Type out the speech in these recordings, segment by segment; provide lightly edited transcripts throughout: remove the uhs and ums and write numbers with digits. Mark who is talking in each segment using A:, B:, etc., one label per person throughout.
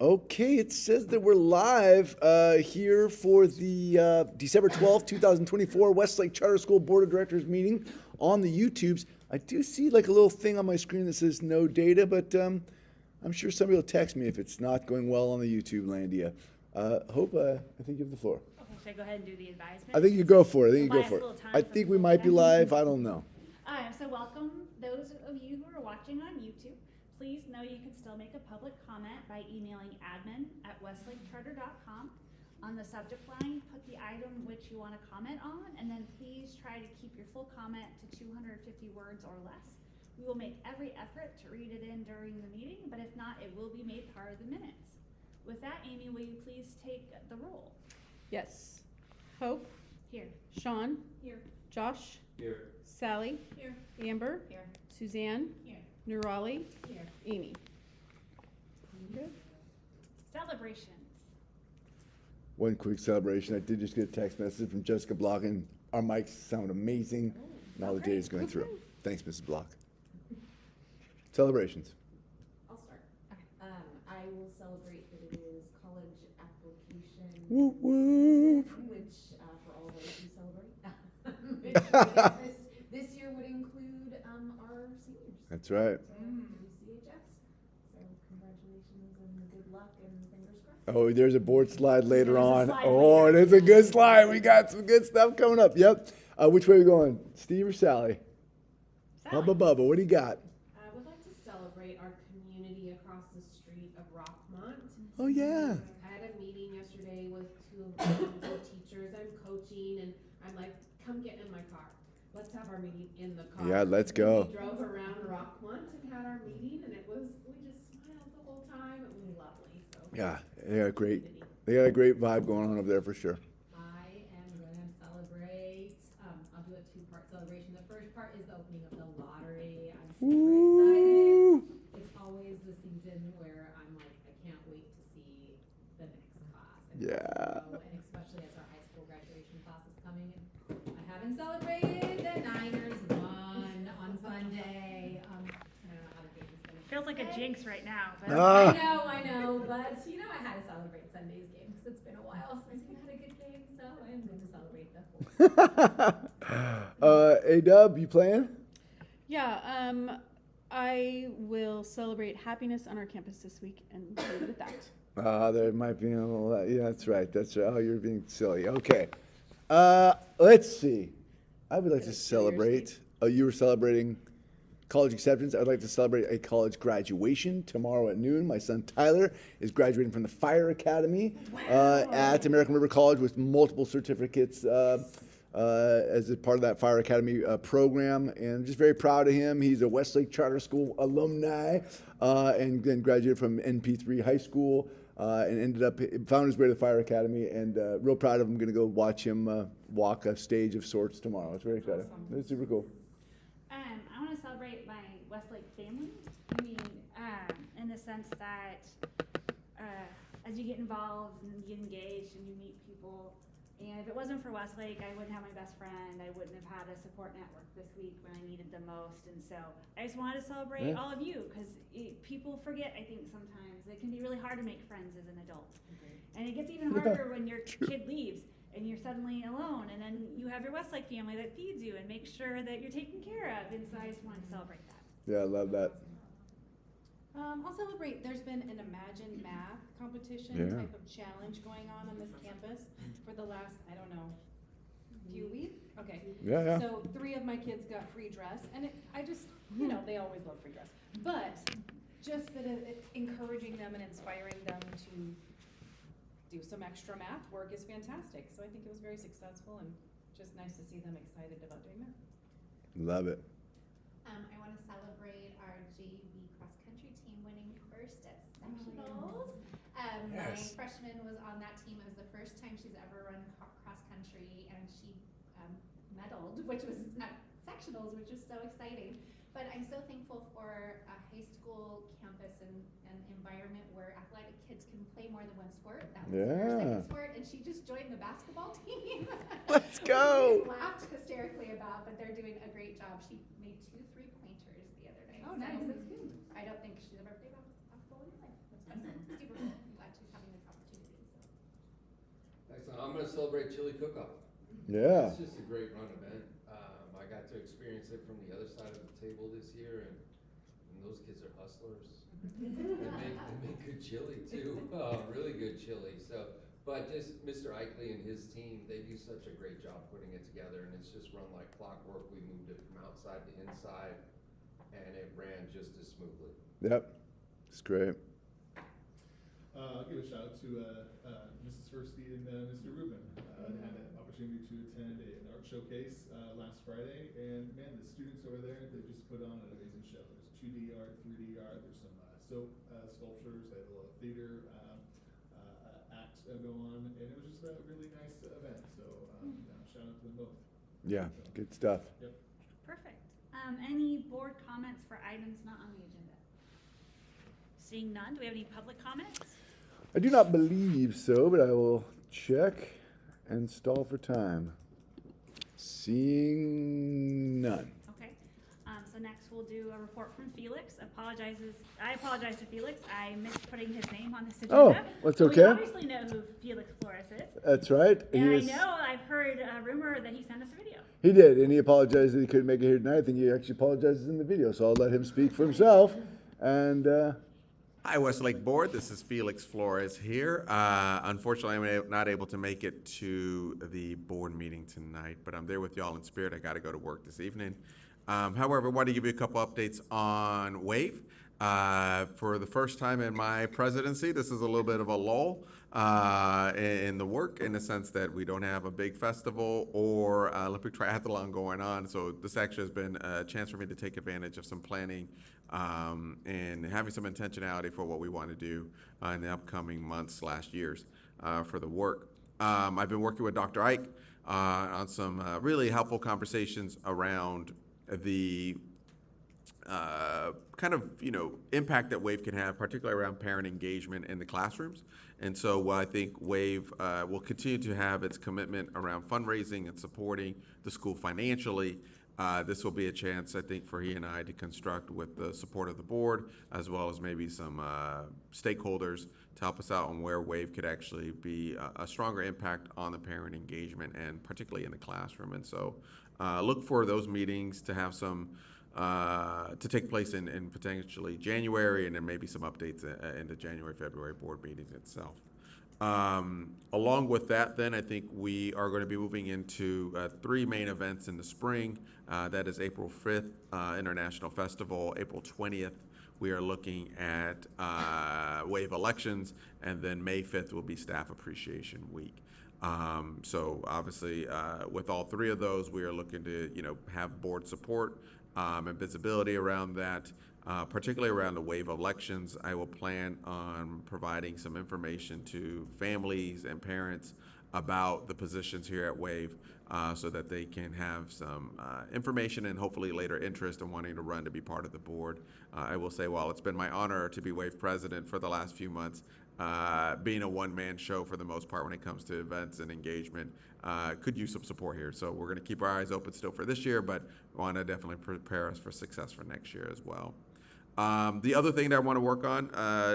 A: Okay, it says that we're live here for the December 12th, 2024 Westlake Charter School Board of Directors meeting on the YouTubes. I do see like a little thing on my screen that says no data, but I'm sure somebody will text me if it's not going well on the YouTube landia. Hope, I think you have the floor.
B: Okay, should I go ahead and do the advisement?
A: I think you go for it. I think you
B: We'll
A: go
B: buy
A: for
B: us
A: it.
B: a little time
A: I
B: for
A: think we
B: people
A: might be
B: to-
A: live. I don't know.
B: So welcome those of you who are watching on YouTube. Please know you can still make a public comment by emailing admin@westlakecharter.com. On the subject line, put the item which you want to comment on, and then please try to keep your full comment to 250 words or less. We will make every effort to read it in during the meeting, but if not, it will be made part of the minutes. With that, Amy, will you please take the roll?
C: Yes. Hope,
B: Here.
C: Sean,
B: Here.
C: Josh,
D: Here.
C: Sally,
B: Here.
C: Amber,
B: Here.
C: Suzanne,
B: Here.
C: Nurali,
B: Here.
C: Amy. Good.
B: Celebrations.
A: One quick celebration. I did just get a text message from Jessica Block, and our mics sound amazing, and all the data is going through. Thanks, Mrs. Block. Celebrations.
E: I'll start. I will celebrate that it is college application
A: Whoop, whoop.
E: season, which for all those who celebrate, which I guess this year would include our seniors.
A: That's right.
E: So, WCS. So congratulations and good luck and fingers crossed.
A: Oh, there's a board slide later
B: There's a
A: on.
B: slide
A: Oh,
B: later.
A: there's a good slide. We got some good stuff coming up. Yep. Which way are we going? Steve or Sally?
B: Sally.
A: Hubba Bubba, what do you got?
F: I would like to celebrate our community across the street of Rockmont.
A: Oh, yeah.
F: I had a meeting yesterday with two of the teachers I'm coaching, and I'm like, come get in my car. Let's have our meeting in the car.
A: Yeah, let's go.
F: We drove around Rockmont and had our meeting, and we just smiled the whole time. It was lovely. So
A: Yeah, they got a great vibe going on over there for sure.
F: I am going to celebrate. I'll do a two-part celebration. The first part is the opening of the lottery. I'm super excited. It's always the season where I'm like, I can't wait to see the next class. And
A: Yeah.
F: and especially as our high school graduation class is coming. And I haven't celebrated. The Niners won on Sunday. I don't know how the game is going to
B: Feels like a jinx right now. But
A: Ah.
F: I know, but I had to celebrate Sunday's game because it's been a while since we had a good game, so I'm going to celebrate the whole.
A: A-Dub, you playing?
C: Yeah, I will celebrate happiness on our campus this week and leave it at that.
A: There might be a little, yeah, that's right. Oh, you're being silly. Okay. Let's see. I would like to
C: Gotta kill your
A: celebrate. Oh, you were celebrating college acceptance. I'd like to celebrate a college graduation tomorrow at noon. My son Tyler is graduating from the Fire Academy at American River College with multiple certificates as a part of that Fire Academy program. And I'm just very proud of him. He's a Westlake Charter School alumni and then graduated from NP3 High School and ended up, found his way to the Fire Academy, and real proud of him. I'm going to go watch him walk a stage of sorts tomorrow. It's very exciting.
C: Awesome.
A: It's super cool.
B: I want to celebrate my Westlake family. I mean, in the sense that as you get involved and you get engaged and you meet people, and if it wasn't for Westlake, I wouldn't have my best friend. I wouldn't have had a support network this week when I needed them most. And so I just wanted to celebrate all of you because people forget, I think, sometimes. It can be really hard to make friends as an adult. And it gets even harder when your kid leaves and you're suddenly alone, and then you have your Westlake family that feeds you and makes sure that you're taken care of. And so I just wanted to celebrate that.
A: Yeah, I love that.
G: I'll celebrate. There's been an Imagine Math competition
A: Yeah.
G: type of challenge going on this campus for the last, I don't know, few weeks. Okay.
A: Yeah.
G: So 3 of my kids got free dress, and I just, they always love free dress. But just that encouraging them and inspiring them to do some extra math work is fantastic. So I think it was very successful and just nice to see them excited about doing that.
A: Love it.
E: I want to celebrate our JV cross country team winning first at sectionals. My freshman was on that team. It was the first time she's ever run cross country, and she medaled, which was at sectionals, which was so exciting. But I'm so thankful for a high school campus and an environment where athletic kids can play more than one sport. That was her second sport, and she just joined the basketball team.
A: Let's go.
E: Which we laughed hysterically about, but they're doing a great job. She made 2 3-pointers the other night.
G: Oh, nice. That's good.
E: I don't think she's ever played basketball in her life. That's super cool. I'm glad
D: to celebrate Chili Cook-Off.
A: Yeah.
D: It's just a great run event. I got to experience it from the other side of the table this year, and those kids are hustlers. They make good chili too, really good chili. So, but just Mr. Eichley and his team, they do such a great job putting it together, and it's just run like clockwork. We moved it from outside to inside, and it ran just as smoothly.
A: Yep. It's great.
H: I'll give a shout out to Mrs. Fursty and Mr. Rubin. I had an opportunity to attend an art showcase last Friday, and man, the students over there, they just put on an amazing show. There's 2D art, 3D art, there's some soap sculptures, they had a little theater act go on, and it was just a really nice event. So shout out to them both.
A: Yeah,
H: So,
A: good stuff.
H: Yep.
B: Perfect. Any board comments for items not on the agenda? Seeing none, do we have any public comments?
A: I do not believe so, but I will check and stall for time. Seeing none.
B: Okay. So next we'll do a report from Felix. I apologize to Felix. I missed putting his name on this agenda.
A: Oh, that's
B: But
A: okay.
B: We obviously know who Felix Flores is.
A: That's right.
B: And
A: is-
B: I know I've heard a rumor that he sent us a video.
A: He did, and he apologized that he couldn't make it here tonight. I think he actually apologizes in the video, so I'll let him speak for himself. And
I: Hi, Westlake Board. This is Felix Flores here. Unfortunately, I'm not able to make it to the board meeting tonight, but I'm there with y'all in spirit. I got to go to work this evening. However, I want to give you a couple updates on WAVE. For the first time in my presidency, this is a little bit of a lull in the work, in the sense that we don't have a big festival or Olympic triathlon going on. So this actually has been a chance for me to take advantage of some planning and having some intentionality for what we want to do in the upcoming months/years for the work. I've been working with Dr. Ike on some really helpful conversations around the kind of, impact that WAVE can have, particularly around parent engagement in the classrooms. And so I think WAVE will continue to have its commitment around fundraising and supporting the school financially. This will be a chance, I think, for he and I to construct with the support of the board, as well as maybe some stakeholders to help us out on where WAVE could actually be a stronger impact on the parent engagement, and particularly in the classroom. And so look for those meetings to have some to take place in potentially January, and then maybe some updates in the January, February board meetings itself. Along with that, then, I think we are going to be moving into 3 main events in the spring. That is April 5th, International Festival. April 20th, we are looking at WAVE elections, and then May 5th will be Staff Appreciation Week. So obviously, with all 3 of those, we are looking to, have board support and visibility around that. Particularly around the WAVE elections, I will plan on providing some information to families and parents about the positions here at WAVE, so that they can have some information and hopefully later interest in wanting to run to be part of the board. I will say, while it's been my honor to be WAVE president for the last few months, being a one-man show for the most part when it comes to events and engagement, could use some support here. So we're going to keep our eyes open still for this year, but want to definitely prepare us for success for next year as well. The other thing that I want to work on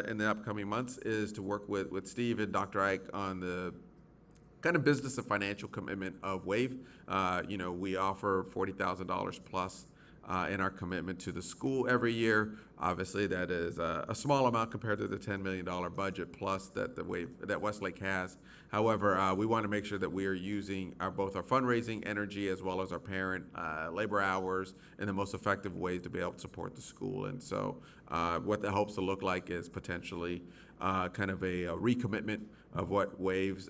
I: in the upcoming months is to work with Steve and Dr. Ike on the kind of business and financial commitment of WAVE. We offer $40,000 plus in our commitment to the school every year. Obviously, that is a small amount compared to the $10 million budget plus that Westlake has. However, we want to make sure that we are using both our fundraising energy as well as our parent labor hours in the most effective ways to be able to support the school. And so what that hopes to look like is potentially kind of a recommitment of what WAVE's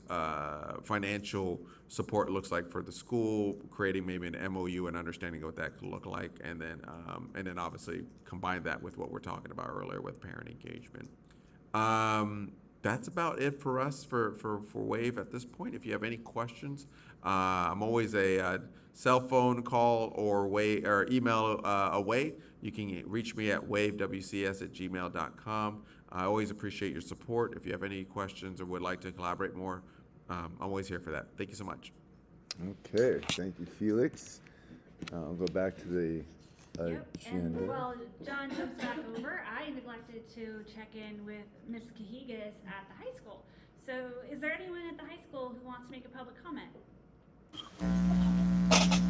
I: financial support looks like for the school, creating maybe an MOU and understanding what that could look like, and then obviously combine that with what we're talking about earlier with parent engagement. That's about it for us for WAVE at this point. If you have any questions, I'm always a cell phone call or email away. You can reach me at wavewcs@gmail.com. I always appreciate your support. If you have any questions or would like to collaborate more, I'm always here for that. Thank you so much.
A: okay, thank you, Felix. I'll go back to the
B: Yep,
A: agenda.
B: and while John jumps back over, I neglected to check in with Ms. Cahigas at the high school. So is there anyone at the high school who wants to make a public comment?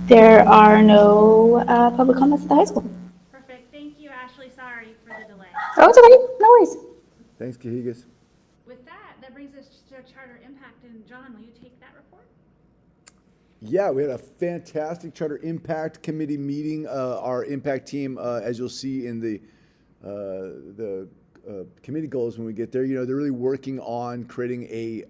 J: There are no public comments at the high school.
B: Perfect. Thank you, Ashley. Sorry for the delay.
J: Oh, it's okay. No worries.
A: Thanks, Cahigas.
B: With that brings us to charter impact. And John, will you take that report?
A: Yeah, we had a fantastic Charter Impact Committee meeting. Our impact team, as you'll see in the committee goals when we get there, they're really working on creating a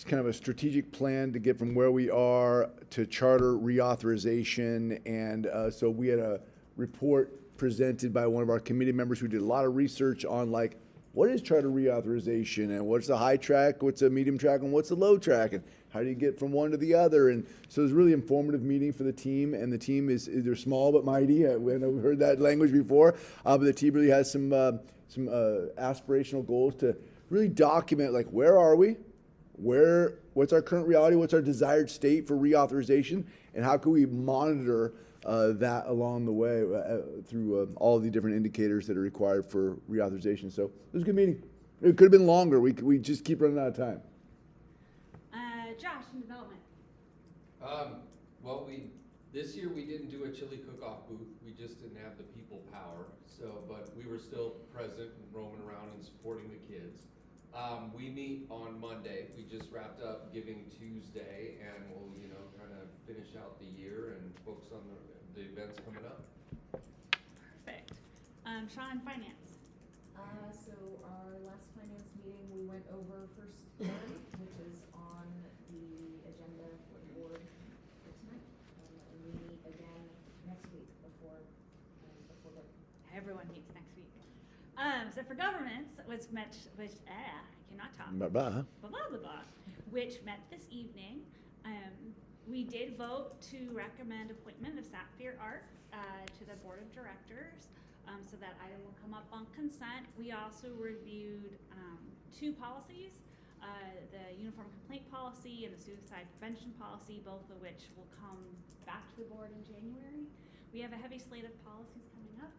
A: kind of a strategic plan to get from where we are to charter reauthorization. And so we had a report presented by one of our committee members who did a lot of research on like, what is charter reauthorization and what's the high track, what's the medium track, and what's the low track, and how do you get from one to the other? And so it was a really informative meeting for the team, and the team they're small but mighty. We've heard that language before, but the team really has some aspirational goals to really document like where are we, what's our current reality, what's our desired state for reauthorization, and how can we monitor that along the way through all the different indicators that are required for reauthorization. So it was a good meeting. It could have been longer. We just keep running out of time.
B: Josh, in development.
D: Well, this year we didn't do a chili cook-off booth. We just didn't have the people power. But we were still present and roaming around and supporting the kids. We meet on Monday. We just wrapped up Giving Tuesday, and we'll, kind of finish out the year and focus on the events coming up.
B: Perfect. Sean, finance.
F: So our last finance meeting, we went over first quarter, which is on the agenda for the board for tonight. And we meet again next week before break.
B: Everyone meets next week. So for governments, I cannot talk.
A: Bye-bye.
B: Blah, blah, blah, blah, which met this evening. We did vote to recommend appointment of Sapphire Art to the board of directors. So that item will come up on consent. We also reviewed two policies, the uniform complaint policy and the suicide prevention policy, both of which will come back to the board in January. We have a heavy slate of policies coming up.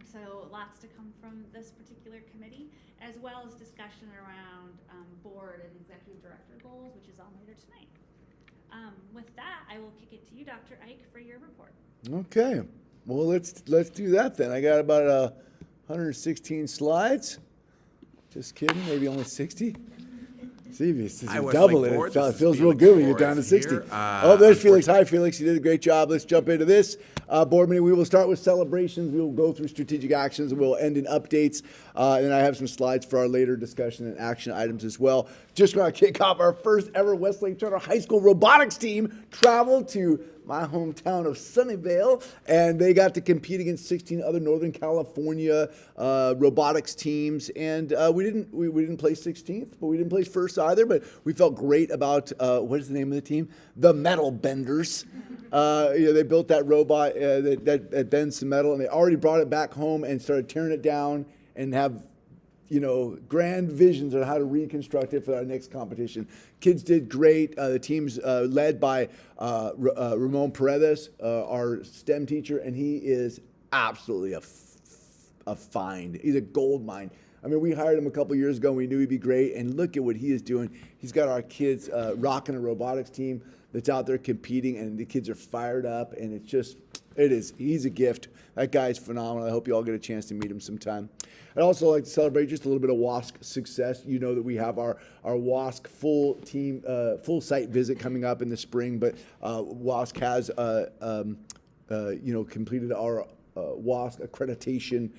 B: So lots to come from this particular committee, as well as discussion around board and executive director goals, which is on later tonight. With that, I will kick it to you, Dr. Ike, for your report.
A: Okay. Well, let's do that then. I got about 116 slides. Just kidding. Maybe only 60. See, if you double it, it feels real good when you get down to 60. There's Felix. Hi, Felix. You did a great job. Let's jump into this board meeting. We will start with celebrations. We will go through strategic actions, and we'll end in updates. And then I have some slides for our later discussion and action items as well. Just going to kick off our first ever Westlake Charter High School robotics team traveled to my hometown of Sunnyvale, and they got to compete against 16 other Northern California robotics teams. And we didn't place 16th, but we didn't place first either. But we felt great about what is the name of the team? The Metal Benders. They built that robot that bends some metal, and they already brought it back home and started tearing it down and have grand visions on how to reconstruct it for our next competition. Kids did great. The team's led by Ramon Paredes, our STEM teacher, and he is absolutely a find. He's a gold mine. I mean, we hired him a couple years ago, and we knew he'd be great, and look at what he is doing. He's got our kids rocking a robotics team that's out there competing, and the kids are fired up, and he's a gift. That guy's phenomenal. I hope you all get a chance to meet him sometime. I'd also like to celebrate just a little bit of WASC success. You know that we have our WASC full site visit coming up in the spring, but WASC has completed our WASC accreditation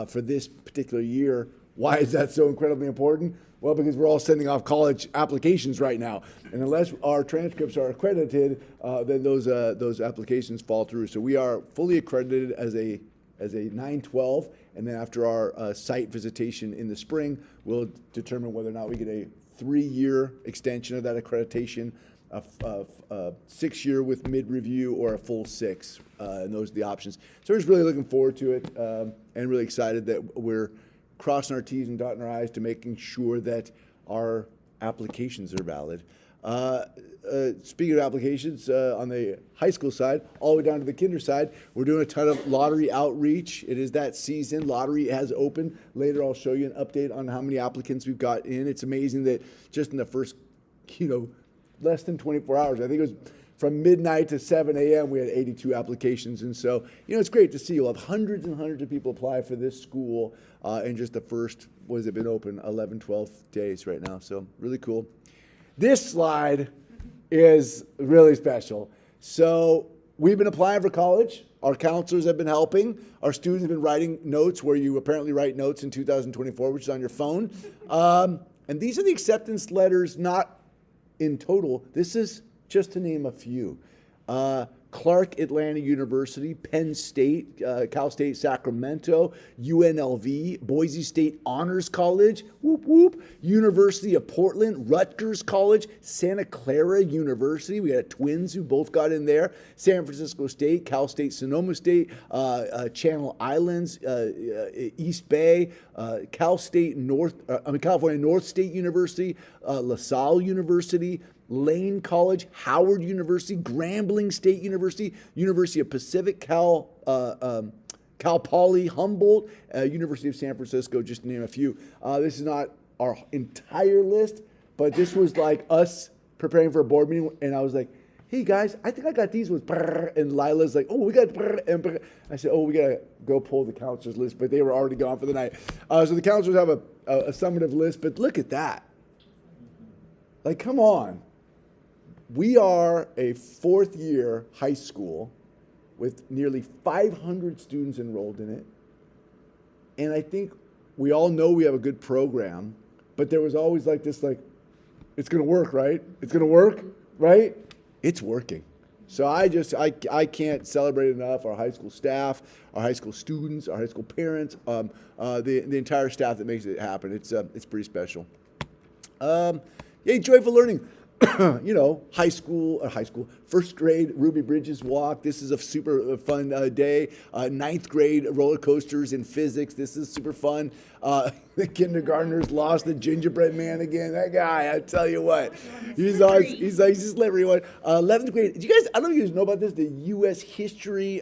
A: for this particular year. Why is that so incredibly important? Well, because we're all sending off college applications right now, and unless our transcripts are accredited, then those applications fall through. So we are fully accredited as a 912, and then after our site visitation in the spring, we'll determine whether or not we get a 3-year extension of that accreditation, a 6-year with mid-review, or a full 6, and those are the options. So we're just really looking forward to it, and really excited that we're crossing our T's and dotting our I's to making sure that our applications are valid. Speaking of applications, on the high school side, all the way down to the kinder side, we're doing a ton of lottery outreach. It is that season. Lottery has opened. Later, I'll show you an update on how many applicants we've got in. It's amazing that just in the first, less than 24 hours, I think it was from midnight to 7 a.m., we had 82 applications. And so, it's great to see. You'll have hundreds and hundreds of people apply for this school in just the first, what has it been open, 11, 12 days right now. So really cool. This slide is really special. So we've been applying for college. Our counselors have been helping. Our students have been writing notes where you apparently write notes in 2024, which is on your phone. And these are the acceptance letters, not in total. This is just to name a few. Clark Atlanta University, Penn State, Cal State Sacramento, UNLV, Boise State Honors College, whoop whoop, University of Portland, Rutgers College, Santa Clara University, we had twins who both got in there, San Francisco State, Cal State Sonoma State, Channel Islands, East Bay, California North State University, LaSalle University, Lane College, Howard University, Grambling State University, University of Pacific, Cal Poly, Humboldt, University of San Francisco, just to name a few. This is not our entire list, but this was like us preparing for a board meeting, and I was like, hey guys, I think I got these ones. And Lila's like, oh, we got, and I said, oh, we got to go pull the counselors list, but they were already gone for the night. So the counselors have a summative list, but look at that. Like, come on. We are a fourth-year high school with nearly 500 students enrolled in it. And I think we all know we have a good program, but there was always like this, like, it's going to work, right? It's going to work, right? It's working. So I can't celebrate enough our high school staff, our high school students, our high school parents, the entire staff that makes it happen. It's pretty special. Joyful learning. High school, first grade Ruby Bridges walk. This is a super fun day. Ninth grade roller coasters in physics. This is super fun. The kindergartners lost the gingerbread man again. That guy, I tell you what, he's just everyone. 11th grade. I don't know if you guys know about this. The U.S. history,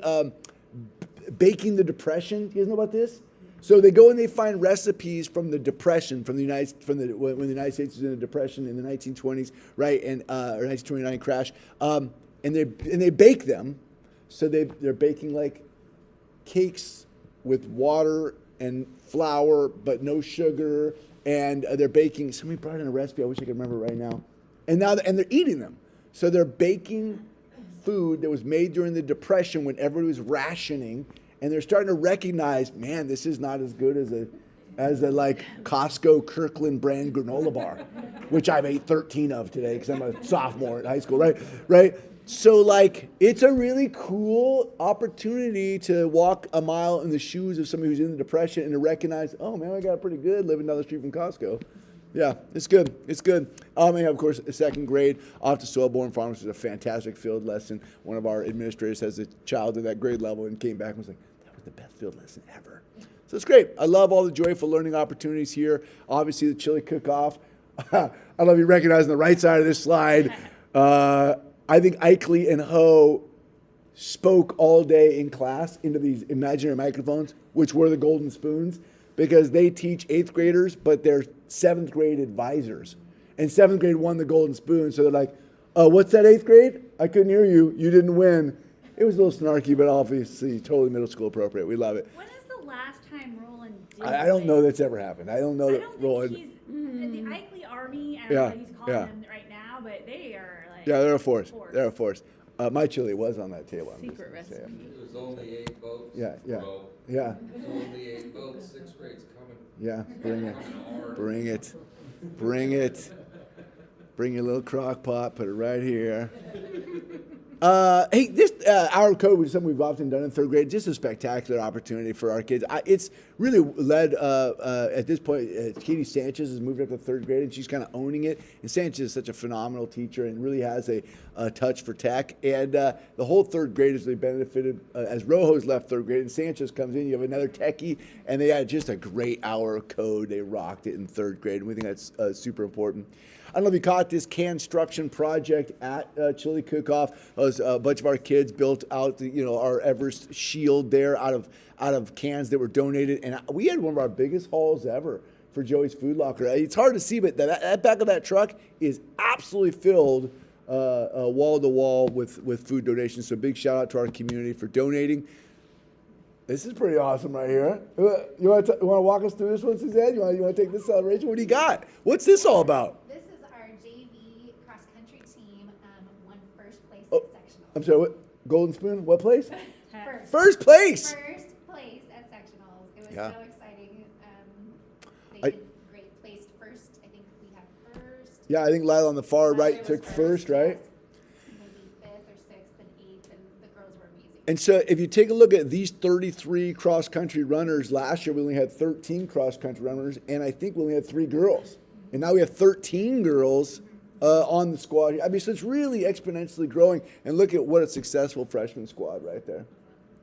A: baking the Depression. You guys know about this? So they go and they find recipes from the Depression, when the United States was in a depression in the 1920s, right, and or 1929 crash, and they bake them. So they're baking like cakes with water and flour, but no sugar, and they're baking. Somebody brought in a recipe. I wish I could remember right now. And they're eating them. So they're baking food that was made during the Depression when everybody was rationing. And they're starting to recognize, man, this is not as good as a like Costco Kirkland brand granola bar, which I've ate 13 of today because I'm a sophomore at high school, right? So like, it's a really cool opportunity to walk a mile in the shoes of somebody who's in the Depression and to recognize, oh man, I got it pretty good living down the street from Costco. Yeah, it's good. It's good. And of course, second grade, off to Soilborn Farms was a fantastic field lesson. One of our administrators has a child at that grade level and came back and was like, that was the best field lesson ever. So it's great. I love all the joyful learning opportunities here. Obviously, the chili cook-off. I love you recognizing the right side of this slide. I think Eichley and Ho spoke all day in class into these imaginary microphones, which were the golden spoons, because they teach 8th graders, but they're 7th grade advisors. And 7th grade won the golden spoon, so they're like, what's that 8th grade? I couldn't hear you. You didn't win. It was a little snarky, but obviously totally middle school appropriate. We love it.
B: When is the last time Roland did
A: I don't know that's ever happened. I don't know that Roland.
B: He's in the Eichley Army. I don't know what he's calling them right now, but they are like.
A: Yeah, they're a force. They're a force. My chili was on that table.
C: Secret recipe.
D: It was only 8 votes.
A: Yeah.
D: Bro.
A: Yeah.
D: It was only 8 votes. 6th grade's coming.
A: Yeah, bring it.
D: Coming hard.
A: Bring it. Bring it. Bring your little crock pot, put it right here. Hey, this hour code, which is something we've often done in third grade, just a spectacular opportunity for our kids. It's really led at this point. Katie Sanchez has moved up to third grade, and she's kind of owning it. And Sanchez is such a phenomenal teacher and really has a touch for tech. And the whole third grade has really benefited as Rojo's left third grade and Sanchez comes in. You have another techie, and they had just a great hour of code. They rocked it in third grade, and we think that's super important. I don't know if you caught this construction project at Chili Cook-Off. A bunch of our kids built out, our Everest shield there out of cans that were donated, and we had one of our biggest hauls ever for Joey's Food Locker. It's hard to see, but that back of that truck is absolutely filled wall to wall with food donations. So big shout out to our community for donating. This is pretty awesome right here. You want to walk us through this one, Suzanne? You want to take this celebration? What do you got? What's this all about? I'm sorry, what? Golden Spoon? What place? First place!
E: First place at sectionals. It was
A: Yeah.
E: so exciting. They did great. Placed first. I think we had first.
A: Yeah, I think Lila on the far
E: Lila
A: right
E: was
A: took first, right?
E: Yes. Maybe fifth or sixth and eighth, and the girls were amazing.
A: And so if you take a look at these 33 cross-country runners, last year we only had 13 cross-country runners, and I think we only had 3 girls. And now we have 13 girls on the squad. I mean, so it's really exponentially growing. And look at what a successful freshman squad right there.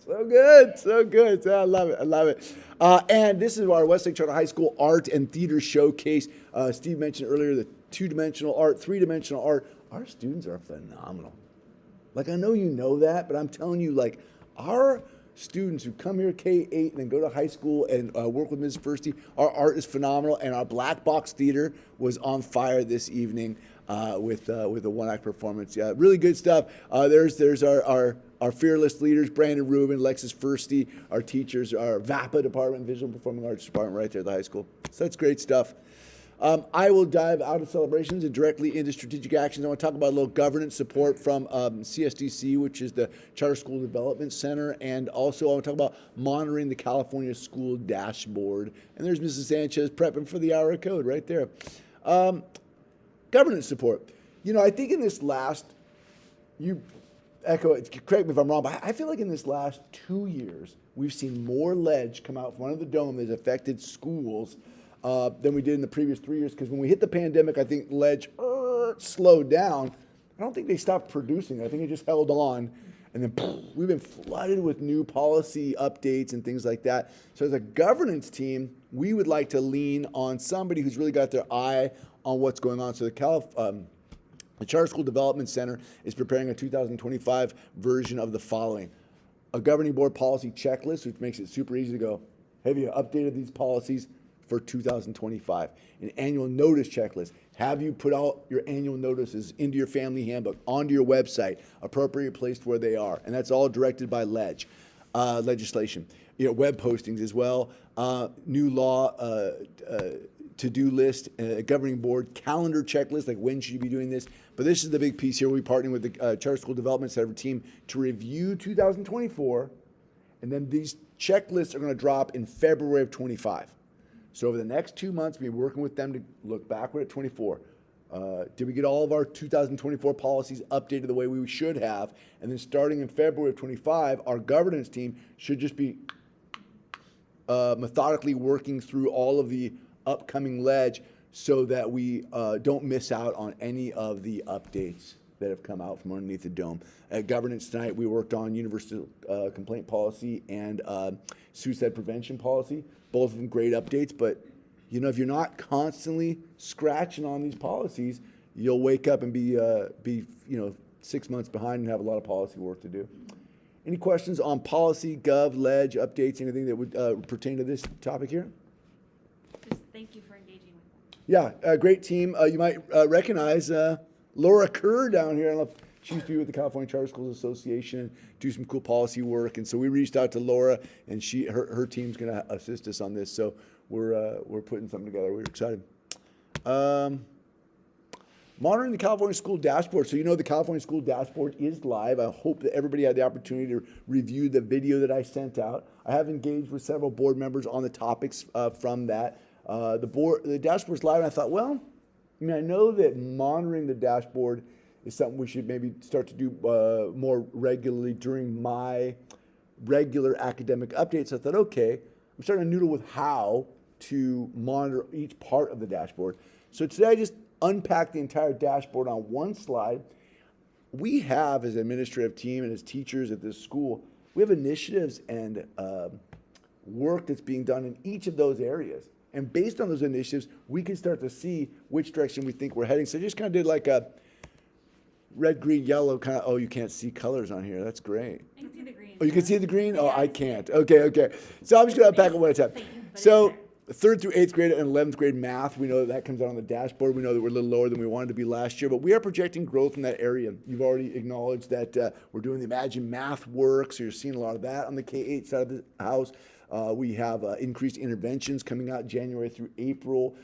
A: So good, so good. I love it, I love it. And this is our Westlake Charter High School Art and Theater Showcase. Steve mentioned earlier the 2-dimensional art, 3-dimensional art. Our students are phenomenal. Like, I know you know that, but I'm telling you, like, our students who come here K-8 and then go to high school and work with Ms. Firsty, our art is phenomenal, and our Black Box Theater was on fire this evening with a one-act performance. Yeah, really good stuff. There's our fearless leaders, Brandon Rubin, Alexis Firsty, our teachers, our VAPA department, Visual Performing Arts department right there at the high school. So that's great stuff. I will dive out of celebrations and directly into strategic actions. I want to talk about a little governance support from CSDC, which is the Charter School Development Center, and also I want to talk about monitoring the California School Dashboard. And there's Mrs. Sanchez prepping for the hour of code right there. Governance support. I think in this last, you echo it, correct me if I'm wrong, but I feel like in this last 2 years, we've seen more ledge come out from under the dome that's affected schools than we did in the previous 3 years. Because when we hit the pandemic, I think ledge slowed down. I don't think they stopped producing. I think it just held on. And then we've been flooded with new policy updates and things like that. So as a governance team, we would like to lean on somebody who's really got their eye on what's going on. So the Charter School Development Center is preparing a 2025 version of the following: a governing board policy checklist, which makes it super easy to go, have you updated these policies for 2025? An annual notice checklist. Have you put out your annual notices into your family handbook, onto your website, appropriately placed where they are? And that's all directed by legislation. Web postings as well. New law, to-do list, governing board, calendar checklist, like when should you be doing this? But this is the big piece here. We're partnering with the Charter School Development Center team to review 2024, and then these checklists are going to drop in February of 25. So over the next 2 months, we'll be working with them to look backward at 24. Did we get all of our 2024 policies updated the way we should have? And then starting in February of 25, our governance team should just be methodically working through all of the upcoming ledge so that we don't miss out on any of the updates that have come out from underneath the dome. At governance tonight, we worked on universal complaint policy and suicide prevention policy. Both of them great updates, but if you're not constantly scratching on these policies, you'll wake up and be 6 months behind and have a lot of policy work to do. Any questions on policy, gov, ledge, updates, anything that would pertain to this topic here?
B: Just thank you for engaging with them.
A: Yeah, great team. You might recognize Laura Kerr down here. I don't know if she used to be with the California Charter Schools Association and do some cool policy work. And so we reached out to Laura, and her team's going to assist us on this. So we're putting something together. We're excited. Monitoring the California School Dashboard. So the California School Dashboard is live. I hope that everybody had the opportunity to review the video that I sent out. I have engaged with several board members on the topics from that. The dashboard's live, and I thought, I know that monitoring the dashboard is something we should maybe start to do more regularly during my regular academic updates. I thought, okay, I'm starting to noodle with how to monitor each part of the dashboard. So today I just unpacked the entire dashboard on one slide. We have, as an administrative team and as teachers at this school, we have initiatives and work that's being done in each of those areas. And based on those initiatives, we can start to see which direction we think we're heading. So I just kind of did like a red, green, yellow kind of, oh, you can't see colors on here. That's great.
B: I can see the green.
A: Oh, you can see the green? Oh,
B: Yeah,
A: I
B: I see
A: can't.
B: it.
A: Okay. So I'm just going to unpack it one at a time.
B: Thank you, but
A: So
B: it's
A: third through eighth grade and 11th grade math, we know that comes out on the dashboard. We know that we're a little lower than we wanted to be last year, but we are projecting growth in that area. You've already acknowledged that we're doing the Imagine Math work, so you're seeing a lot of that on the K-8 side of the house. We have increased interventions coming out January through April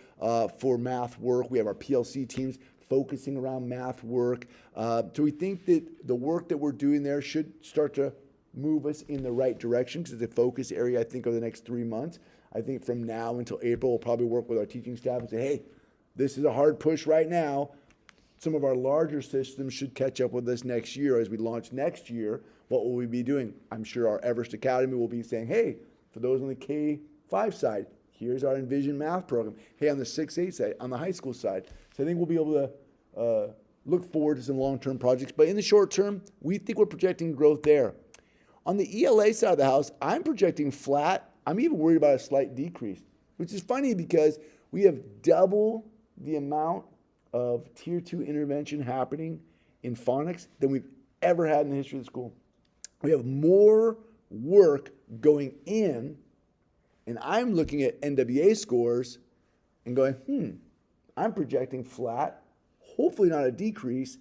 A: for math work. We have our PLC teams focusing around math work. So we think that the work that we're doing there should start to move us in the right direction because it's a focus area, I think, over the next 3 months. I think from now until April, we'll probably work with our teaching staff and say, hey, this is a hard push right now. Some of our larger systems should catch up with us next year. As we launch next year, what will we be doing? I'm sure our Everest Academy will be saying, hey, for those on the K-5 side, here's our Envision Math program. Hey, on the 6-8 side, on the high school side. So I think we'll be able to look forward to some long-term projects. But in the short term, we think we're projecting growth there. On the ELA side of the house, I'm projecting flat. I'm even worried about a slight decrease, which is funny because we have double the amount of Tier 2 intervention happening in phonics than we've ever had in the history of the school. We have more work going in, and I'm looking at NWA scores and going, I'm projecting flat, hopefully not a decrease.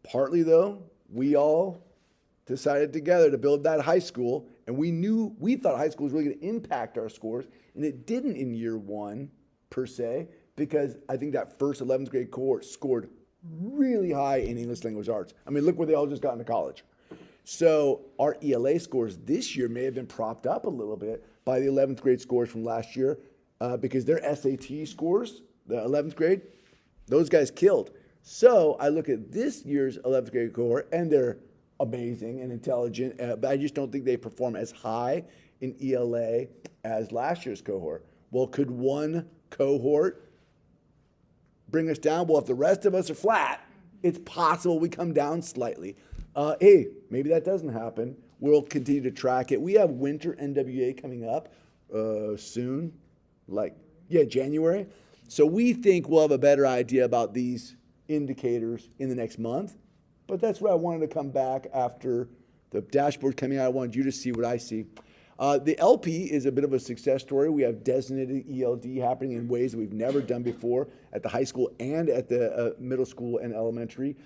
A: Partly, though, we all decided together to build that high school, and we thought high school was really going to impact our scores, and it didn't in year one, per se, because I think that first 11th grade cohort scored really high in English language arts. I mean, look where they all just got into college. So our ELA scores this year may have been propped up a little bit by the 11th grade scores from last year because their SAT scores, the 11th grade, those guys killed. So I look at this year's 11th grade cohort, and they're amazing and intelligent, but I just don't think they perform as high in ELA as last year's cohort. Well, could one cohort bring us down? Well, if the rest of us are flat, it's possible we come down slightly. Hey, maybe that doesn't happen. We'll continue to track it. We have winter NWA coming up soon, January. So we think we'll have a better idea about these indicators in the next month. But that's where I wanted to come back after the dashboard coming out. I wanted you to see what I see. The LP is a bit of a success story. We have designated ELD happening in ways that we've never done before at the high school and at the middle school and elementary.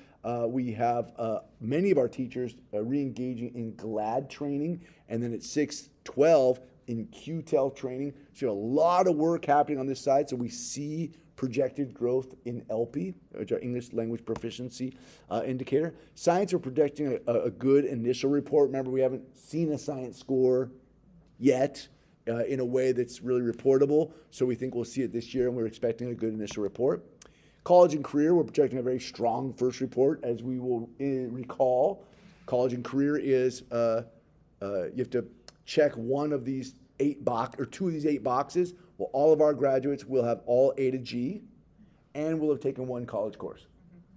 A: We have many of our teachers re-engaging in GLAD training, and then at 6-12 in QTEL training. So a lot of work happening on this side. So we see projected growth in LP, which are English language proficiency indicator. Science, we're projecting a good initial report. Remember, we haven't seen a science score yet in a way that's really reportable. So we think we'll see it this year, and we're expecting a good initial report. College and career, we're projecting a very strong first report. As we will recall, college and career is you have to check one of these 8 boxes, or 2 of these 8 boxes. Well, all of our graduates will have all A to G, and will have taken 1 college course.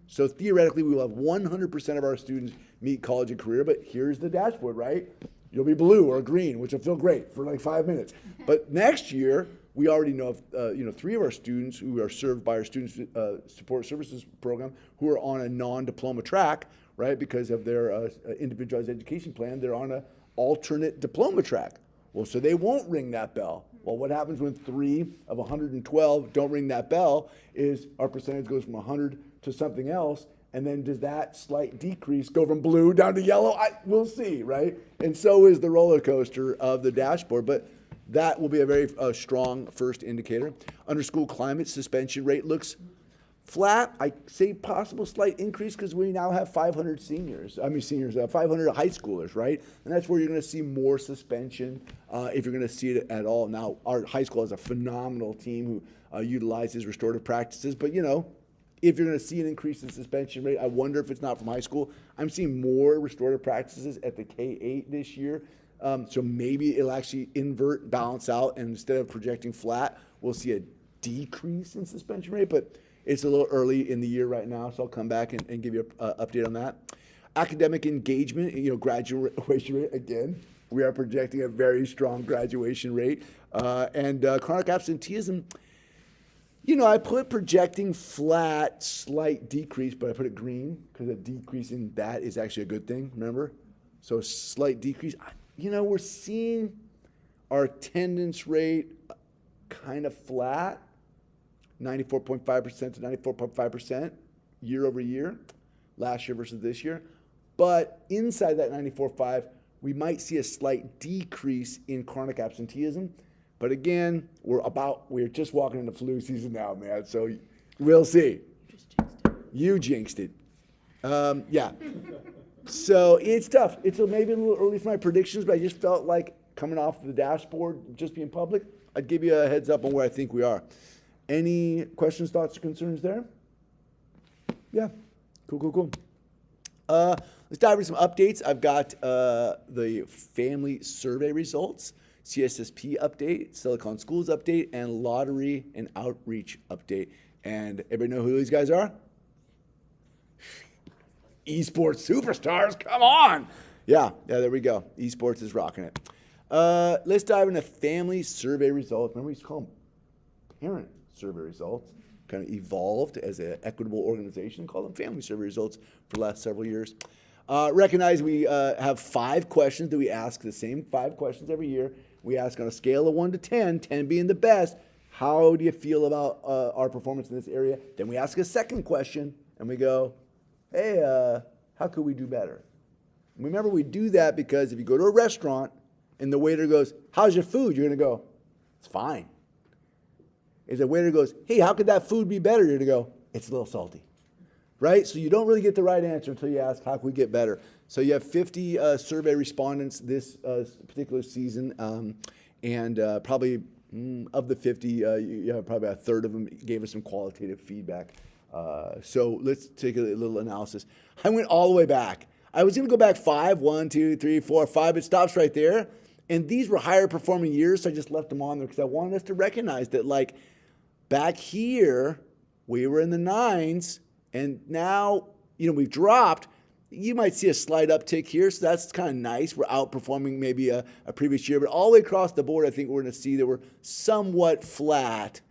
A: So theoretically, we will have 100% of our students meet college and career, but here's the dashboard, right? You'll be blue or green, which will feel great for like 5 minutes. But next year, we already know of 3 of our students who are served by our Student Support Services program who are on a non-diploma track, right? Because of their individualized education plan, they're on an alternate diploma track. Well, so they won't ring that bell. Well, what happens when 3 of 112 don't ring that bell is our percentage goes from 100 to something else, and then does that slight decrease go from blue down to yellow? We'll see, right? And so is the roller coaster of the dashboard, but that will be a very strong first indicator. Under school climate, suspension rate looks flat. I say possible slight increase because we now have 500 500 high schoolers, right? And that's where you're going to see more suspension if you're going to see it at all. Now, our high school has a phenomenal team who utilizes restorative practices, but if you're going to see an increase in suspension rate, I wonder if it's not from high school. I'm seeing more restorative practices at the K-8 this year. So maybe it'll actually invert, balance out, and instead of projecting flat, we'll see a decrease in suspension rate. But it's a little early in the year right now, so I'll come back and give you an update on that. Academic engagement, graduation rate, again, we are projecting a very strong graduation rate. And chronic absenteeism, I put projecting flat, slight decrease, but I put it green because a decrease in that is actually a good thing, remember? So a slight decrease. We're seeing our attendance rate kind of flat, 94.5% to 94.5% year over year, last year versus this year. But inside that 94.5, we might see a slight decrease in chronic absenteeism. But again, we're just walking into flu season now, man. So we'll see. You jinxed it. Yeah. So it's tough. It's maybe a little early for my predictions, but I just felt like coming off the dashboard, just being public, I'd give you a heads up on where I think we are. Any questions, thoughts, or concerns there? Yeah. Cool. Let's dive into some updates. I've got the family survey results, CSSP update, Silicon Schools update, and lottery and outreach update. And everybody know who these guys are? Esports superstars, come on. Yeah, there we go. Esports is rocking it. Let's dive into family survey results. Remember we used to call them parent survey results. Kind of evolved as an equitable organization, called them family survey results for the last several years. Recognize we have 5 questions that we ask, the same 5 questions every year. We ask on a scale of 1 to 10, 10 being the best, how do you feel about our performance in this area? Then we ask a second question, and we go, hey, how could we do better? And remember, we do that because if you go to a restaurant and the waiter goes, how's your food? You're going to go, it's fine. If the waiter goes, hey, how could that food be better? You're going to go, it's a little salty. Right? So you don't really get the right answer until you ask, how can we get better? So you have 50 survey respondents this particular season, and probably of the 50, probably a third of them gave us some qualitative feedback. So let's take a little analysis. I went all the way back. I was going to go back 5, 1, 2, 3, 4, 5. It stops right there. And these were higher performing years, so I just left them on there because I wanted us to recognize that, like, back here, we were in the 9s, and now, we've dropped. You might see a slight uptick here, so that's kind of nice. We're outperforming maybe a previous year, but all the way across the board, I think we're going to see that we're somewhat flat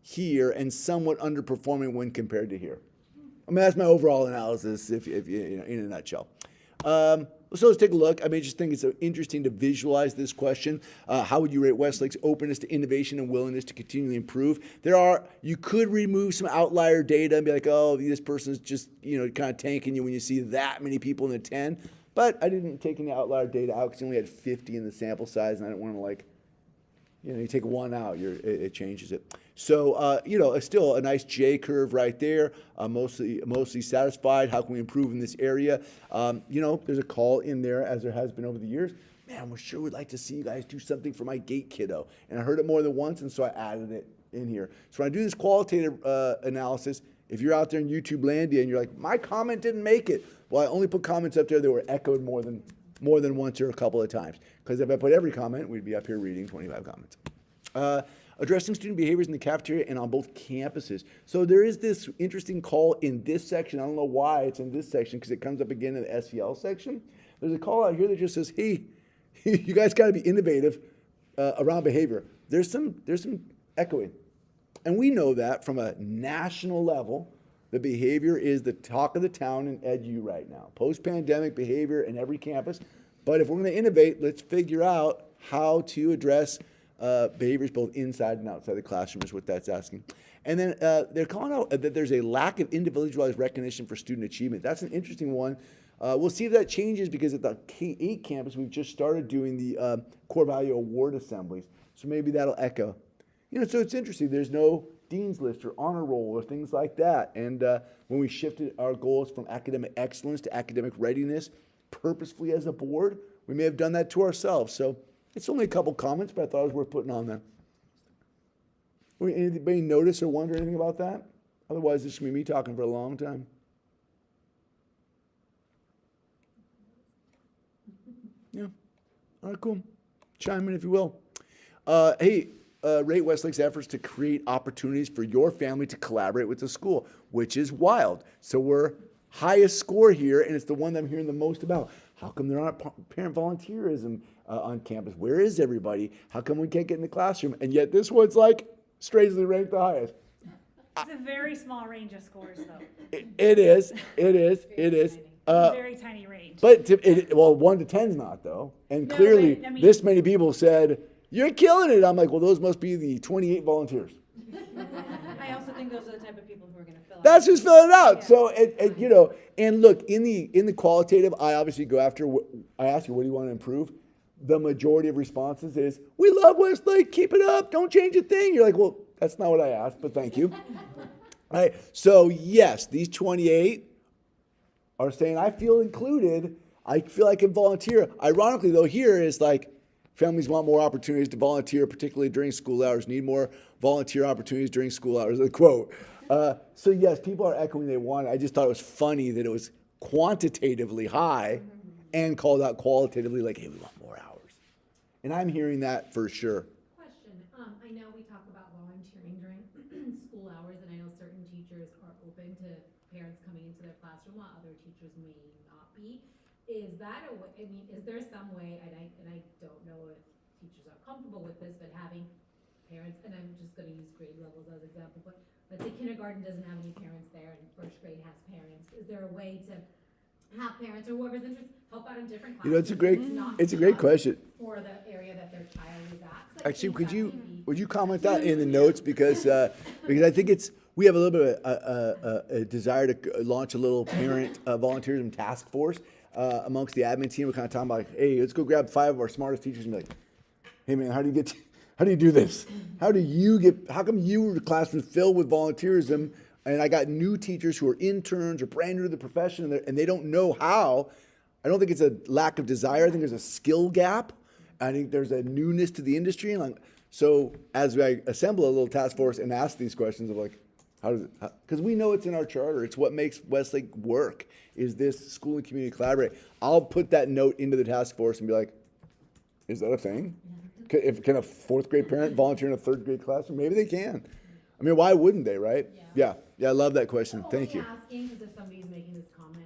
A: here and somewhat underperforming when compared to here. I mean, that's my overall analysis, if in a nutshell. So let's take a look. I just think it's interesting to visualize this question. How would you rate Westlake's openness to innovation and willingness to continually improve? You could remove some outlier data and be like, oh, this person's just, kind of tanking you when you see that many people in the 10. But I didn't take any outlier data out because you only had 50 in the sample size, and I didn't want to you take one out, it changes it. So, still a nice J curve right there, mostly satisfied. How can we improve in this area? There's a call in there, as there has been over the years. Man, we sure would like to see you guys do something for my gate kiddo. And I heard it more than once, and so I added it in here. So when I do this qualitative analysis, if you're out there in YouTube landia and you're like, my comment didn't make it. Well, I only put comments up there that were echoed more than once or a couple of times. Because if I put every comment, we'd be up here reading 25 comments. Addressing student behaviors in the cafeteria and on both campuses. So there is this interesting call in this section. I don't know why it's in this section because it comes up again in the SEL section. There's a call out here that just says, hey, you guys got to be innovative around behavior. There's some echoing. And we know that from a national level, the behavior is the talk of the town in EDU right now. Post-pandemic behavior in every campus. But if we're going to innovate, let's figure out how to address behaviors both inside and outside the classroom is what that's asking. And then they're calling out that there's a lack of individualized recognition for student achievement. That's an interesting one. We'll see if that changes because at the K-8 campus, we've just started doing the core value award assemblies. So maybe that'll echo. So it's interesting. There's no dean's list or honor roll or things like that. And when we shifted our goals from academic excellence to academic readiness purposefully as a board, we may have done that to ourselves. So it's only a couple comments, but I thought it was worth putting on there. Anybody notice or wonder anything about that? Otherwise, this is going to be me talking for a long time. Yeah. All right, cool. Chime in if you will. Rate Westlake's efforts to create opportunities for your family to collaborate with the school, which is wild. So we're highest score here, and it's the one that I'm hearing the most about. How come there aren't parent volunteerism on campus? Where is everybody? How come we can't get in the classroom? And yet this one's like strangely ranked the highest.
B: It's a very small range of scores, though.
A: It is.
B: Very tiny range.
A: But 1 to 10's not though. And
B: No,
A: clearly,
B: but, I mean-
A: this many people said you're killing it. I'm like, well, those must be the 28 volunteers.
G: I also think those are the type of people who are gonna fill out.
A: That's who's filling it out.
G: Yeah.
A: So and look, in the qualitative, I obviously go after. I ask you, what do you want to improve? The majority of responses is, we love Westlake, keep it up, don't change a thing. You're like, well, that's not what I asked, but thank you. All right. So yes, these 28 are saying, I feel included. I feel I can volunteer. Ironically, though, here is like, families want more opportunities to volunteer, particularly during school hours, need more volunteer opportunities during school hours, the quote. So yes, people are echoing they want it. I just thought it was funny that it was quantitatively high and called out qualitatively like, hey, we want more hours. And I'm hearing that for sure.
F: Question, I know we talk about volunteering during school hours, and I know certain teachers are open to parents coming into their classroom while other teachers may not be. Is that is there some way, and I don't know if teachers are comfortable with this, but having parents, and I'm just gonna use grade levels as an example, but let's say kindergarten doesn't have any parents there and first grade has parents. Is there a way to have parents or whoever's interested help out in different classes?
A: It's a great question.
F: For the area that their child is at. 'Cause I
A: Actually,
F: think
A: would you comment that in the notes because I think we have a little bit of a desire to launch a little parent volunteerism task force amongst the admin team. We're kind of talking about, like, hey, let's go grab 5 of our smartest teachers and be like, hey man, how do you do this? How come your classroom is filled with volunteerism? And I got new teachers who are interns or brand new to the profession and they don't know how. I don't think it's a lack of desire. I think there's a skill gap. I think there's a newness to the industry. And so as I assemble a little task force and ask these questions of like, how does it, because we know it's in our charter. It's what makes Westlake work, is this school and community collaborate. I'll put that note into the task force and be like, is that a thing? Can a 4th grade parent volunteer in a 3rd grade classroom? Maybe they can. I mean, why wouldn't they, right? Yeah, I love that question. Thank you.
F: Asking is if somebody's making this comment,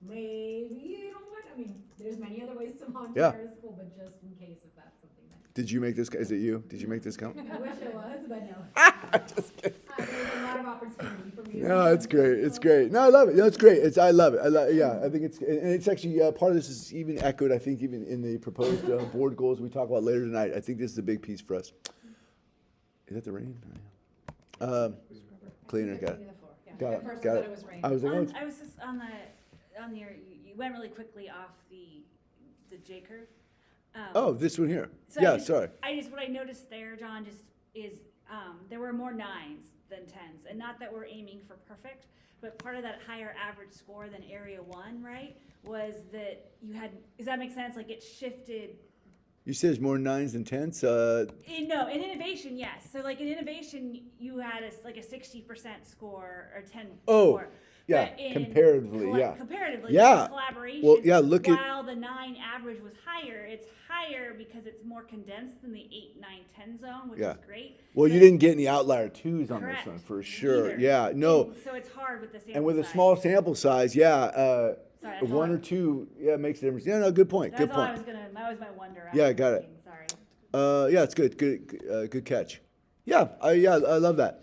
F: maybe you know what? I mean, there's many other ways to volunteer
A: Yeah.
F: at school, but just in case if that's something that.
A: Did you make this? Is it you? Did you make this count?
F: I wish it was, but no.
A: I'm just kidding.
F: There's a lot of opportunity for me.
A: No, it's great. It's great. No, I love it. No, it's great. I love it. I think it's actually part of this is even echoed. I think even in the proposed board goals we talk about later tonight. I think this is a big piece for us. Is that the rain? Cleaner. Got it. Got
G: At first
A: it.
G: I
A: Got
G: thought
A: it.
G: it was rain.
A: I was like, oh, it's,
B: I was just on your, you went really quickly off the J curve.
A: oh, this one here.
B: So
A: Yeah, sorry.
B: what I noticed there, John, just is, there were more 9s than 10s, and not that we're aiming for perfect, but part of that higher average score than area 1, right, was that you had, does that make sense? Like it shifted.
A: You said there's more 9s than 10s.
B: In innovation, yes. So like in innovation, you had a 60% score or 10
A: Oh,
B: score.
A: yeah,
B: But in
A: comparatively, yeah.
B: Comparatively,
A: Yeah.
B: in collaboration.
A: Well, yeah, look at-
B: while the 9 average was higher, it's higher because it's more condensed than the 8, 9, 10 zone, which
A: Yeah.
B: is great.
A: Well, you
B: But-
A: didn't get any outlier 2s on
B: Correct.
A: this one for sure.
B: Neither.
A: Yeah, no.
B: And so it's hard with the sample
A: And with a
B: size.
A: small sample size, yeah,
B: Sorry, that's
A: 1
B: all-
A: or 2, yeah, makes a difference. Yeah, no, good point.
B: That's
A: Good
B: all
A: point.
B: that was my wonder.
A: Yeah,
B: after
A: got it.
B: thinking, Sorry.
A: Yeah, it's good. Good catch. Yeah, I love that.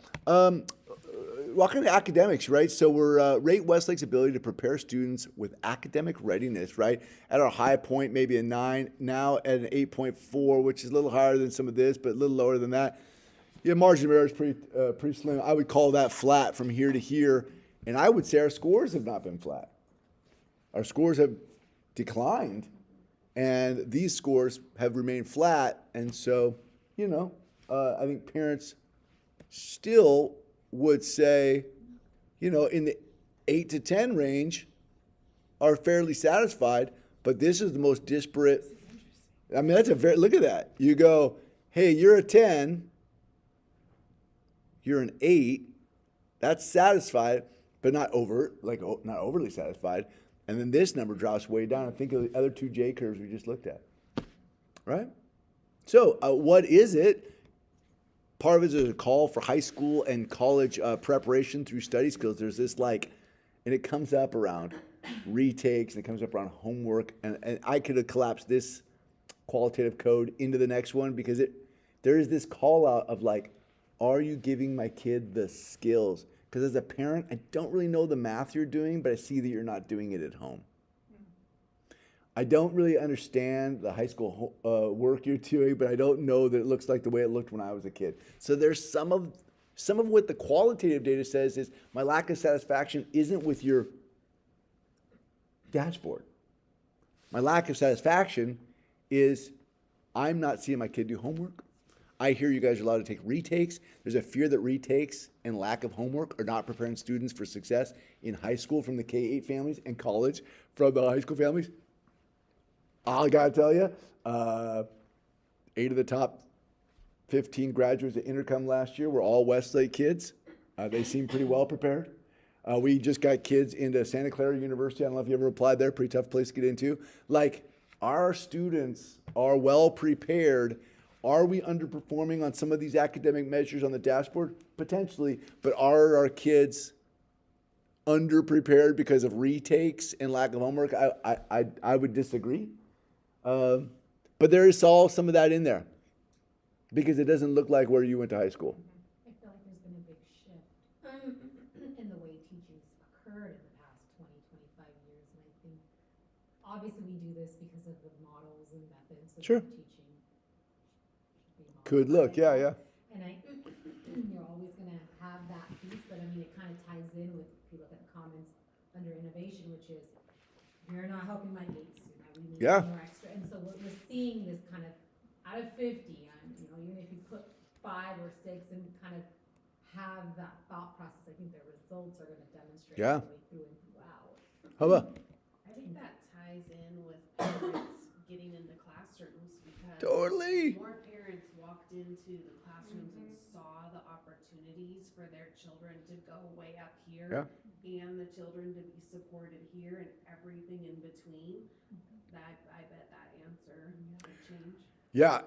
A: Walking into academics, right? So we're rate Westlake's ability to prepare students with academic readiness, right? At our high point, maybe a 9. Now at an 8.4, which is a little higher than some of this, but a little lower than that. Yeah, margin of error is pretty slim. I would call that flat from here to here, and I would say our scores have not been flat. Our scores have declined. And these scores have remained flat. And so, I think parents still would say, in the 8 to 10 range are fairly satisfied. But this is the most disparate. I mean, look at that. You go, hey, you're a 10, you're an 8, That's satisfied, but not not overly satisfied. And then this number drops way down. And think of the other two J curves we just looked at, right? So what is it? Part of it is a call for high school and college preparation through study skills. There's this and it comes up around retakes and it comes up around homework. And I could have collapsed this qualitative code into the next one because there is this call out of are you giving my kid the skills? Because as a parent, I don't really know the math you're doing, but I see that you're not doing it at home. I don't really understand the high school work you're doing, but I don't know that it looks like the way it looked when I was a kid. So there's some of what the qualitative data says is my lack of satisfaction isn't with your dashboard. My lack of satisfaction is I'm not seeing my kid do homework. I hear you guys are allowed to take retakes. There's a fear that retakes and lack of homework are not preparing students for success in high school from the K-8 families and college from the high school families. I gotta tell you, 8 of the top 15 graduates at Intercom last year were all Westlake kids. They seem pretty well prepared. We just got kids into Santa Clara University. I don't know if you ever applied there. Pretty tough place to get into. Our students are well prepared. Are we underperforming on some of these academic measures on the dashboard? Potentially, but are our kids underprepared because of retakes and lack of homework? I would disagree. But there is all some of that in there because it doesn't look like where you went to high school.
F: I feel like there's been a big shift in the way teaching's occurred in the past 20, 25 years. And I think obviously we do this because of the models and methods of
A: Sure.
F: teaching.
A: Could look, yeah.
F: And you're always going to have that piece, but I mean, it kind of ties in with, if you look at the comments under innovation, which is, you're not helping my gates, we need more extra. And so we're seeing this kind of, out of 50, even if you put 5 or 6 and kind of have that thought process, I think the results are going to demonstrate all the way through and throughout.
A: How about?
K: I think that ties in with parents getting into classrooms because
A: Totally.
K: more parents walked into the classrooms and saw the opportunities for their children to go way up here and the children to be supported here and everything in between. That I bet that answer would change.
A: Yeah,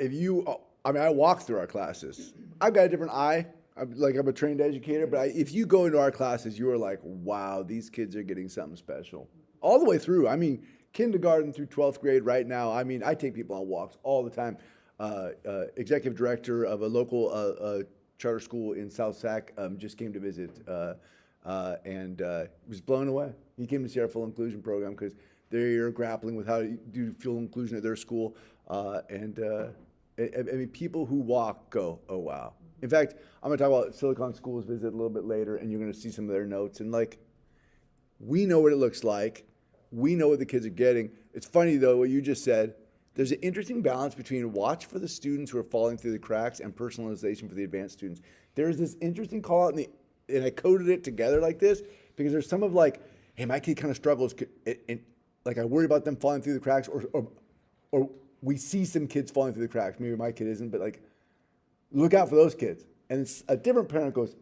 A: I walk through our classes. I've got a different eye. I'm a trained educator, but if you go into our classes, you are like, wow, these kids are getting something special. All the way through. I mean, kindergarten through 12th grade right now. I mean, I take people on walks all the time. Executive director of a local charter school in South Sac just came to visit and was blown away. He came to see our full inclusion program because they're grappling with how to do full inclusion at their school. I mean, people who walk go, oh, wow. In fact, I'm going to talk about Silicon Schools visit a little bit later, and you're going to see some of their notes. And we know what it looks like. We know what the kids are getting. It's funny, though, what you just said. There's an interesting balance between watch for the students who are falling through the cracks and personalization for the advanced students. There's this interesting call out, and I coded it together like this because there's some of hey, my kid kind of struggles, and I worry about them falling through the cracks, or we see some kids falling through the cracks. Maybe my kid isn't, but look out for those kids. And a different parent goes,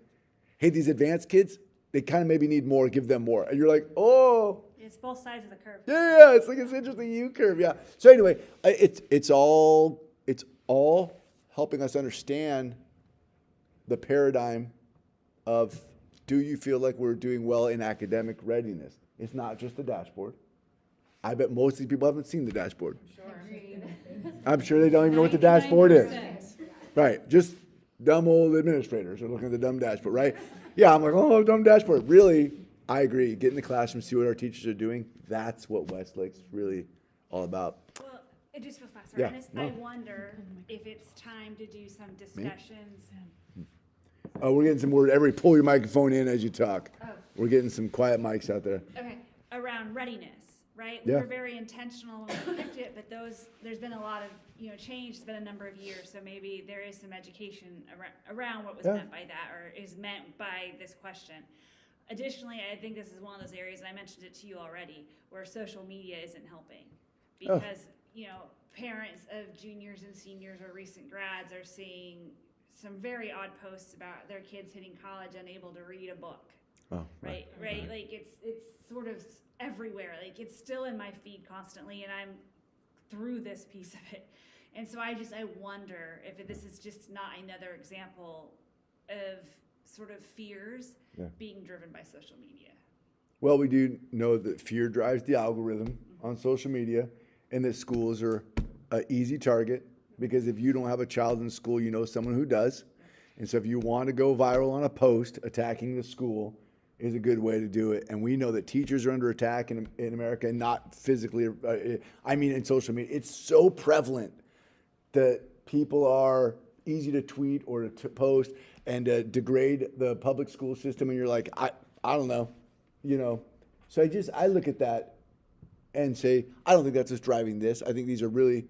A: hey, these advanced kids, they kind of maybe need more, give them more. And you're like, oh.
B: It's both sides of the curve.
A: Yeah, it's this interesting U curve, yeah. So anyway, it's all helping us understand the paradigm of, do you feel like we're doing well in academic readiness? It's not just the dashboard. I bet most of these people haven't seen the dashboard. I'm sure they don't even know what the dashboard is. Right, just dumb old administrators are looking at the dumb dashboard, right? Yeah, I'm like, oh, dumb dashboard. Really, I agree. Get in the classroom, see what our teachers are doing. That's what Westlake's really all about.
B: Well, it just feels faster.
A: Yeah,
B: And I wonder if it's time to do some discussions.
A: We're getting some word. Everybody pull your microphone in as you talk. We're getting some quiet mics out there.
B: Okay, around readiness, right?
A: Yeah.
B: We were very intentional when we picked it, but there's been a lot of change. It's been a number of years, so maybe there is some education around what was meant by that, or is meant by this question. Additionally, I think this is one of those areas, and I mentioned it to you already, where social media isn't helping. Because, parents of juniors and seniors or recent grads are seeing some very odd posts about their kids hitting college unable to read a book.
A: Oh,
B: Right. Like it's sort of everywhere. Like it's still in my feed constantly, and I'm through this piece of it. And so I wonder if this is just not another example of sort of fears being driven by social media.
A: Well, we do know that fear drives the algorithm on social media, and that schools are an easy target, because if you don't have a child in school, you know someone who does. And so if you want to go viral on a post attacking the school, is a good way to do it. And we know that teachers are under attack in America, and not physically, I mean in social media. It's so prevalent that people are easy to tweet or to post and degrade the public school system, and you're like, I don't know, you know. So I look at that and say, I don't think that's what's driving this. I think these are really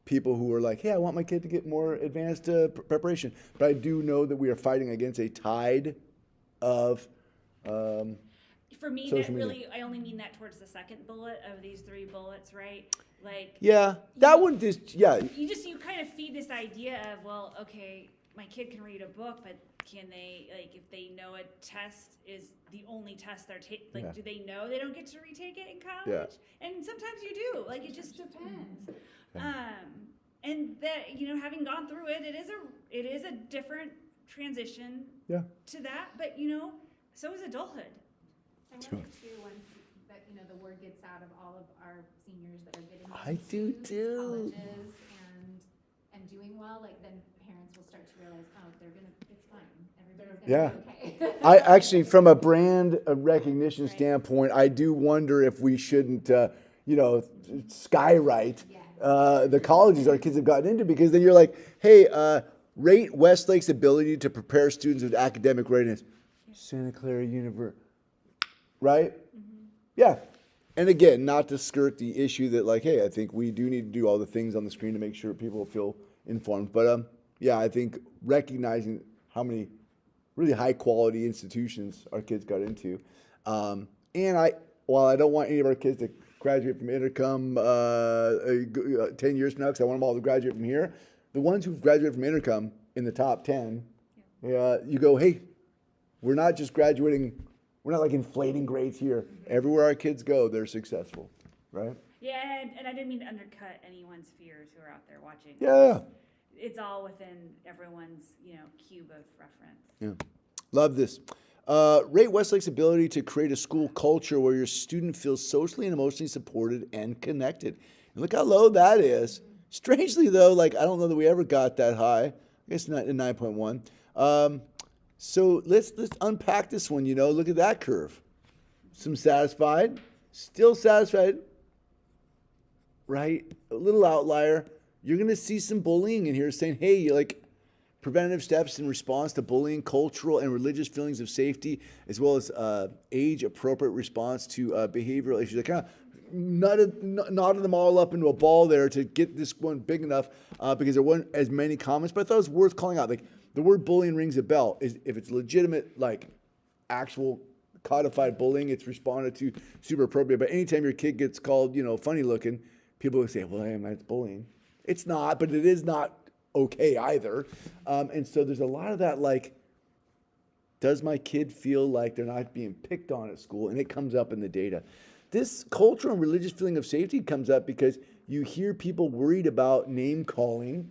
A: people who are like, hey, I want my kid to get more advanced preparation. But I do know that we are fighting against a tide of
B: for me,
A: social
B: that
A: media.
B: really, I only mean that towards the second bullet of these 3 bullets, right? Like,
A: Yeah, that one just, yeah.
B: you kind of feed this idea of, well, okay, my kid can read a book, but can they, like, if they know a test is the only test they're taking, like,
A: Yeah.
B: do they know they don't get to retake it in college? And sometimes you do, like, it just depends. And that, you know, having gone through it, it is a different transition to that, but, you know, so is adulthood.
E: I wonder too, once that, you know, the word gets out of all of our seniors that are getting
A: I do
E: into
A: too.
E: colleges and doing well, like then parents will start to realize, oh, it's fine. Everybody's gonna be okay.
A: I actually, from a brand recognition standpoint, I do wonder if we shouldn't, you know, skywrite the colleges our kids have gotten into, because then you're like, hey, rate Westlake's ability to prepare students with academic readiness. Santa Clara University, right? Yeah. And again, not to skirt the issue that, like, hey, I think we do need to do all the things on the screen to make sure people feel informed. But yeah, I think recognizing how many really high quality institutions our kids got into. And while I don't want any of our kids to graduate from Intercom 10 years from now, because I want them all to graduate from here, the ones who've graduated from Intercom in the top 10, you go, hey, we're not just graduating, we're not like inflating grades here. Everywhere our kids go, they're successful, right?
B: Yeah, and I didn't mean to undercut anyone's fears who are out there watching.
A: Yeah.
B: It's all within everyone's, you know, cube of reference.
A: Yeah. Love this. Rate Westlake's ability to create a school culture where your student feels socially and emotionally supported and connected. And look how low that is. Strangely, though, like, I don't know that we ever got that high. I guess not in 9.1. So let's unpack this one, you know. Look at that curve. Some satisfied, still satisfied, right? A little outlier. You're going to see some bullying in here saying, hey, like, preventative steps in response to bullying, cultural and religious feelings of safety, as well as age-appropriate response to behavioral issues. I kind of knotted them all up into a ball there to get this one big enough because there weren't as many comments, but I thought it was worth calling out. Like, the word bullying rings a bell. If it's legitimate, like, actual codified bullying, it's responded to super appropriate. But anytime your kid gets called, you know, funny looking, people will say, well, hey, that's bullying. It's not, but it is not okay either. And so there's a lot of that, like, does my kid feel like they're not being picked on at school? And it comes up in the data. This cultural and religious feeling of safety comes up because you hear people worried about name calling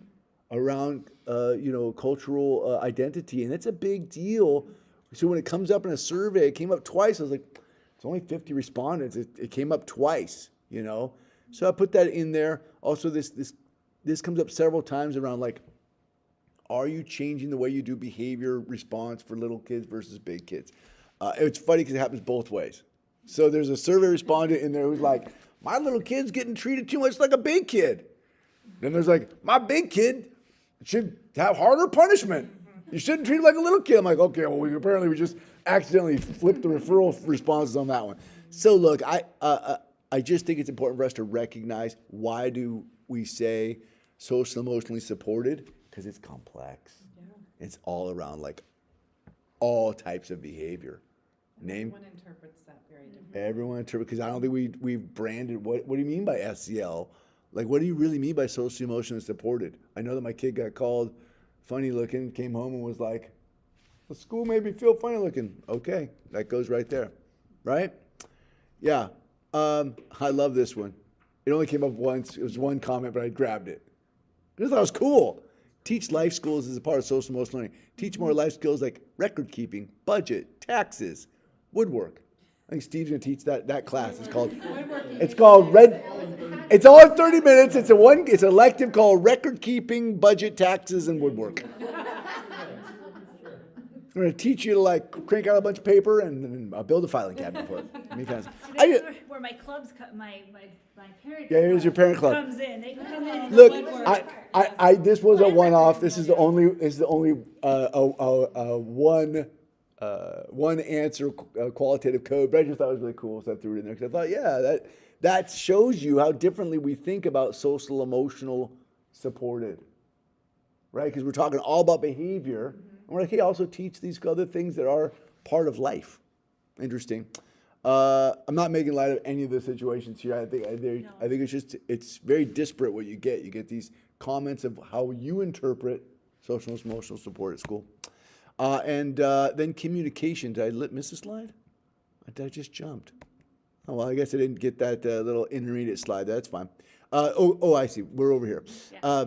A: around, you know, cultural identity. And it's a big deal. So when it comes up in a survey, it came up twice. I was like, it's only 50 respondents. It came up twice, you know. So I put that in there. Also, this comes up several times around, like, are you changing the way you do behavior response for little kids versus big kids? It's funny because it happens both ways. So there's a survey respondent in there who's like, my little kid's getting treated too much like a big kid. Then there's like, my big kid should have harder punishment. You shouldn't treat him like a little kid. I'm like, okay, well, we just accidentally flipped the referral responses on that one. So look, I just think it's important for us to recognize, why do we say social emotionally supported? Because it's complex. Yeah. It's all around, like, all types of behavior.
L: Everyone interprets that very differently.
A: Everyone interprets, because I don't think we've branded, what do you mean by SEL? Like, what do you really mean by socially emotionally supported? I know that my kid got called funny looking, came home and was like, the school made me feel funny looking. Okay, that goes right there, right? Yeah, I love this one. It only came up once. It was one comment, but I grabbed it. I just thought it was cool. Teach life skills as a part of social emotional learning. Teach more life skills like record keeping, budget, taxes, woodwork. I think Steve's gonna teach that class. It's called Red. It's all in 30 minutes. It's an elective called record keeping, budget, taxes, and woodwork. I'm going to teach you to like crank out a bunch of paper and build a filing cabinet for it.
B: That's where my clubs, my parent.
A: Yeah, here's your parent club.
B: Comes in. They can come in. And
A: Look,
B: woodwork.
A: this was a one-off. This is the only one answer qualitative code, but I just thought it was really cool, so I threw it in there because I thought, yeah, that shows you how differently we think about social emotional supported, right? Because we're talking all about behavior, and we're like, hey, also teach these other things that are part of life. Interesting. I'm not making light of any of the situations here. I think it's very disparate what you get. You get these comments of how you interpret social and emotional support at school. And then communication. Did I miss a slide? I just jumped. Oh, well, I guess I didn't get that little intermediate slide. That's fine. I see. We're over here. Yeah.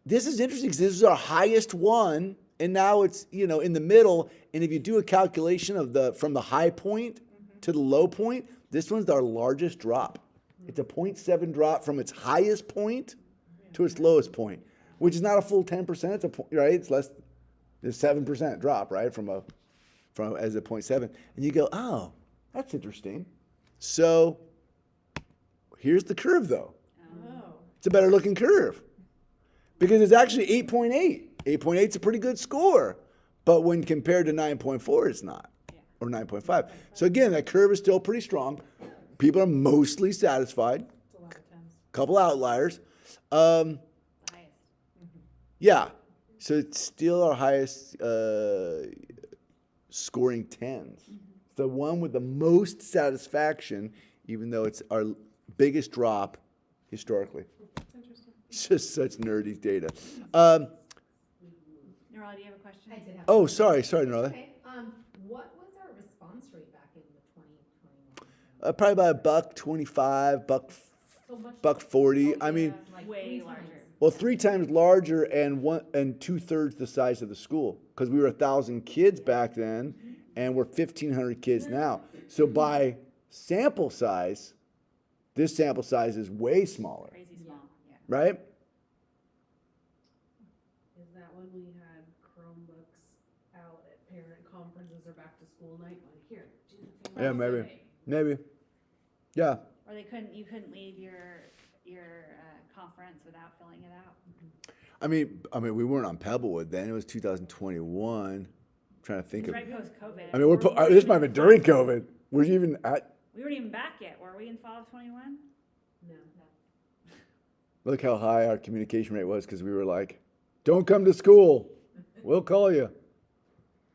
A: This is interesting because this is our highest one, and now it's in the middle. And if you do a calculation of from the high point to the low point, this one's our largest drop. It's a 0.7 drop from its highest point to its lowest point, which is not a full 10%. It's right. It's less. It's 7% drop, right, from as a 0.7, and you go, oh, that's interesting. So here's the curve, though. Oh. It's a better looking curve because it's actually 8.8. 8.8 is a pretty good score, but when compared to 9.4, it's not, or 9.5. So again, that curve is still pretty strong. People are mostly satisfied.
L: It's a lot of tens.
A: Couple outliers. Yeah. So it's still our highest scoring tens. It's the one with the most satisfaction, even though it's our biggest drop historically.
L: That's interesting.
A: It's just such nerdy data.
B: Norala, do you have a question?
E: I did have.
A: Oh, sorry, Norla.
E: Okay. What was our response rate back in the 2021?
A: Probably about $1.25, $1.40. I mean,
B: Way larger.
A: well, 3 times larger and 2/3 the size of the school because we were 1,000 kids back then, and we're 1,500 kids now. So by sample size, this sample size is way smaller,
B: Crazy small. Yeah.
A: right?
K: Is that when we had Chromebooks out at parent conferences or back to school night? Like, here, do the thing.
A: Yeah, maybe. Yeah.
B: Or you couldn't leave your conference without filling it out.
A: I mean, we weren't on Pebblewood then. It was 2021. I'm trying to think of.
B: Right post COVID.
A: I mean, this might have been during COVID. Were you even at?
B: We weren't even back yet. Were we in fall of 21?
K: No.
A: Look how high our communication rate was because we were like, "Don't come to school. We'll call you."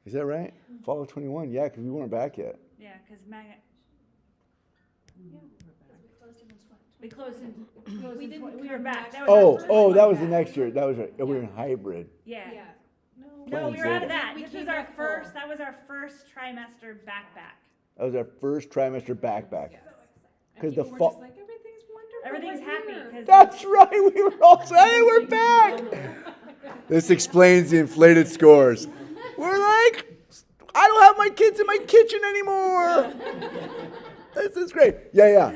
A: Is that right? Fall of 21. Yeah, because we weren't back yet.
B: Yeah, because we closed in. We were back. That was
A: That was the next year. That was right. We were in hybrid.
B: Yeah.
L: No.
B: No, we were out of that.
G: We
B: This
G: came
B: was our
G: back full.
B: first. That was our first trimester back.
A: That was our first trimester back. Because the
L: People were
A: fall.
L: just like, everything's wonderful.
B: Everything's
L: we're
B: happy
L: here."
B: because
A: That's right. We were all saying we're back. This explains the inflated scores. We're like, I don't have my kids in my kitchen anymore. This is great. Yeah.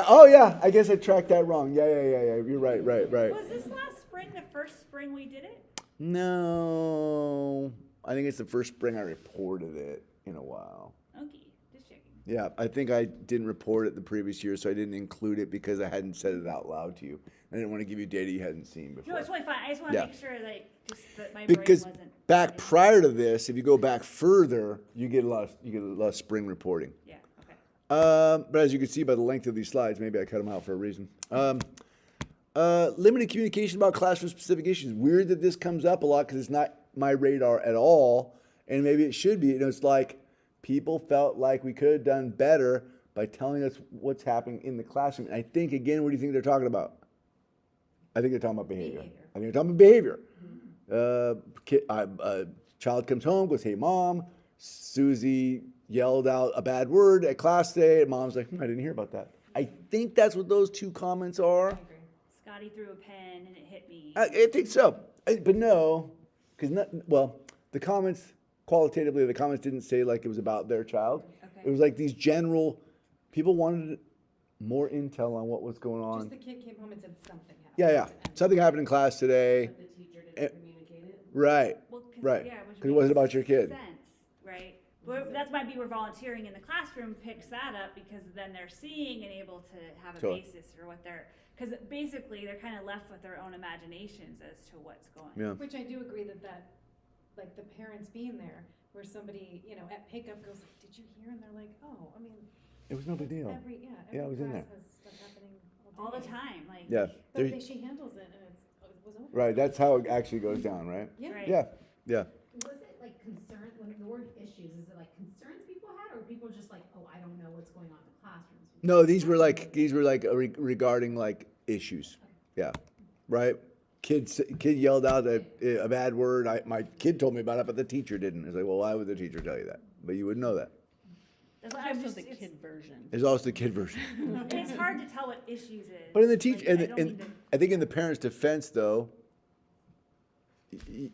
A: Oh, yeah. I guess I tracked that wrong. Yeah. You're right.
B: Was this last spring the first spring we did it?
A: No. I think it's the first spring I reported it in a while.
B: Okay, just checking.
A: Yeah, I think I didn't report it the previous year, so I didn't include it because I hadn't said it out loud to you. I didn't want to give you data you hadn't seen before.
B: No, it's totally fine. I just want to
A: Yeah.
B: make sure that my
A: Because
B: brain wasn't.
A: back prior to this, if you go back further, you get a lot of spring reporting.
B: Yeah. Okay.
A: But as you can see by the length of these slides, maybe I cut them out for a reason. Limited communication about classroom-specific issues. Weird that this comes up a lot because it's not my radar at all, and maybe it should be. It's like people felt like we could have done better by telling us what's happening in the classroom. And I think, again, what do you think they're talking about? I think they're talking about behavior. I think we're talking about behavior. Child comes home, goes, "Hey, Mom, Susie yelled out a bad word at class today." And Mom's like, "I didn't hear about that." I think that's what those two comments are.
B: Scotty threw a pen and it hit me.
A: I think so. But no, because, the comments, qualitatively, the comments didn't say like it was about their child.
B: Okay.
A: It was like these general, people wanted more intel on what was going on.
G: Just the kid came home and said something happened.
A: Yeah.
G: And-
A: Something happened in class today.
K: But the teacher
A: Eh,
K: didn't communicate it.
A: Right.
B: Well,
A: Right.
B: Yeah, which
A: 'Cause it wasn't
B: makes
A: about your kid.
B: Sense, right? But that's why we're volunteering in the classroom picks that up because then they're seeing and able to have a
A: Totally.
B: basis for what they're, because basically they're kind of left with their own imaginations as to what's going on.
A: Yeah.
G: Which I do agree that, like, the parents being there, where somebody, at pickup goes, "Did you hear?" And they're like, "Oh, I mean,
A: It was no big deal.
G: every
A: Yeah, I was in
G: class
A: there.
G: has stuff happening
B: All the
G: day."
B: time, like.
A: Yeah.
G: But
A: There-
G: she handles it and it was over.
A: Right. That's how it actually goes down, right?
G: Yeah.
B: Right.
A: Yeah. Yeah.
E: Was it like concern, when the word issues, is it like concerns people had, or people just like, oh, I don't know what's going on in the classrooms?
A: No, these were like regarding like issues. Yeah. Right. Kid yelled out a bad word. My kid told me about it, but the teacher didn't. It's like, well, why would the teacher tell you that? But you wouldn't know that.
B: That's why I'm
C: Also
B: just,
C: the kid version.
A: There's also the kid version.
B: and it's hard to tell what issues is.
A: But in the teach,
B: Like, I
A: and,
B: don't
A: and
B: mean to-
A: I think in the parents' defense, though,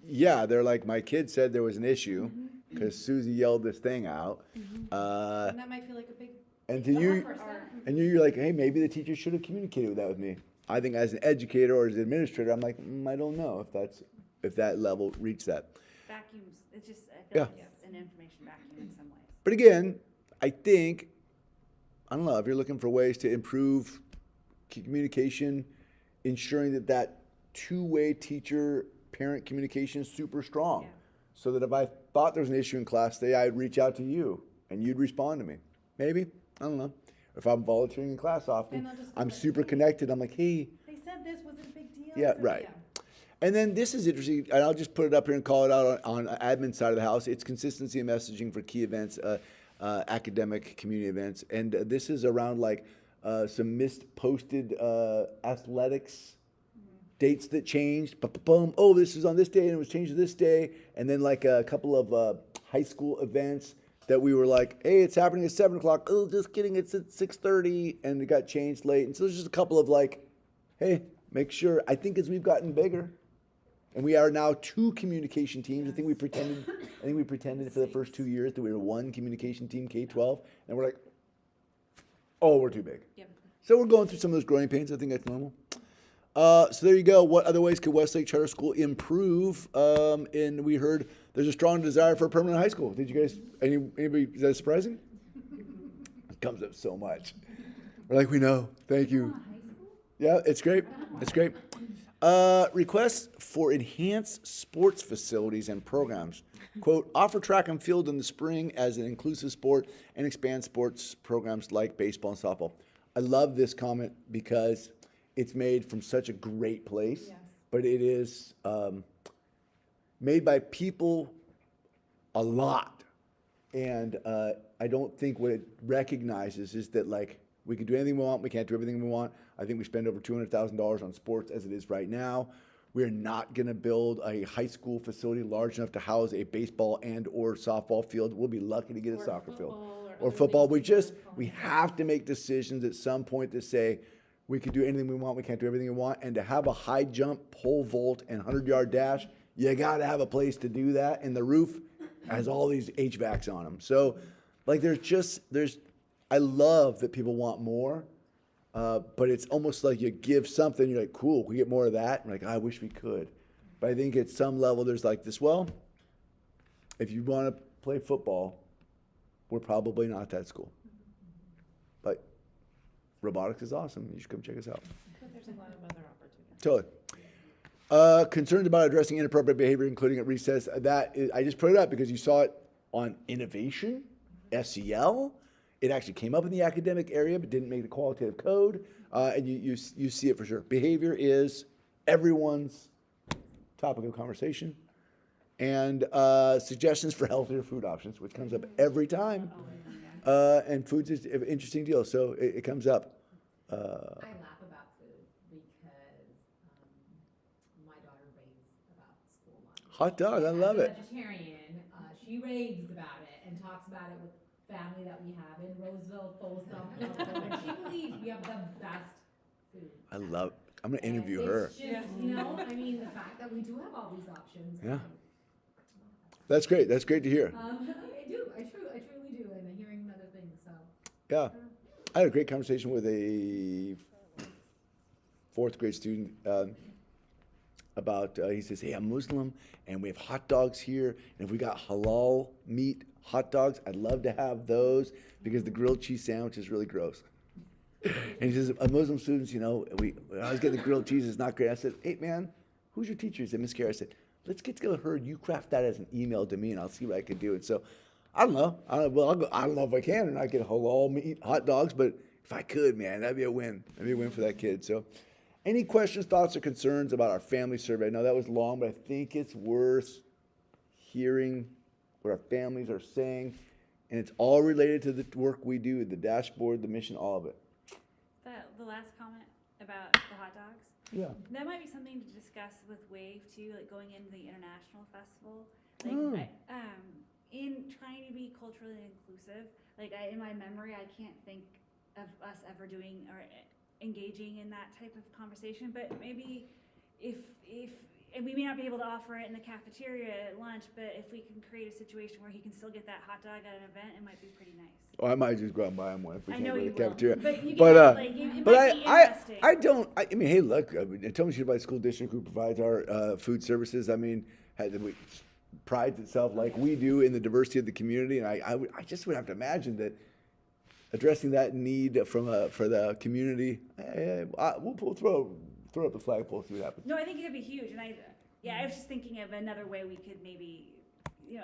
A: yeah, they're like, my kid said there was an issue because Susie yelled this thing out,
G: And that might feel like a big.
A: and to you,
G: 100%.
A: and you're like, hey, maybe the teacher should have communicated that with me. I think as an educator or as an administrator, I'm like, I don't know if that level reached that.
B: Vacuums, it's just, I feel like
A: Yeah.
B: it's an information vacuum in some ways.
A: But again, I think, I don't know, if you're looking for ways to improve communication, ensuring that two-way teacher-parent communication is super strong.
B: Yeah.
A: So that if I thought there was an issue in class today, I'd reach out to you and you'd respond to me. Maybe, I don't know. If I'm volunteering in class often,
G: And I'll just go
A: I'm
G: like,
A: super
G: "Hey,
A: connected. I'm like, hey,
G: They said this was a big deal.
A: yeah,
G: So,
A: right. And then this is interesting, and I'll just put it up here and call it out on admin side of the house. It's consistency of messaging for key events, academic community events. And this is around like some missed posted athletics dates that changed. Boom, oh, this is on this day and it was changed to this day. And then like a couple of high school events that we were like, hey, it's happening at 7 o'clock. Oh, just kidding, it's at 6:30, and it got changed late. And so there's just a couple of like, hey, make sure. I think as we've gotten bigger, and we are now 2 communication teams. I think we pretended for the first 2 years that we were 1 communication team, K-12, and we're like, oh, we're too big.
G: Yep.
A: So we're going through some of those growing pains. I think that's normal. So there you go. What other ways could Westlake Charter School improve? And we heard there's a strong desire for a permanent high school. Did you guys, anybody, is that surprising? It comes up so much. We're like, we know. Thank you. Yeah, it's great. It's great. Requests for enhanced sports facilities and programs. Quote, offer track and field in the spring as an inclusive sport and expand sports programs like baseball and softball. I love this comment because it's made from such a great place,
G: Yes.
A: but it is made by people a lot. And I don't think what it recognizes is that, like, we can do anything we want, we can't do everything we want. I think we spend over $200,000 on sports as it is right now. We're not going to build a high school facility large enough to house a baseball and or softball field. We'll be lucky to get a
G: Or
A: soccer field.
G: football
A: Or
G: other
A: football.
G: things
A: We
G: that are
A: have to make decisions at some point to say, we can do anything we want, we can't do everything we want. And to have a high jump, pole vault, and 100-yard dash, you got to have a place to do that. And the roof has all these HVACs on them. So, like, I love that people want more, but it's almost like you give something, you're like, cool, we get more of that. And like, I wish we could. But I think at some level there's like this, well, if you want to play football, we're probably not that school. But robotics is awesome. You should come check us out.
L: But there's a lot of other opportunities.
A: Totally. Concerns about addressing inappropriate behavior, including at recess. I just put it up because you saw it on innovation, SEL. It actually came up in the academic area, but didn't make the qualitative code. And you see it for sure. Behavior is everyone's topic of conversation. And suggestions for healthier food options, which comes up every time. And food's is an interesting deal, so it comes up.
E: I laugh about food because my daughter
A: Hot dog, I love
F: As a
A: it.
F: vegetarian, she raves about it and talks about it with family that we have in Roseville, Folsom, and she believes we have the best food.
A: I love. I'm gonna
F: And
A: interview her.
F: It's just, you know, I mean, the fact that we do have all these options.
A: Yeah. That's great. That's great to hear.
F: I truly do, and hearing other things, so.
A: Yeah. I had a great conversation with a fourth grade student about, he says, hey, I'm Muslim and we have hot dogs here. And if we got halal meat hot dogs, I'd love to have those because the grilled cheese sandwich is really gross. And he says, Muslim students, you know, when I was getting the grilled cheese, it's not great. I said, hey, man, who's your teacher? He said, Miss Carey. I said, let's get together her. You craft that as an email to me and I'll see what I can do. And so, I don't know. I don't know if I can or not get halal meat hot dogs, but if I could, man, that'd be a win. That'd be a win for that kid. So, any questions, thoughts, or concerns about our family survey? I know that was long, but I think it's worth hearing what our families are saying. And it's all related to the work we do, the dashboard, the mission, all of it.
B: The last comment about the hot dogs.
A: Yeah.
B: That might be something to discuss with WAVE too, like going into the international festival. Like, in trying to be culturally inclusive, like in my memory, I can't think of us ever doing or engaging in that type of conversation. But maybe if and we may not be able to offer it in the cafeteria at lunch, but if we can create a situation where he can still get that hot dog at an event, it might be pretty nice.
A: Well, I might just go out and buy him one if we
B: I
A: can't
B: know
A: go to
B: you
A: the
B: will,
A: cafeteria.
B: but you
A: But,
B: can, like, it
A: but
B: might be interesting.
A: I mean, hey, look, Tony Unified School District, who provides our food services, I mean, prides itself like we do in the diversity of the community, and I just would have to imagine that addressing that need for the community, we'll throw up the flagpole, see what happens.
B: No, I think it'd be huge, and I was just thinking of another way we could maybe, you know,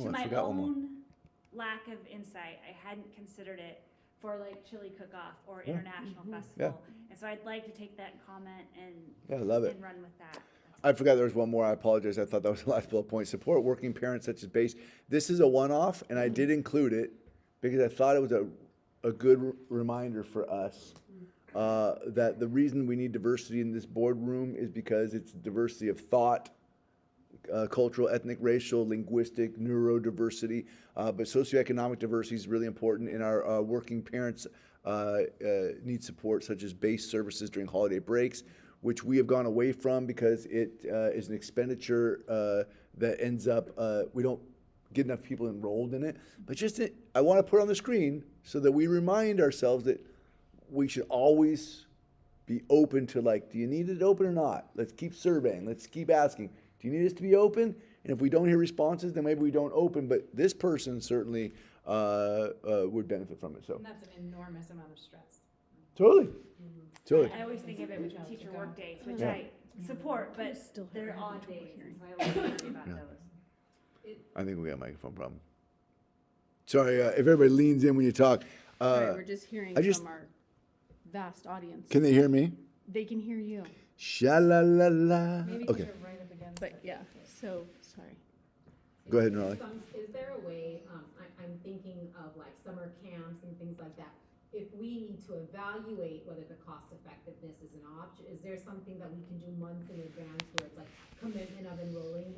B: to my own lack of insight, I hadn't considered it for like chili cook-off or international festival, and so I'd like to take that comment and
A: I love it.
B: and run with that.
A: I forgot there was one more. I apologize. I thought that was the last bullet point. Support working parents such as BASE. This is a one-off, and I did include it because I thought it was a good reminder for us that the reason we need diversity in this boardroom is because it's diversity of thought, cultural, ethnic, racial, linguistic, neurodiversity, but socioeconomic diversity is really important. In our working parents need support, such as BASE services during holiday breaks, which we have gone away from because it is an expenditure that ends up, we don't get enough people enrolled in it. But I want to put on the screen so that we remind ourselves that we should always be open to, like, do you need it open or not? Let's keep surveying. Let's keep asking. Do you need us to be open? And if we don't hear responses, then maybe we don't open. But this person certainly would benefit from it. So
G: And that's an enormous amount of stress.
A: totally. Totally.
B: I always think of it with teacher work days, which
A: Yeah.
B: I support, but they're odd days, and so I always worry about those.
A: I think we got a microphone problem. Sorry, if everybody leans in when you talk.
C: Sorry, we're just hearing
A: I just-
C: from our vast audience.
A: Can they hear me?
C: They can hear you.
A: Sha-la-la-la.
G: Maybe
A: Okay.
G: you're right up against
C: But
G: it.
C: yeah, so, sorry.
A: Go ahead, Nolly.
F: Is there a way, I'm thinking of like summer camps and things like that, if we need to evaluate whether the cost effectiveness is an option, is there something that we can do months in advance where it's like commitment of enrolling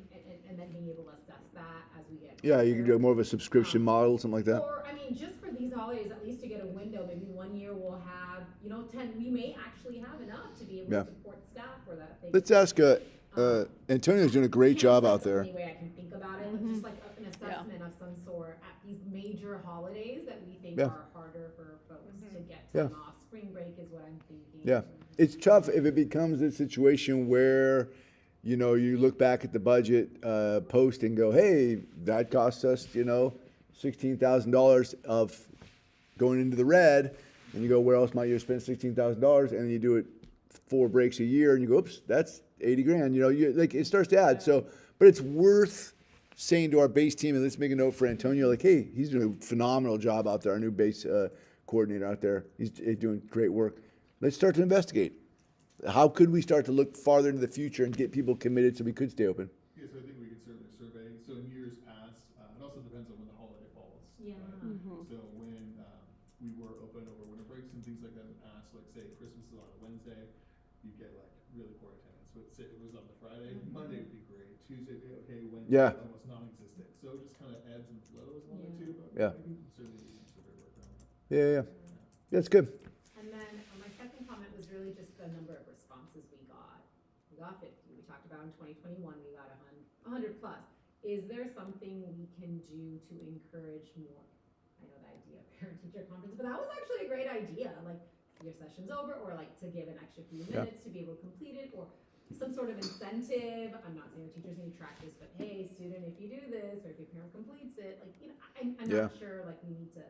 F: and then being able to assess that as we get?
A: Yeah, you can do
F: closer?
A: more of a subscription model, something like that.
F: Or, I mean, just for these holidays, at least to get a window, maybe 1 year we'll have, 10, we may actually have enough to be able
A: Yeah.
F: to support staff for that. They-
A: Let's ask, Antonio's doing a great job out there.
F: Any way I can think about it, but just like an assessment of some sort at these major holidays that we think
A: Yeah.
F: are harder for folks to get
A: Yeah.
F: time off. Spring break is what I'm thinking.
A: Yeah, it's tough if it becomes a situation where, you look back at the budget post and go, hey, that cost us, $16,000 of going into the red, and you go, where else might you spend $16,000? And then you do it 4 breaks a year, and you go, oops, that's 80 grand. It starts to add. So, but it's worth saying to our base team, and let's make a note for Antonio, like, hey, he's doing a phenomenal job out there, our new base coordinator out there. He's doing great work. Let's start to investigate. How could we start to look farther into the future and get people committed so we could stay open?
H: Yeah, so I think we could certainly survey. So in years past, it also depends on when the holiday falls.
F: Yeah.
H: Right? So when we were open over winter breaks and things like that in the past, like say Christmas is on a Wednesday, you get like really poor attendance So it was on the Friday. Monday would be great. Tuesday, okay. Wednesday,
A: Yeah.
H: almost non-existent. So it just kind of ebbs and flows a little bit too. But
A: Yeah.
H: we can certainly do some survey work on that.
A: Yeah. That's good.
F: And then my second comment was really just the number of responses we got. We got 50. We talked about in 2021 we got 100 plus. Is there something we can do to encourage more? I know the idea of parent-teacher conference, but that was actually a great idea. Like your session's over, or like to give an extra few minutes to be able to complete it, or some sort of incentive. I'm not saying the teachers need to track this, but hey, student, if you do this, or if your parent completes it, like, you know, I'm not sure, like, we need to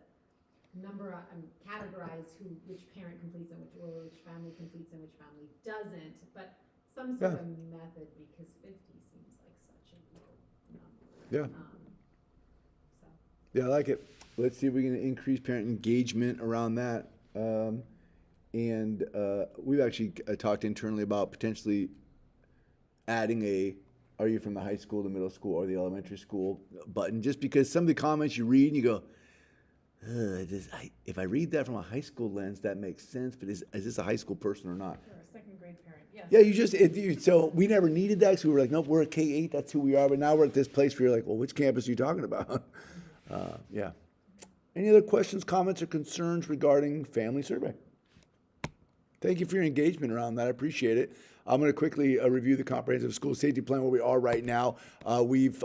F: categorize which parent completes and which family completes and which family doesn't, but some sort of method, because 50 seems like such a low number.
A: Yeah.
F: So.
A: Yeah, I like it. Let's see if we can increase parent engagement around that. And we've actually talked internally about potentially adding are you from the high school, the middle school, or the elementary school button, just because some of the comments you read and you go, if I read that from a high school lens, that makes sense, but is this a high school person or not?
L: Or a second grade parent, yes.
A: Yeah, so we never needed that because we were like, nope, we're at K-8, that's who we are, but now we're at this place where you're like, well, which campus are you talking about? Yeah. Any other questions, comments, or concerns regarding family survey? Thank you for your engagement around that. I appreciate it. I'm going to quickly review the comprehensive school safety plan where we are right now. We've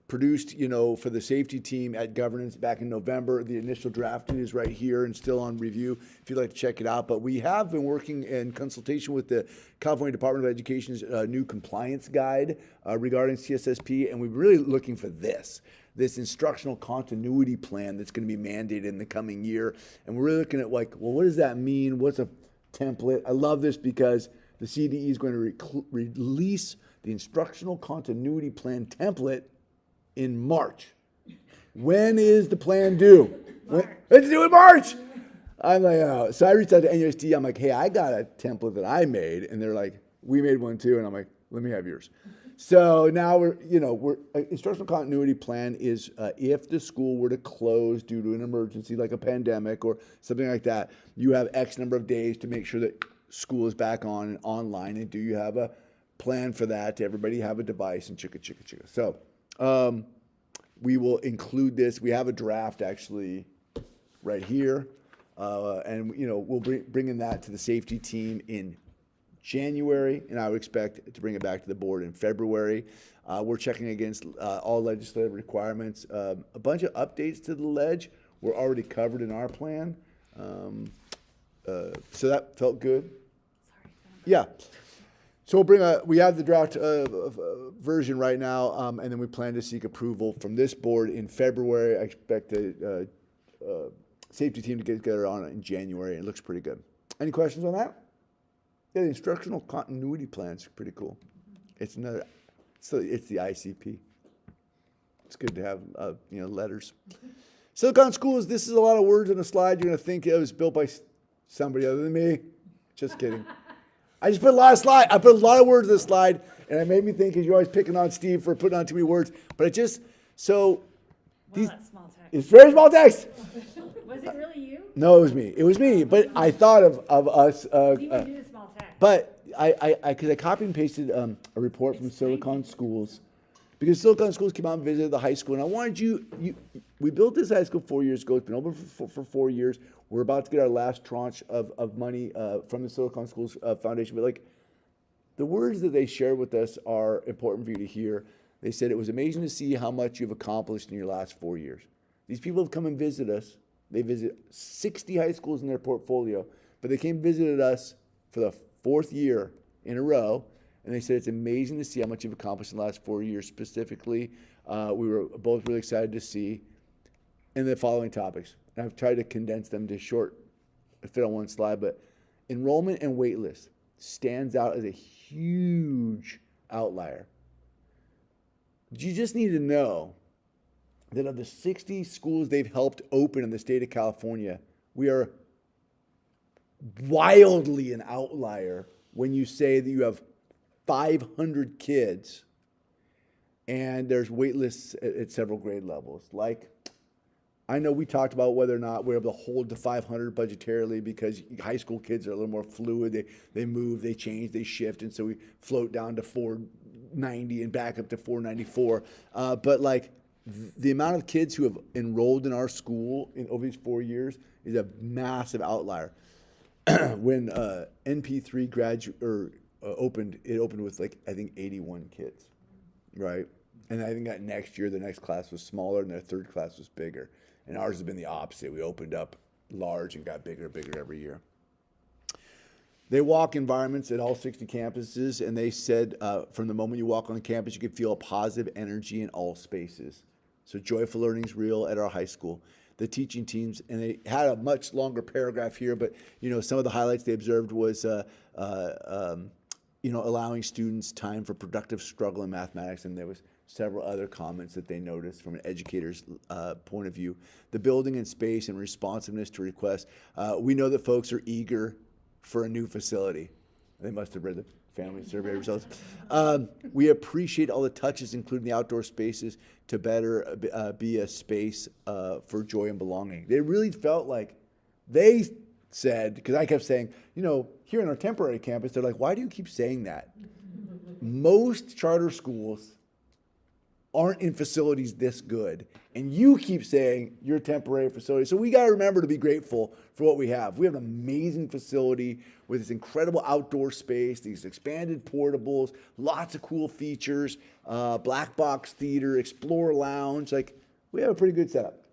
A: produced, for the safety team at governance back in November. The initial draft is right here and still on review if you'd like to check it out. But we have been working in consultation with the California Department of Education's new compliance guide regarding CSSP, and we're really looking for this instructional continuity plan that's going to be mandated in the coming year. And we're really looking at what does that mean? What's a template? I love this because the CDE is going to release the instructional continuity plan template in March. When is the plan due? Let's do it in March. I'm like, oh. So I reached out to NUSD. I'm like, hey, I got a template that I made. And they're like, we made one too. And I'm like, let me have yours. So now we're instructional continuity plan is if the school were to close due to an emergency like a pandemic or something like that, you have X number of days to make sure that school is back on and online. And do you have a plan for that? To everybody have a device and chicka. So we will include this. We have a draft actually right here. And we'll bring in that to the safety team in January, and I would expect to bring it back to the board in February. We're checking against all legislative requirements. A bunch of updates to the ledge were already covered in our plan. So that felt good. Yeah. So we have the draft version right now, and then we plan to seek approval from this board in February. I expect the safety team to get together on it in January. It looks pretty good. Any questions on that? Yeah, the instructional continuity plan is pretty cool. It's the ICP. It's good to have letters. Silicon Schools. This is a lot of words on a slide. You're gonna think it was built by somebody other than me. Just kidding. I just put a lot of words on the slide, and it made me think because you're always picking on Steve for putting on too many words. But
B: That's small text.
A: It's very small text.
B: Was it really you?
A: No, it was me. But I thought of us.
B: You would do the small text.
A: But because I copied and pasted a report from Silicon Schools, because Silicon Schools came out and visited the high school, and I wanted we built this high school 4 years ago. It's been open for 4 years. We're about to get our last tranche of money from the Silicon Schools Foundation. But the words that they shared with us are important for you to hear. They said it was amazing to see how much you've accomplished in your last 4 years. These people have come and visited us. They visit 60 high schools in their portfolio, but they came and visited us for the 4th year in a row, and they said it's amazing to see how much you've accomplished in the last 4 years. Specifically, we were both really excited to see in the following topics. And I've tried to condense them to fit on one slide, but enrollment and wait list stands out as a huge outlier. You just need to know that of the 60 schools they've helped open in the state of California, we are wildly an outlier when you say that you have 500 kids and there's wait lists at several grade levels. Like, I know we talked about whether or not we're able to hold to 500 budgetarily because high school kids are a little more fluid. They move, they change, they shift, and so we float down to 490 and back up to 494. But like the amount of kids who have enrolled in our school in over these 4 years is a massive outlier. When NP3 opened, it opened with like I think 81 kids, right? And I think that next year the next class was smaller and their third class was bigger. And ours has been the opposite. We opened up large and got bigger and bigger every year. They walk environments at all 60 campuses, and they said from the moment you walk on the campus, you can feel a positive energy in all spaces. So joyful learning is real at our high school. The teaching teams, and they had a much longer paragraph here, but some of the highlights they observed was allowing students time for productive struggle in mathematics, and there was several other comments that they noticed from an educator's point of view. The building and space and responsiveness to requests. We know that folks are eager for a new facility. They must have read the family survey results. We appreciate all the touches, including the outdoor spaces, to better be a space for joy and belonging. They really felt like they said, because I kept saying, here in our temporary campus, they're like, why do you keep saying that? Most charter schools aren't in facilities this good. And you keep saying you're a temporary facility. So we got to remember to be grateful for what we have. We have an amazing facility with this incredible outdoor space, these expanded portables, lots of cool features, black box theater, Explorer Lounge. Like, we have a pretty good setup.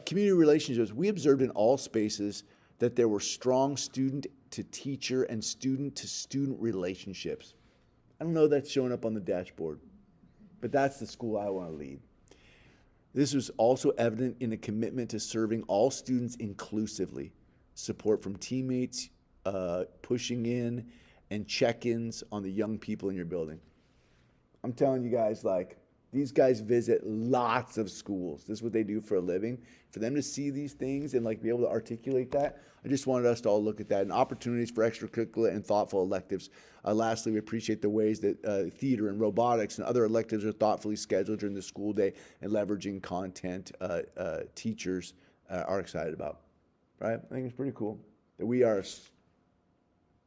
A: Community relationships. We observed in all spaces that there were strong student to teacher and student to student relationships. I don't know if that's showing up on the dashboard, but that's the school I want to lead. This was also evident in a commitment to serving all students inclusively, support from teammates, pushing in, and check-ins on the young people in your building. I'm telling you guys, like, these guys visit lots of schools. This is what they do for a living. For them to see these things and like be able to articulate that, I just wanted us to all look at that, and opportunities for extracurricular and thoughtful electives. Lastly, we appreciate the ways that theater and robotics and other electives are thoughtfully scheduled during the school day and leveraging content teachers are excited about. Right? I think it's pretty cool that we are a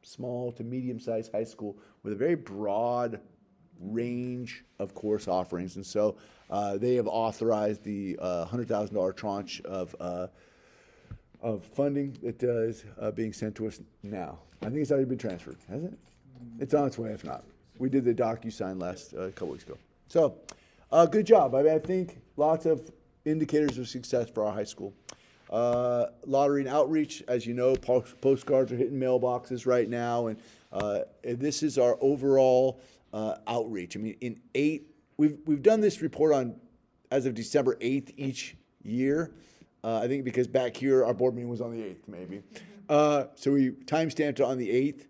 A: small to medium-sized high school with a very broad range of course offerings, and so they have authorized the $100,000 tranche of funding that is being sent to us now. I think it's already been transferred, hasn't it? It's on its way, if not. We did the DocuSign last couple weeks ago. So, good job. I think lots of indicators of success for our high school. Lottery and outreach, as you know, postcards are hitting mailboxes right now, and this is our overall outreach. I mean, we've done this report on as of December 8th each year. I think because back here our board meeting was on the 8th, maybe. So we timestamped it on the 8th.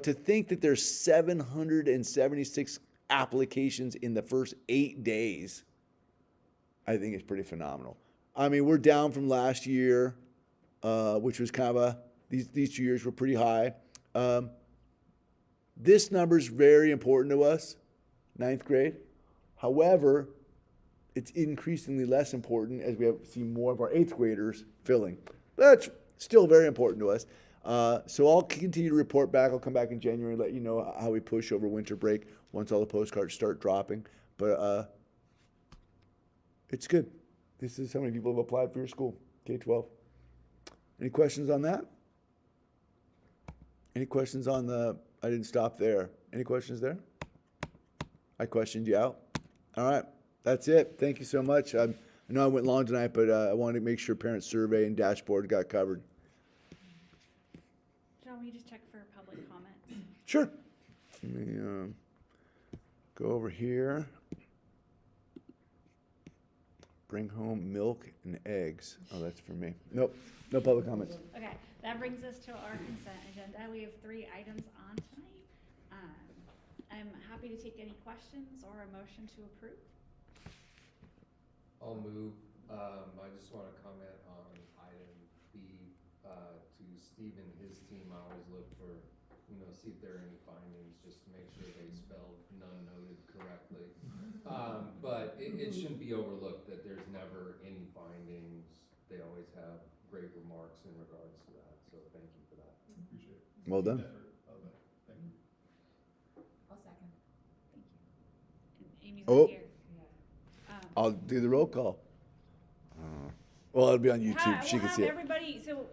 A: To think that there's 776 applications in the first 8 days, I think is pretty phenomenal. I mean, we're down from last year, which was kind of these 2 years were pretty high. This number is very important to us, 9th grade. However, it's increasingly less important as we see more of our 8th graders filling. That's still very important to us. So I'll continue to report back. I'll come back in January and let you know how we push over winter break once all the postcards start dropping. But it's good. This is how many people have applied for your school, K-12. Any questions on that? Any questions on I didn't stop there. Any questions there? I questioned you out. All right. That's it. Thank you so much. I know I went long tonight, but I wanted to make sure parent survey and dashboard got covered.
B: John, will you just check for public comments?
A: Sure. Let me go over here. Bring home milk and eggs. Oh, that's for me. Nope. No public comments.
B: Okay, that brings us to our consent agenda. We have 3 items on tonight. I'm happy to take any questions or a motion to approve.
D: I'll move. I just want to comment on item B to Steve and his team. I always look for, see if there are any findings, just to make sure they spelled none noted correctly. But it shouldn't be overlooked that there's never any findings. They always have great remarks in regards to that, so thank you for that.
H: Appreciate it.
A: Well done.
H: Effort of it. Thank you.
G: I'll second.
B: Thank you. And Amy's
A: Oh.
B: not here.
A: I'll do the roll call. Well, it'll be on YouTube. She can see it.
B: Everybody, so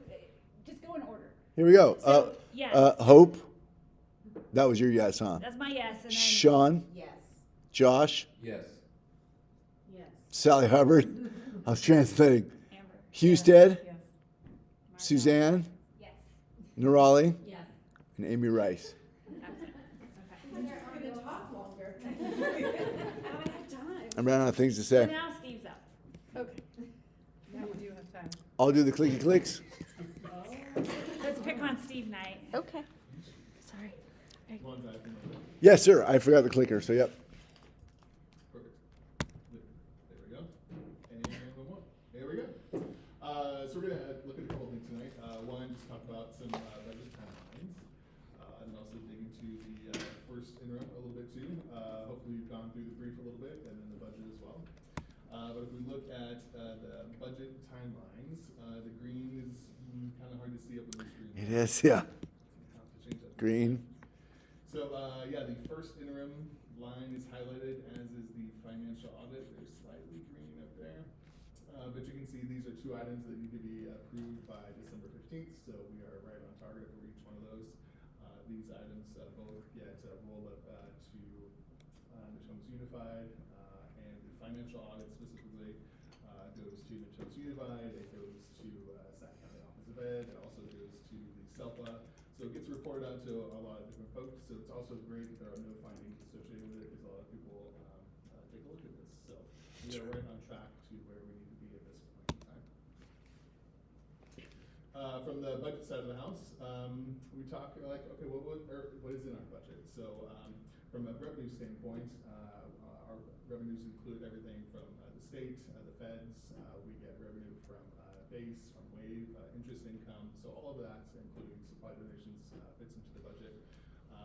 B: just go in order.
A: Here we go.
B: So, yes.
A: Hope. That was your yes, huh?
B: That's my yes, and then
A: Sean,
K: Yes.
A: Josh,
D: Yes.
K: Yes.
A: Sally Hubbard. I was translating.
B: Amber.
A: Husted,
L: Yes.
A: Suzanne,
E: Yes.
A: Nurali,
F: Yes.
A: and Amy Rice.
B: Absent. Okay.
K: You're gonna talk longer.
A: I'm running out of things to
B: So
A: say.
B: now Steve's up.
L: Okay. Now we do have time.
A: I'll do the clicky clicks.
B: Let's pick on Steve night.
L: Okay. Sorry.
H: One time.
A: Yes, sir. I forgot the clicker, so yep.
H: Perfect. There we go. And one more. There we go. So we're gonna look at a couple things tonight. One, just talk about some budget timelines, and also dig into the first interim a little bit too. Hopefully you've gone through the brief a little bit, and then the budget as well. But if we look at the budget timelines, the green is kind of hard to see up on the screen.
A: It is, yeah.
H: Have to change that.
A: Green.
H: So, yeah, the first interim line is highlighted, as is the financial audit. They're slightly green up there. But you can see these are two items that need to be approved by December 15th, so we are right on target for each one of those. These items both get rolled up to Natomas Unified, and the financial audit specifically goes to Natomas Unified, it goes to Sac County Office of Ed, it also goes to the SELPA. So it gets reported out to a lot of different folks, so it's also great that there are no findings associated with it, because a lot of people take a look at this. So we are right on track to where we need to be at this point in time. From the budget side of the house, we talk like, okay, what is in our budget? So from a revenue standpoint, our revenues include everything from the state, the feds, we get revenue from base, from WAVE, interest income, so all of that, including supply donations, fits into the budget.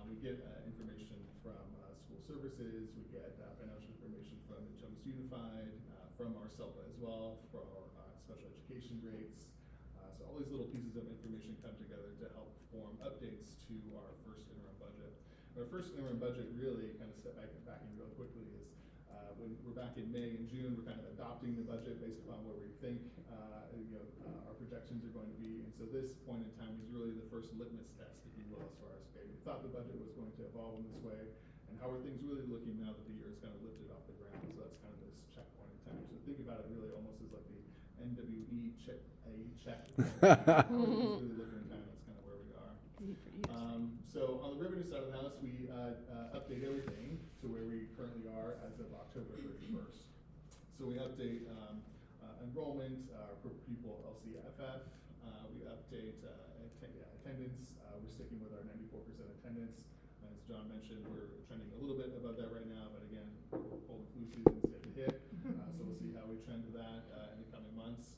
H: We get information from school services, we get financial information from Natomas Unified, from our SELPA as well, for our special education rates. So all these little pieces of information come together to help form updates to our first interim budget. Our first interim budget, really kind of step back in real quickly, is when we're back in May and June, we're kind of adopting the budget based upon where we think our projections are going to be. And so this point in time is really the first litmus test, if you will, as far as, okay, we thought the budget was going to evolve in this way, and how are things really looking now that the year is kind of lifted off the ground? So that's kind of this checkpoint in time. So think about it really almost as like the NWE check. How are things really looking in time? That's kind of where we are. So on the revenue side of the house, we update everything to where we currently are as of October 31st. So we update enrollment, per pupil LCFF, we update attendance, we're sticking with our 94% attendance. As John mentioned, we're trending a little bit above that right now, but again, cold and flu season's yet to hit, so we'll see how we trend to that in the coming months.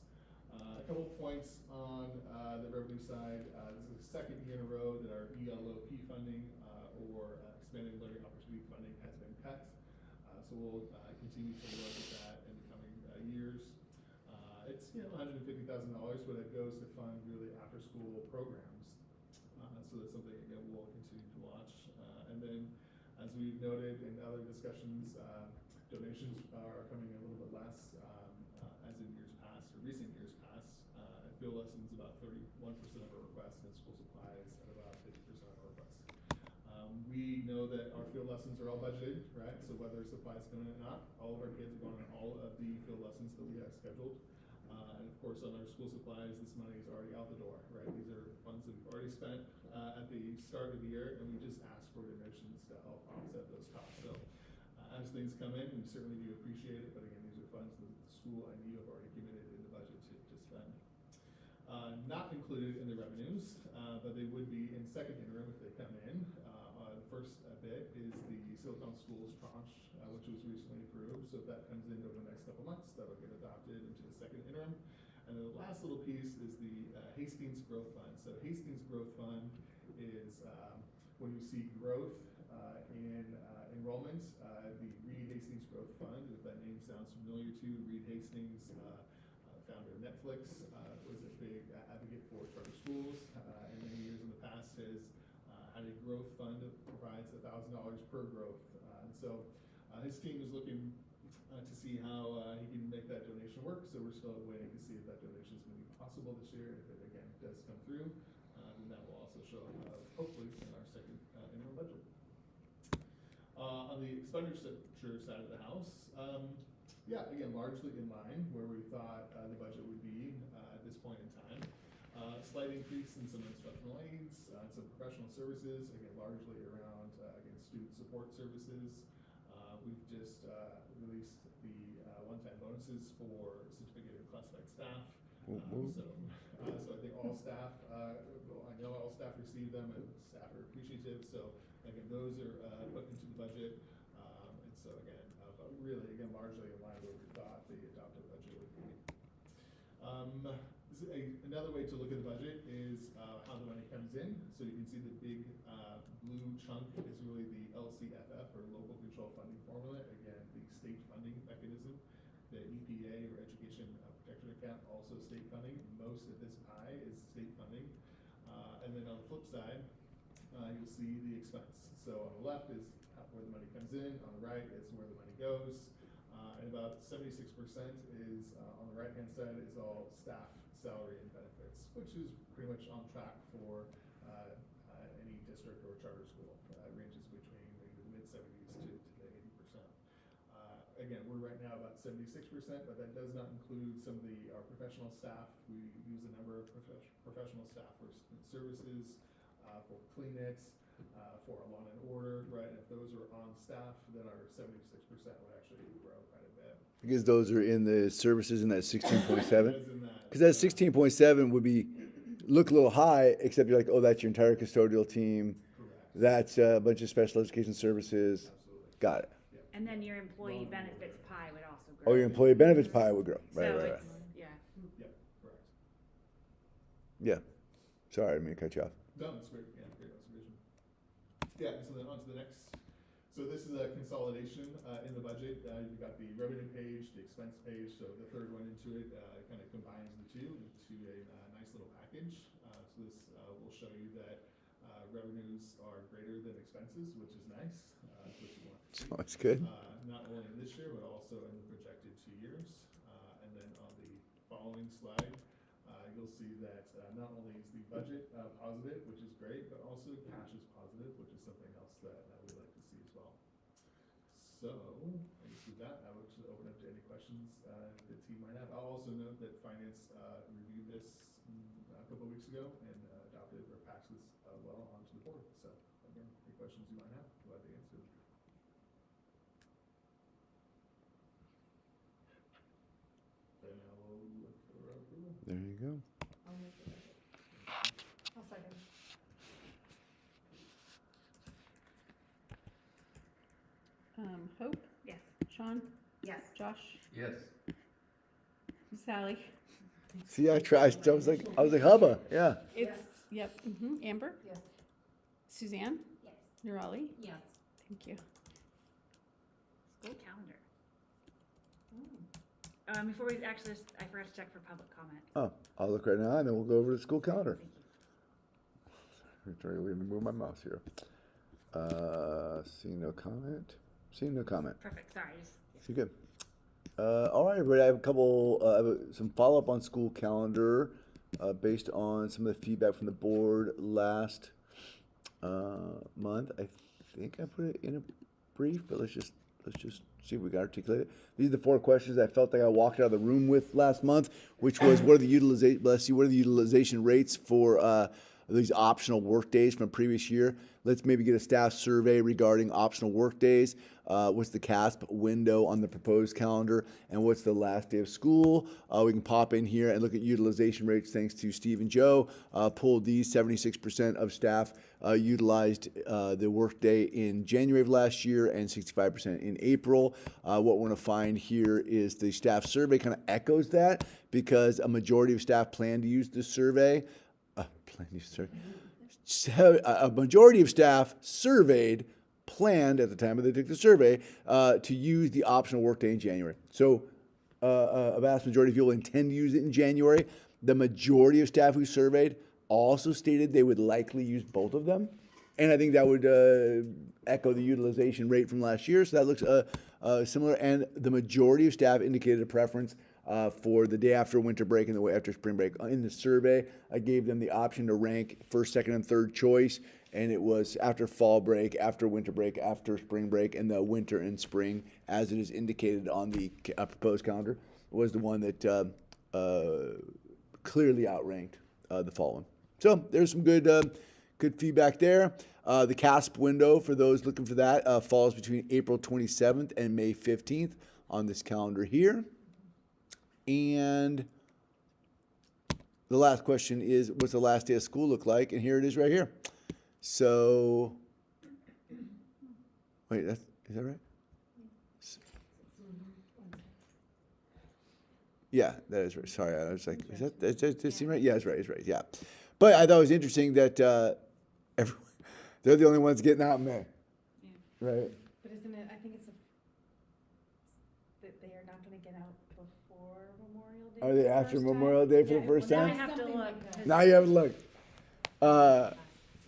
H: A couple points on the revenue side. This is the second year in a row that our ELOP funding or expanded learning opportunity funding has been cut. So we'll continue to look at that in the coming years. It's $150,000, but it goes to fund really after school programs. So that's something again we'll continue to watch. And then, as we've noted in other discussions, donations are coming in a little bit less as in years past or recent years past. Field lessons about 31% of our requests, and school supplies at about 50% of our requests. We know that our field lessons are all budgeted, right? So whether supplies come in or not, all of our kids are going on all of the field lessons that we have scheduled. And of course, on our school supplies, this money is already out the door, right? These are funds that we've already spent at the start of the year, and we just ask for donations to help offset those costs. So as things come in, we certainly do appreciate it, but again, these are funds that the school and you have already committed in the budget to spend. Not included in the revenues, but they would be in second interim if they come in. The first bit is the Silicon Schools tranche, which was recently approved. So if that comes in over the next couple months, that'll get adopted into the second interim. And then the last little piece is the Hastings Growth Fund. So Hastings Growth Fund is when you see growth in enrollment, the Reed Hastings Growth Fund, if that name sounds familiar to you, Reed Hastings founder of Netflix, was a big advocate for charter schools, and many years in the past has had a growth fund that provides $1,000 per growth. And so his team is looking to see how he can make that donation work. So we're still waiting to see if that donation is going to be possible this year. If it again does come through, then that will also show up hopefully in our second interim budget. On the expenditure side of the house, yeah, again, largely in line where we thought the budget would be at this point in time. Slight increase in some instructional aids, some professional services, again, largely around, again, student support services. We've just released the one-time bonuses for certificated classified staff. So I think all staff, I know all staff receive them and staff are appreciative. So again, those are put into the budget. And so again, but really, again, largely in line where we thought the adopted budget would be. Another way to look at the budget is how the money comes in. So you can see the big blue chunk is really the LCFF, or Local Control Funding Formula. Again, the state funding mechanism. The EPA, or Education Protection Account, also state funding. Most of this pie is state funding. And then on the flip side, you'll see the expense. So on the left is where the money comes in. On the right is where the money goes. And about 76% is, on the right-hand side, is all staff salary and benefits, which is pretty much on track for any district or charter school. Ranges between maybe the mid-70s to the 80%. Again, we're right now about 76%, but that does not include some of our professional staff. We use a number of professional staff for services, for Clean-It, for Law and Order, right? If those are on staff, then our 76% would actually grow quite a bit.
A: Because those are in the services in that 16.7? Because that
H: Because
A: 16.7 would look a little high, except you're like, oh, that's your entire custodial team.
H: Correct.
A: That's a bunch of special education services.
H: Absolutely.
A: Got it.
H: Yep.
B: And then your employee benefits pie would also
A: Oh,
B: grow.
A: your employee benefits pie would grow. Right,
B: So
A: right, right.
B: it's, yeah.
H: Yep, correct.
A: Yeah. Sorry, I didn't mean to cut you off.
H: No, that's great. Yeah, great observation. Yeah, and so then on to the next. So this is a consolidation in the budget. You've got the revenue page, the expense page. So the third one into it kind of combines the two into a nice little package. So this will show you that revenues are greater than expenses, which is nice. Which you want to see.
A: So it's good.
H: Not only in this year, but also in the projected 2 years. And then on the following slide, you'll see that not only is the budget positive, which is great, but also cash is positive, which is something else that we like to see as well. So, I guess with that, I would just open up to any questions the team might have. I'll also note that Finance reviewed this a couple of weeks ago and adopted or passed this well onto the board. So, again, any questions you might have, glad to answer them. Then I will look for approval.
A: There you go.
G: I'll make the budget. I'll second.
C: Hope,
B: Yes.
C: Sean,
B: Yes.
C: Josh,
D: Yes.
C: Sally.
A: See, I tried. I was like, hubba. Yeah.
C: It's, yep, Amber,
G: Yes.
C: Suzanne,
E: Yes.
C: Nurali.
F: Yes.
C: Thank you.
B: School calendar. Before we actually, I forgot to check for public comment.
A: Oh, I'll look right now, and then we'll go over to the school calendar.
B: Thank you.
A: I'm trying to move my mouse here. Seeing no comment. Seeing no comment.
B: Perfect, sorry.
A: See, good. All right, everybody. I have a couple, some follow-up on school calendar based on some of the feedback from the board last month. I think I put it in a brief, but let's just see if we can articulate it. These are the 4 questions I felt like I walked out of the room with last month, which was what are the utilization rates for these optional work days from a previous year. Let's maybe get a staff survey regarding optional work days. What's the CASP window on the proposed calendar, and what's the last day of school? We can pop in here and look at utilization rates thanks to Steve and Joe. Pulled these 76% of staff utilized the work day in January of last year and 65% in April. What we're going to find here is the staff survey kind of echoes that because a majority of staff plan to use this survey. A majority of staff surveyed planned at the time that they took the survey to use the optional workday in January. So a vast majority of people intend to use it in January. The majority of staff we surveyed also stated they would likely use both of them. And I think that would echo the utilization rate from last year. So that looks similar. And the majority of staff indicated a preference for the day after winter break and the way after spring break. In the survey, I gave them the option to rank first, second, and third choice. And it was after fall break, after winter break, after spring break, and the winter and spring, as it is indicated on the proposed calendar, was the one that clearly outranked the fall one. So there's some good feedback there. The CASP window, for those looking for that, falls between April 27th and May 15th on this calendar here. And the last question is, what's the last day of school look like? And here it is right here. So, wait, is that right? Yeah, that is right. Sorry, I was like, does that seem right? Yeah, it's right, yeah. But I thought it was interesting that they're the only ones getting out in May, right?
G: But isn't it, I think it's that they are not gonna get out before Memorial Day.
A: Are they
G: for the
A: after
G: first time?
A: Memorial Day for the
G: Yeah,
A: first
G: well,
A: time?
G: now
B: I have to
G: something
B: look,
G: like that.
B: 'cause-
A: Now you haven't looked.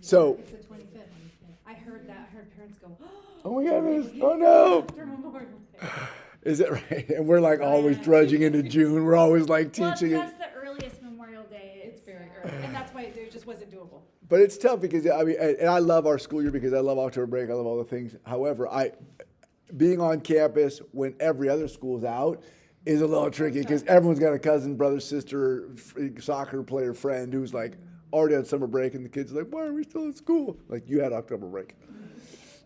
A: So,
G: It's the 25th. I heard that, I heard parents go,
A: oh my goodness, oh no.
G: after Memorial Day.
A: Is that right? And we're like always drudging into June. We're always like
B: Well,
A: teaching it.
B: that's the earliest Memorial Day.
G: It's very early, and that's why it just wasn't doable.
A: But it's tough because, I mean, and I love our school year because I love October break. I love all the things. However, being on campus when every other school's out is a little tricky because everyone's got a cousin, brother, sister, soccer player, friend who's like already on summer break, and the kids are like, why are we still in school? Like, you had October break.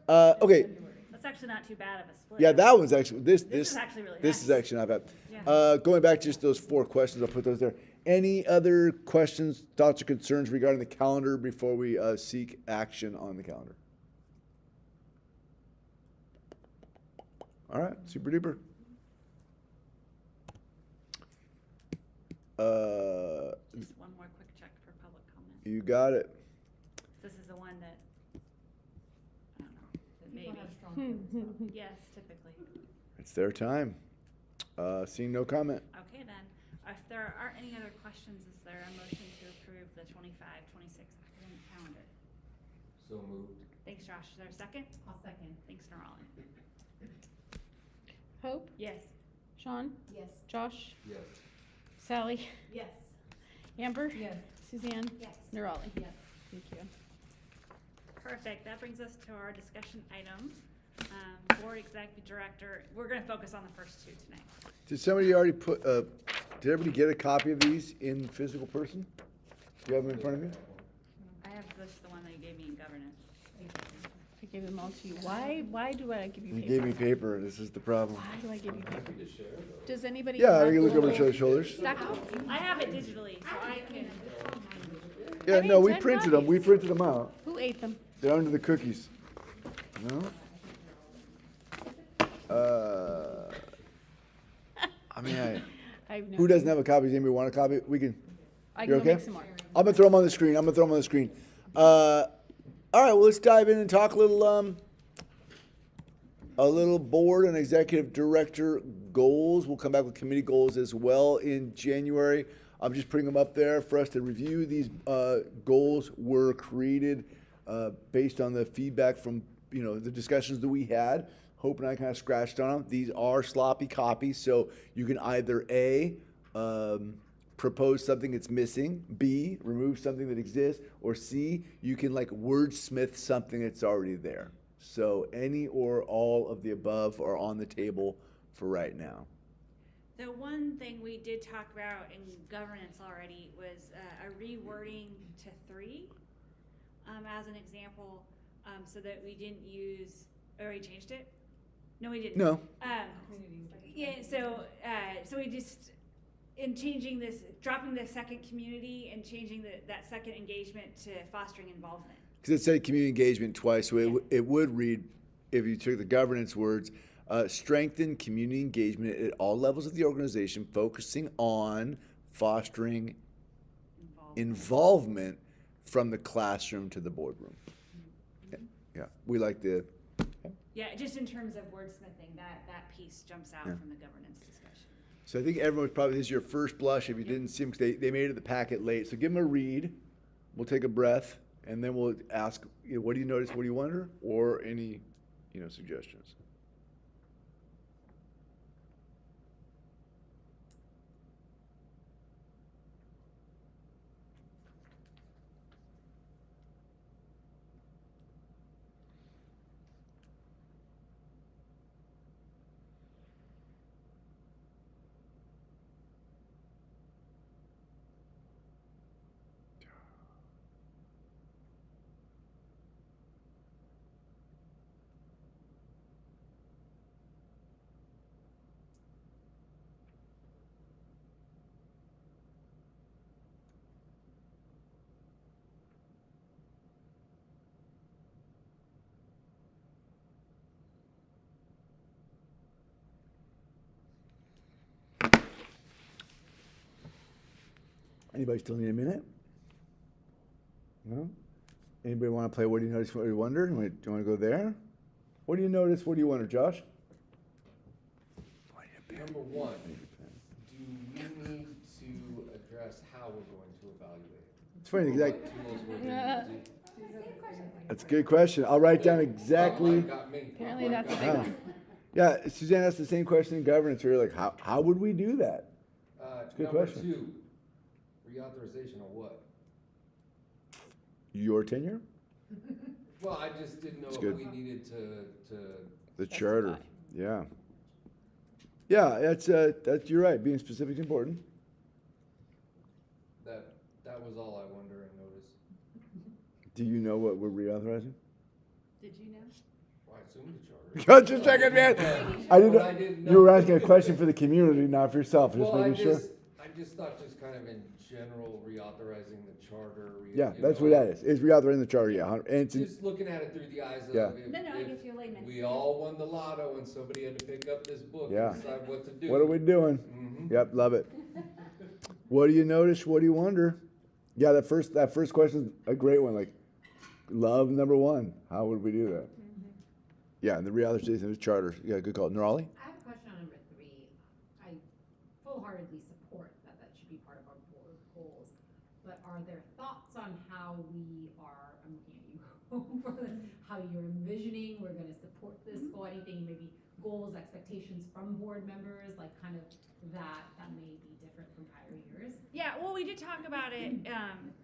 A: Okay.
B: That's actually not too bad of a split.
A: Yeah, that one's actually, this
B: is actually really
A: this
B: nice.
A: is actually not bad.
B: Yeah.
A: Going back to just those 4 questions, I'll put those there. Any other questions, thoughts, or concerns regarding the calendar before we seek action on the calendar? All right, super duper.
B: Just one more quick check for public comment.
A: You got it.
B: This is the one that, I don't know, that maybe.
G: People have strong feelings.
B: Yes, typically.
A: It's their time. Seeing no comment.
B: Okay then, if there aren't any other questions, is there a motion to approve the 25-26 academic calendar?
D: So moved.
B: Thanks, Josh. Is there a second?
E: I'll second.
B: Thanks, Nerali.
C: Hope,
B: Yes.
C: Sean,
E: Yes.
C: Josh,
D: Yes.
C: Sally,
E: Yes.
C: Amber,
G: Yes.
C: Suzanne,
E: Yes.
C: Nerali.
E: Yes.
C: Thank you.
B: Perfect. That brings us to our discussion items. Board Executive Director, we're gonna focus on the first 2 tonight.
A: Did somebody already put, did everybody get a copy of these in physical person? Do you have them in front of you?
B: I have this, the one that you gave me in governance.
C: I gave them all to you. Why do I give you
A: You
C: paper?
A: gave me paper. This is the problem.
C: Why do I give you paper? Does anybody?
A: Yeah,
C: have
A: I can look over
C: little
A: each other's shoulders.
C: stack of-
B: I have it digitally, so I can.
A: Yeah,
C: I
A: no,
C: made
A: we
C: 10
A: printed them. We
C: copies.
A: printed them out.
C: Who ate them?
A: They're under the cookies. No? I mean,
C: I have no.
A: who doesn't have a copy? Does anybody want a copy? We can.
C: I
A: You
C: can go
A: okay?
C: make some more.
A: I'm gonna throw them on the screen. All right, well, let's dive in and talk a little board and executive director goals. We'll come back with committee goals as well in January. I'm just putting them up there for us to review. These goals were created based on the feedback from the discussions that we had. Hope and I kind of scratched on them. These are sloppy copies, so you can either A, propose something that's missing, B, remove something that exists, or C, you can like wordsmith something that's already there. So any or all of the above are on the table for right now.
B: The one thing we did talk about in governance already was a rewording to 3 as an example, so that we didn't use, or we changed it? No, we didn't.
A: No.
B: Yeah, so we just, in changing this, dropping the second community and changing that second engagement to fostering involvement.
A: Because it said community engagement twice, so it would read, if you took the governance words, strengthen community engagement at all levels of the organization, focusing on fostering involvement from the classroom to the boardroom. Yeah, we like the.
B: Yeah, just in terms of wordsmithing, that piece jumps out
A: Yeah.
B: from the governance discussion.
A: So I think everyone's probably, this is your first blush if you didn't see them, because they made it the packet late. So give them a read. We'll take a breath, and then we'll ask, what do you notice, what do you wonder, or any, suggestions. Anybody still need a minute? No? Anybody want to play what do you notice, what do you wonder? Do you want to go there? What do you notice, what do you wonder, Josh?
D: Number one, do we need to address how we're going to evaluate?
A: It's funny,
D: What
A: exactly.
D: tools we're gonna use?
A: That's a good question. I'll write down exactly.
D: Got me.
C: Apparently that's a big
A: Wow.
C: one.
A: Yeah, Suzanne asked the same question in governance. We were like, how would we do that? a good
D: Number
A: question.
D: two, reauthorization of what?
A: Your tenure?
D: Well, I just didn't know
A: That's
D: if
A: good.
D: we needed to,
A: The charter, yeah. Yeah, that's, you're right, being specific is important.
D: that was all I wonder and noticed.
A: Do you know what we're reauthorizing?
C: Did you know?
D: Well, I assumed the charter.
A: Just a second, man.
D: But
A: I didn't
D: know.
A: you were asking a question for the community, not for yourself, just
D: Well,
A: making sure.
D: I just thought just kind of in general, reauthorizing the charter.
A: Yeah,
D: you
A: that's
D: know,
A: what that is reauthorizing the charter, yeah, and it's,
D: Just looking at it through the eyes of,
A: Yeah.
D: if,
B: No, I
D: if
B: get you a layman.
D: we all won the lotto and somebody had to pick up this book
A: Yeah.
D: and decide what to do.
A: what are we doing?
D: Mhm.
A: Yep, love it. What do you notice, what do you wonder? Yeah, that first question is a great one, like, love number one, how would we do that? Yeah, and the reauthorization of the charter, yeah, good call. Nirali?
F: I have a question on number 3. I full-heartedly support that should be part of our board goals, but are there thoughts on how we are, I'm looking at you, for this, how you're envisioning we're gonna support this goal, anything, maybe goals, expectations from board members, like kind of that may be different from prior years?
B: Yeah, well, we did talk about it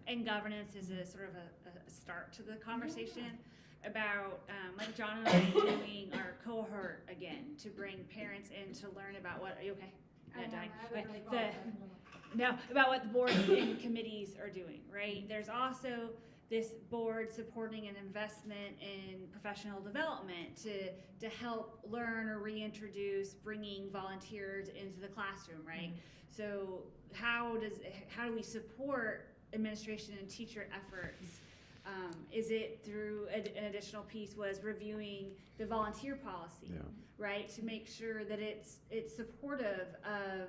B: in governance as a sort of a start to the conversation about, like John and I doing our cohort again, to bring parents in to learn about what, are you okay? You're not dying? Okay. No, about what the board and committees are doing, right? There's also this board supporting an investment in professional development to help learn or reintroduce bringing volunteers into the classroom, right? So how do we support administration and teacher efforts? Is it through an additional piece was reviewing the volunteer policy,
A: Yeah.
B: right? To make sure that it's supportive of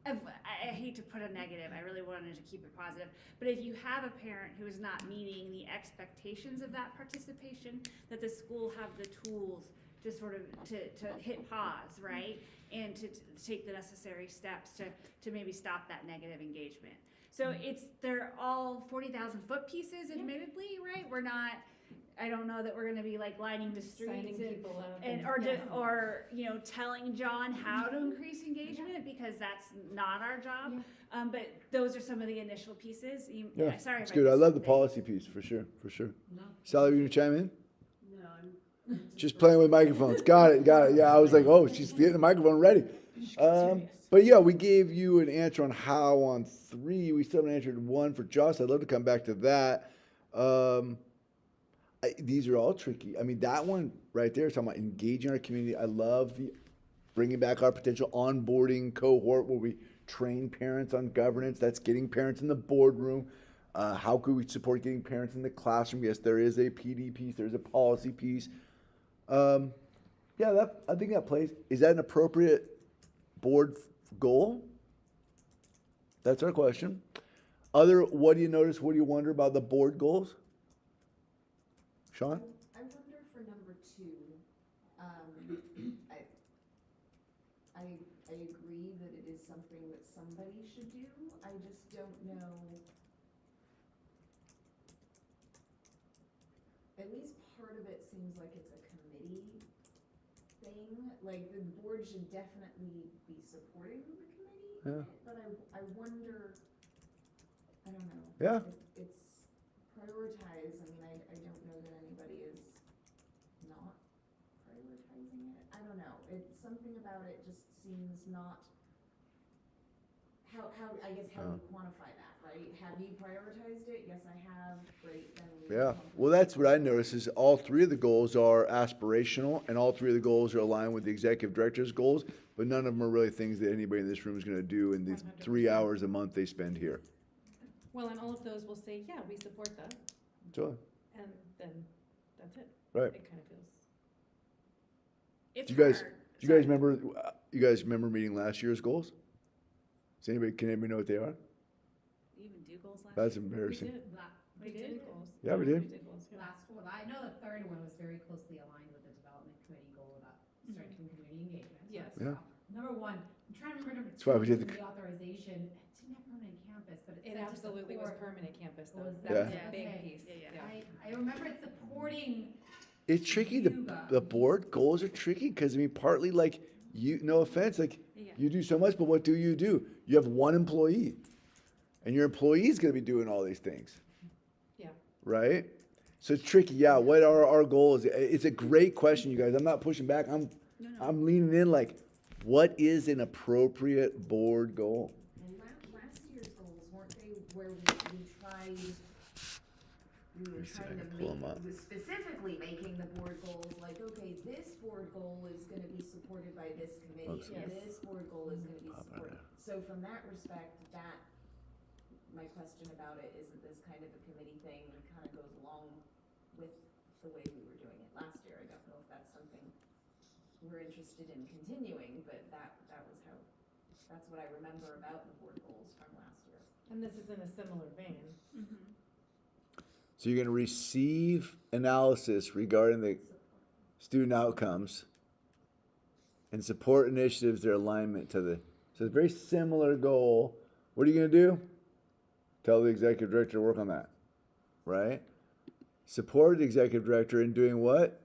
B: I hate to put a negative, I really wanted to keep it positive, but if you have a parent who is not meeting the expectations of that participation, that the school have the tools to sort of, to hit pause, right? And to take the necessary steps to maybe stop that negative engagement. So they're all 40,000 foot pieces, admittedly, right? We're not, I don't know that we're gonna be like lining the streets
G: Signing people up
B: or telling John how to increase engagement, because that's not our job. But those are some of the initial pieces.
A: Yeah,
B: Sorry
A: it's
B: if
A: good. I
B: missed
A: love the
B: something.
A: policy piece, for sure.
F: No.
A: Sally, you gonna chime in?
K: No, I'm.
A: Just playing with microphones. Got it. Yeah, I was like, oh, she's getting the microphone ready. But yeah, we gave you an answer on how on 3. We still haven't answered 1 for Josh. I'd love to come back to that. These are all tricky. I mean, that one right there is talking about engaging our community. I love the bringing back our potential onboarding cohort where we train parents on governance. That's getting parents in the boardroom. How could we support getting parents in the classroom? Yes, there is a PD piece. There's a policy piece. Yeah, I think that plays. Is that an appropriate board goal? That's our question. What do you notice? What do you wonder about the board goals? Sean?
K: I wonder for number 2, I I agree that it is something that somebody should do, I just don't know. At least part of it seems like it's a committee thing, like the board should definitely be supporting the committee,
A: Yeah.
K: but I wonder, I don't know.
A: Yeah.
K: It's prioritized, I mean, I don't know that anybody is not prioritizing it, I don't know, it's something about it just seems not, how, I guess, how do you quantify that, right? Have you prioritized it? Yes, I have, great, then we.
A: Yeah, well, that's what I noticed is all three of the goals are aspirational and all three of the goals are aligned with the executive director's goals, but none of them are really things that anybody in this room is gonna do in these 3 hours a month they spend here.
G: Well, and all of those will say, yeah, we support that,
A: So,
G: and then that's it.
A: right.
G: It kind of feels.
B: It's
A: Do you guys,
B: hard.
A: do you guys remember meeting last year's goals? Can anybody know what they are?
B: We even do goals last
A: That's
B: year?
A: embarrassing.
G: We did goals.
A: Yeah, we did.
G: goals, yeah.
F: Last one, I know the third one was very closely aligned with the development committee goal about strengthening community engagement. So
G: Yes.
F: that's, number one, I'm trying to remember.
A: That's why we did
F: the authorization, it didn't have permanent campus, but
G: It
F: it said to
G: absolutely was
F: support-
G: permanent campus though.
F: Was
G: That was
A: that-
G: a big
F: Okay.
G: piece.
B: Yeah.
F: I remember it supporting.
A: It's tricky, the board goals are tricky, cause I mean, partly like, no offense, like,
B: Yeah.
A: you do so much, but what do? You have one employee. And your employee's gonna be doing all these things.
G: Yeah.
A: Right? So it's tricky, yeah, what are our goals? It's a great question, you guys, I'm not pushing back, I'm leaning in like, what is an appropriate board goal?
K: And last year's goals, weren't they where we were
A: me see if I
K: trying to
A: can pull 'em up.
K: was specifically making the board goals, like, okay, this board goal is gonna be supported by this committee,
A: Oops.
K: and
G: Yes.
K: this board goal is gonna be
A: Pop out
K: supported.
A: there.
K: So from that respect, my question about it, isn't this kind of a committee thing, and kind of goes along with the way we were doing it last year, I don't know if that's something we're interested in continuing, but that was how, that's what I remember about the board goals from last year.
G: And this is in a similar vein.
A: So you're gonna receive analysis regarding the student outcomes and support initiatives, their alignment to the, so it's a very similar goal. What are you gonna do? Tell the executive director to work on that, right? Support the executive director in doing what?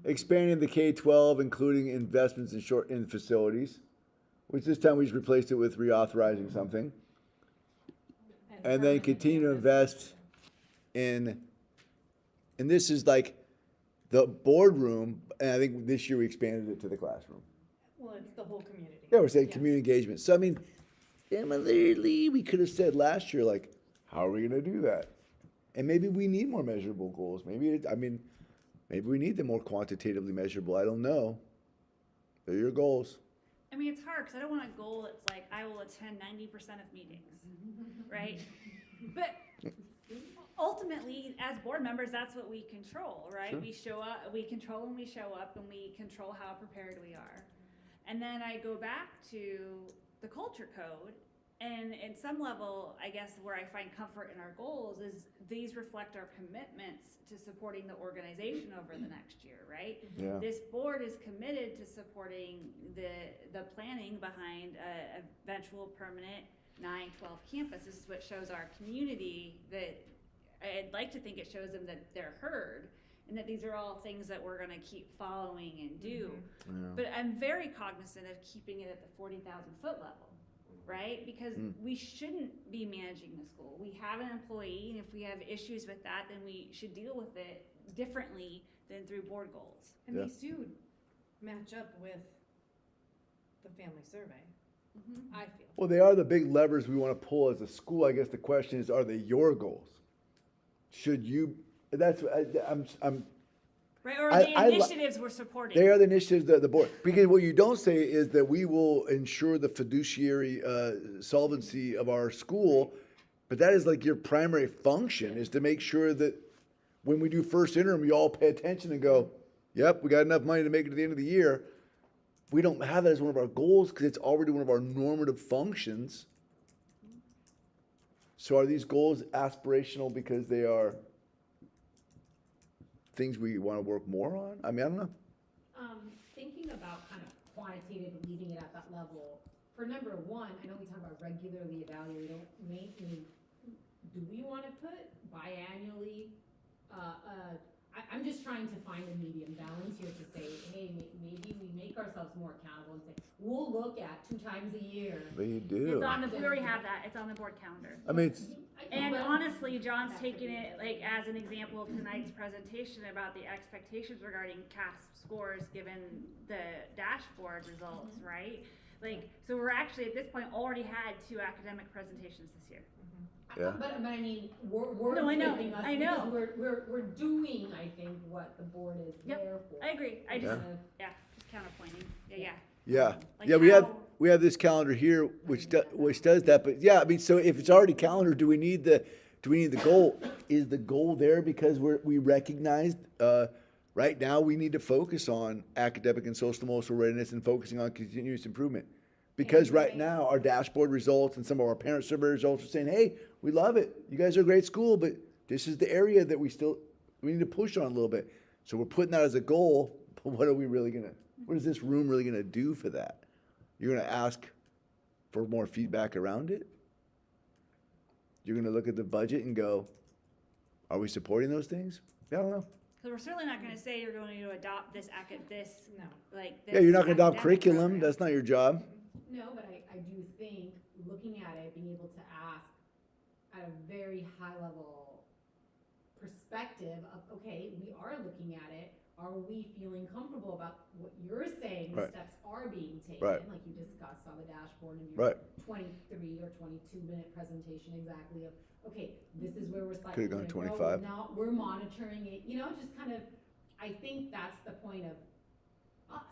A: Expanding the K-12, including investments in facilities, which this time we just replaced it with reauthorizing something. And then
G: permanent
A: continue to
G: campus.
A: invest in, and this is like the boardroom, and I think this year we expanded it to the classroom.
G: Well, it's the whole community.
A: Yeah, we're saying community engagement. So I mean, similarly, we could have said last year, like, how are we gonna do that? And maybe we need more measurable goals. Maybe we need them more quantitatively measurable. I don't know. They're your goals.
B: I mean, it's hard because I don't want a goal that's like, I will attend 90% of meetings, right? But ultimately, as board members, that's what we control, right?
A: Sure.
B: We show up, we control when we show up, and we control how prepared we are. And then I go back to the culture code, and at some level, I guess where I find comfort in our goals is these reflect our commitments to supporting the organization over the next year, right?
A: Yeah.
B: This board is committed to supporting the planning behind a eventual permanent 9-12 campus. This is what shows our community that I'd like to think it shows them that they're heard and that these are all things that we're gonna keep following and do.
A: Yeah.
B: But I'm very cognizant of keeping it at the 40,000 foot level, right? Because we shouldn't be managing the school. We have an employee, and if we have issues with that, then we should deal with it differently than through board goals.
G: And
A: Yeah.
G: these do match up with the family survey, I feel.
A: Well, they are the big levers we want to pull as a school. I guess the question is, are they your goals? Should you? That's I'm.
B: Right, or
A: I-
B: the
A: I li-
B: initiatives we're supporting.
A: They are the initiatives that the board, because what you don't say is that we will ensure the fiduciary solvency of our school, but that is like your primary function, is to make sure that when we do first interim, we all pay attention and go, yep, we got enough money to make it to the end of the year. We don't have that as one of our goals because it's already one of our normative functions. So are these goals aspirational because they are things we want to work more on? I mean, I don't know.
F: Thinking about kind of quantitative, leaving it at that level. For number one, I know we talk about regularly evaluating, do we wanna put biannually? I'm just trying to find a medium balance here to say, hey, maybe we make ourselves more accountable and say, we'll look at 2 times a year.
A: But you do.
B: It's on the, we already have that, it's on the board calendar.
A: I mean, it's,
B: And honestly, John's taken it like as an example of tonight's presentation about the expectations regarding CASP scores given the dashboard results, right? Like, so we're actually at this point already had 2 academic presentations this year.
A: Yeah.
F: But I mean, we're
B: No, I know,
F: flipping us
B: I know.
F: because we're doing, I think, what the board is
B: Yep,
F: there for.
B: I agree. I just,
A: Yeah.
B: just counterpointing. Yeah.
A: yeah,
B: Like
A: yeah.
B: how-
A: We have this calendar here, which does that. But yeah, I mean, so if it's already calendar, do we need the goal? Is the goal there because we recognized right now we need to focus on academic and social emotional readiness and focusing on continuous improvement. Because right now our dashboard results and some of our parent survey results are saying, hey, we love it. You guys are a great school, but this is the area that we need to push on a little bit. So we're putting that as a goal, but what is this room really gonna do for that? You're gonna ask for more feedback around it? You're gonna look at the budget and go, are we supporting those things? Yeah, I don't know.
B: Cause we're certainly not gonna say you're going to adopt this
G: No.
B: like.
A: Yeah, you're not gonna adopt
B: academic
A: curriculum.
B: program.
A: That's not your job.
F: No, but I do think, looking at it, being able to ask at a very high level perspective of, okay, we are looking at it, are we feeling comfortable about what you're saying, the
A: Right.
F: steps are being taken,
A: Right.
F: like you discussed on the dashboard in your
A: Right.
F: 23 or 22-minute presentation exactly of, okay, this is where we're slightly
A: Could've gone
F: gonna grow,
A: 25.
F: now we're monitoring it, just kind of, I think that's the point of us.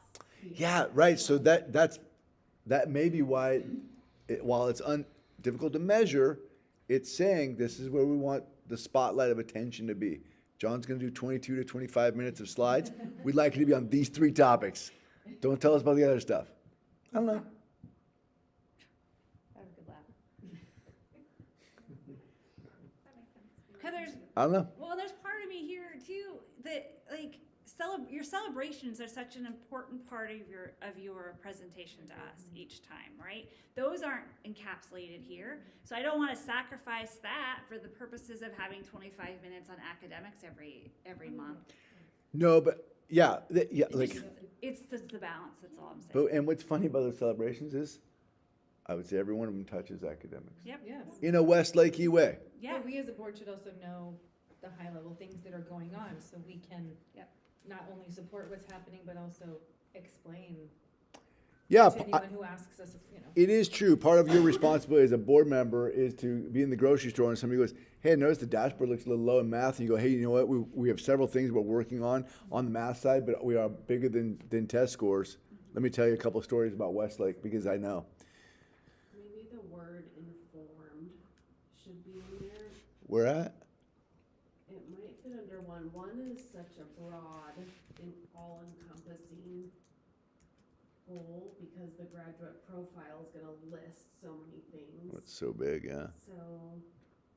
A: Yeah, right. So that may be why, while it's difficult to measure, it's saying this is where we want the spotlight of attention to be. John's going to do 22 to 25 minutes of slides. We'd like it to be on these 3 topics. Don't tell us about the other stuff. I don't know.
B: That was a good laugh. Cause there's,
A: I don't know.
B: well, there's part of me here too that like your celebrations are such an important part of your presentation to us each time, right? Those aren't encapsulated here, so I don't want to sacrifice that for the purposes of having 25 minutes on academics every month.
A: No, but yeah, like.
B: It's the balance. That's all I'm saying.
A: But and what's funny about those celebrations is, I would say every one of them touches academics
B: Yep.
G: Yes.
A: in a Westlakey way.
B: Yeah.
G: But we as a board should also know the high level things that are going on, so we can
B: Yep.
G: not only support what's happening, but also explain
A: Yeah,
G: to anyone who asks us,
A: it is true. Part of your responsibility as a board member is to be in the grocery store and somebody goes, hey, notice the dashboard looks a little low in math. And you go, hey, you know what? We have several things we're working on the math side, but we are bigger than test scores. Let me tell you a couple of stories about Westlake because I know.
K: Maybe the word informed should be in there.
A: Where at?
K: It might fit under one. One is such a broad and all-encompassing goal because the graduate profile is gonna list so many things.
A: It's so big, yeah.
K: So,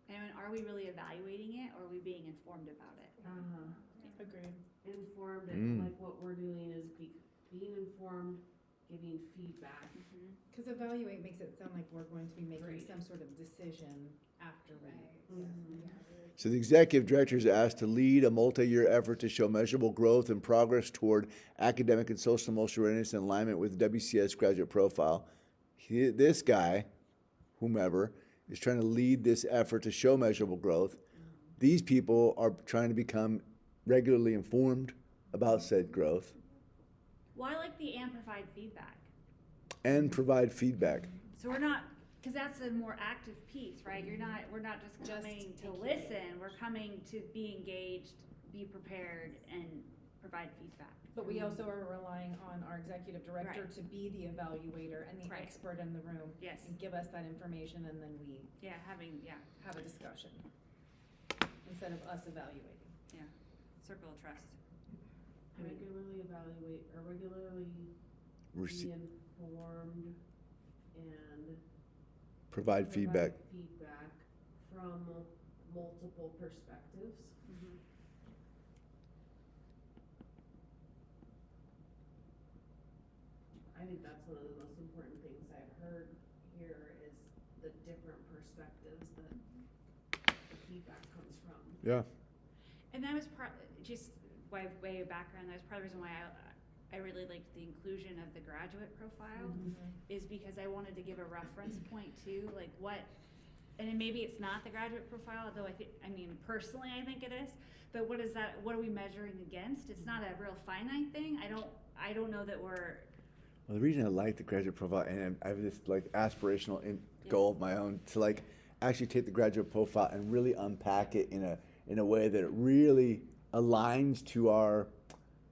B: And are we really evaluating it, or are we being informed about it?
G: agreed.
K: informed
A: Mm.
K: and like what we're doing is being informed, giving feedback.
G: Because evaluate makes it sound like we're going to be making
K: Right.
G: some sort of decision after we.
A: So the executive director is asked to lead a multi-year effort to show measurable growth and progress toward academic and social emotional readiness in alignment with the WCS graduate profile. This guy, whomever, is trying to lead this effort to show measurable growth. These people are trying to become regularly informed about said growth
B: Well, I like the amplified feedback.
A: and provide feedback.
B: So we're not, because that's a more active piece, right? We're not just coming to listen, we're coming to be engaged, be prepared, and provide feedback.
G: But we also are relying on our executive director
B: Right.
G: to be the evaluator and the
B: Right.
G: expert in the room.
B: Yes.
G: And give us that information and then we
B: Yeah,
G: have a discussion instead of us evaluating.
B: circle of trust.
K: Regularly evaluate, or regularly be informed and
A: Provide feedback.
K: feedback from multiple perspectives. I I think that's one of the most important things I've heard here is the different perspectives that the feedback comes from.
A: Yeah.
B: And that was just way background, that was part of the reason why I really liked the inclusion of the graduate profile, is because I wanted to give a reference point too, like what, and then maybe it's not the graduate profile, though personally I think it is, but what are we measuring against? It's not a real finite thing. I don't know that we're.
A: Well, the reason I like the graduate profile, and I have this like aspirational goal of my own to like actually take the graduate profile and really unpack it in a way that it really aligns to our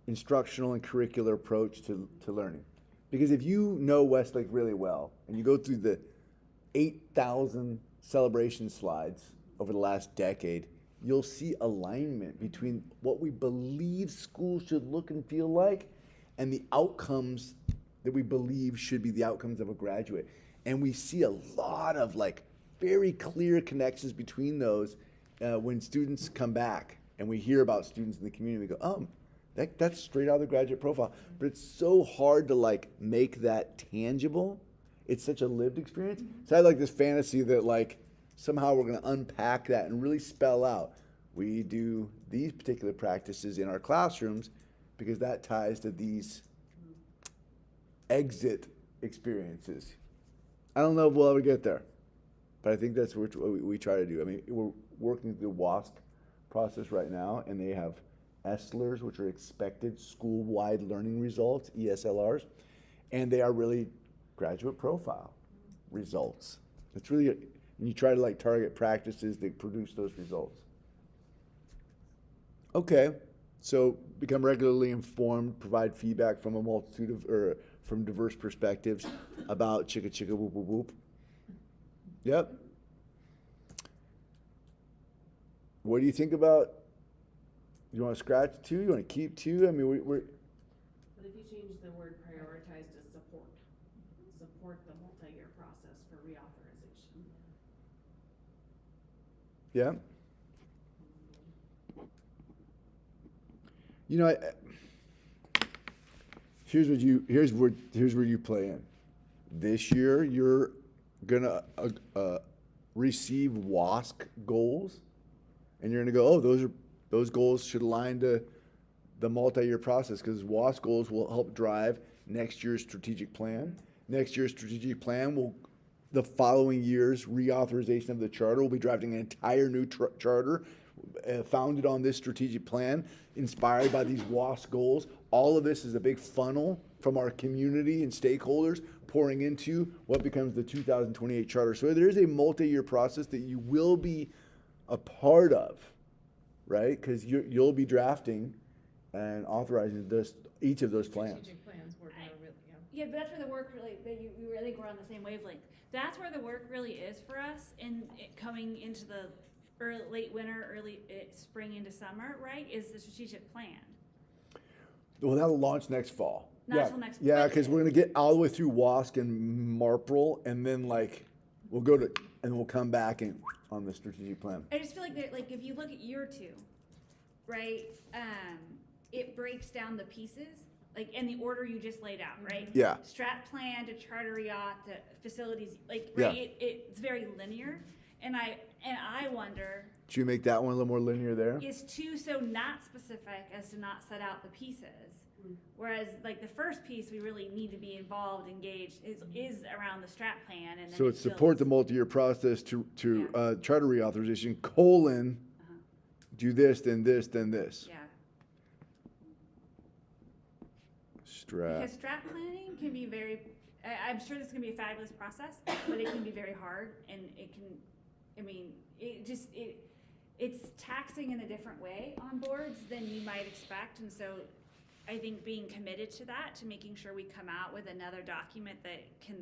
A: instructional and curricular approach to learning. Because if you know Westlake really well and you go through the 8,000 celebration slides over the last decade, you'll see alignment between what we believe schools should look and feel like and the outcomes that we believe should be the outcomes of a graduate. And we see a lot of like very clear connections between those when students come back and we hear about students in the community. We go, oh, that's straight out of the graduate profile. But it's so hard to like make that tangible. It's such a lived experience. So I had like this fantasy that like somehow we're going to unpack that and really spell out. We do these particular practices in our classrooms because that ties to these exit experiences. I don't know if we'll ever get there, but I think that's what we try to do. I mean, we're working through the WASC process right now, and they have ESLRs, which are expected school-wide learning results, ESLRs, and they are really graduate profile results. It's really, and you try to like target practices that produce those results. Okay, so become regularly informed, provide feedback from a multitude of, or from diverse perspectives about chicka chicka whoop whoop whoop. Yep. What do you think about, you want to scratch 2? You want to keep 2? I mean, we're
K: But if you change the word prioritize to support the multi-year process for reauthorization.
A: yeah. You know, here's where you play in. This year, you're gonna receive WASC goals, and you're gonna go, oh, those goals should align to the multi-year process because WASC goals will help drive next year's strategic plan. Next year's strategic plan will, the following year's reauthorization of the charter will be driving an entire new charter founded on this strategic plan, inspired by these WASC goals. All of this is a big funnel from our community and stakeholders pouring into what becomes the 2028 charter. So there is a multi-year process that you will be a part of, right? Because you'll be drafting and authorizing each of those plans.
G: Strategic plans work out really,
B: Yeah, but that's where the work really, we really we're on the same wavelength. That's where the work really is for us in coming into the late winter, early spring into summer, right? Is the strategic plan.
A: Well, that'll launch next fall.
B: Not till next fall.
A: Yeah, because we're gonna get all the way through WASC and MARPRL, and then like we'll go to, and we'll come back and on the strategic plan.
B: I just feel like that, like if you look at year 2, right? It breaks down the pieces, like in the order you just laid out, right?
A: Yeah.
B: Strat plan to charter yacht to facilities, like right?
A: Yeah.
B: It's very linear, and I wonder.
A: Should you make that one a little more linear there?
B: Is 2 so not specific as to not set out the pieces? Whereas like the first piece we really need to be involved, engaged is around the strat plan, and then
A: So it's support the multi-year process to charter reauthorization, do this, then this, then this.
B: Yeah.
A: Strat.
B: Because strat planning can be very, I'm sure this is gonna be a fabulous process, but it can be very hard, and it can, I mean, it's taxing in a different way on boards than you might expect, and so I think being committed to that, to making sure we come out with another document that can,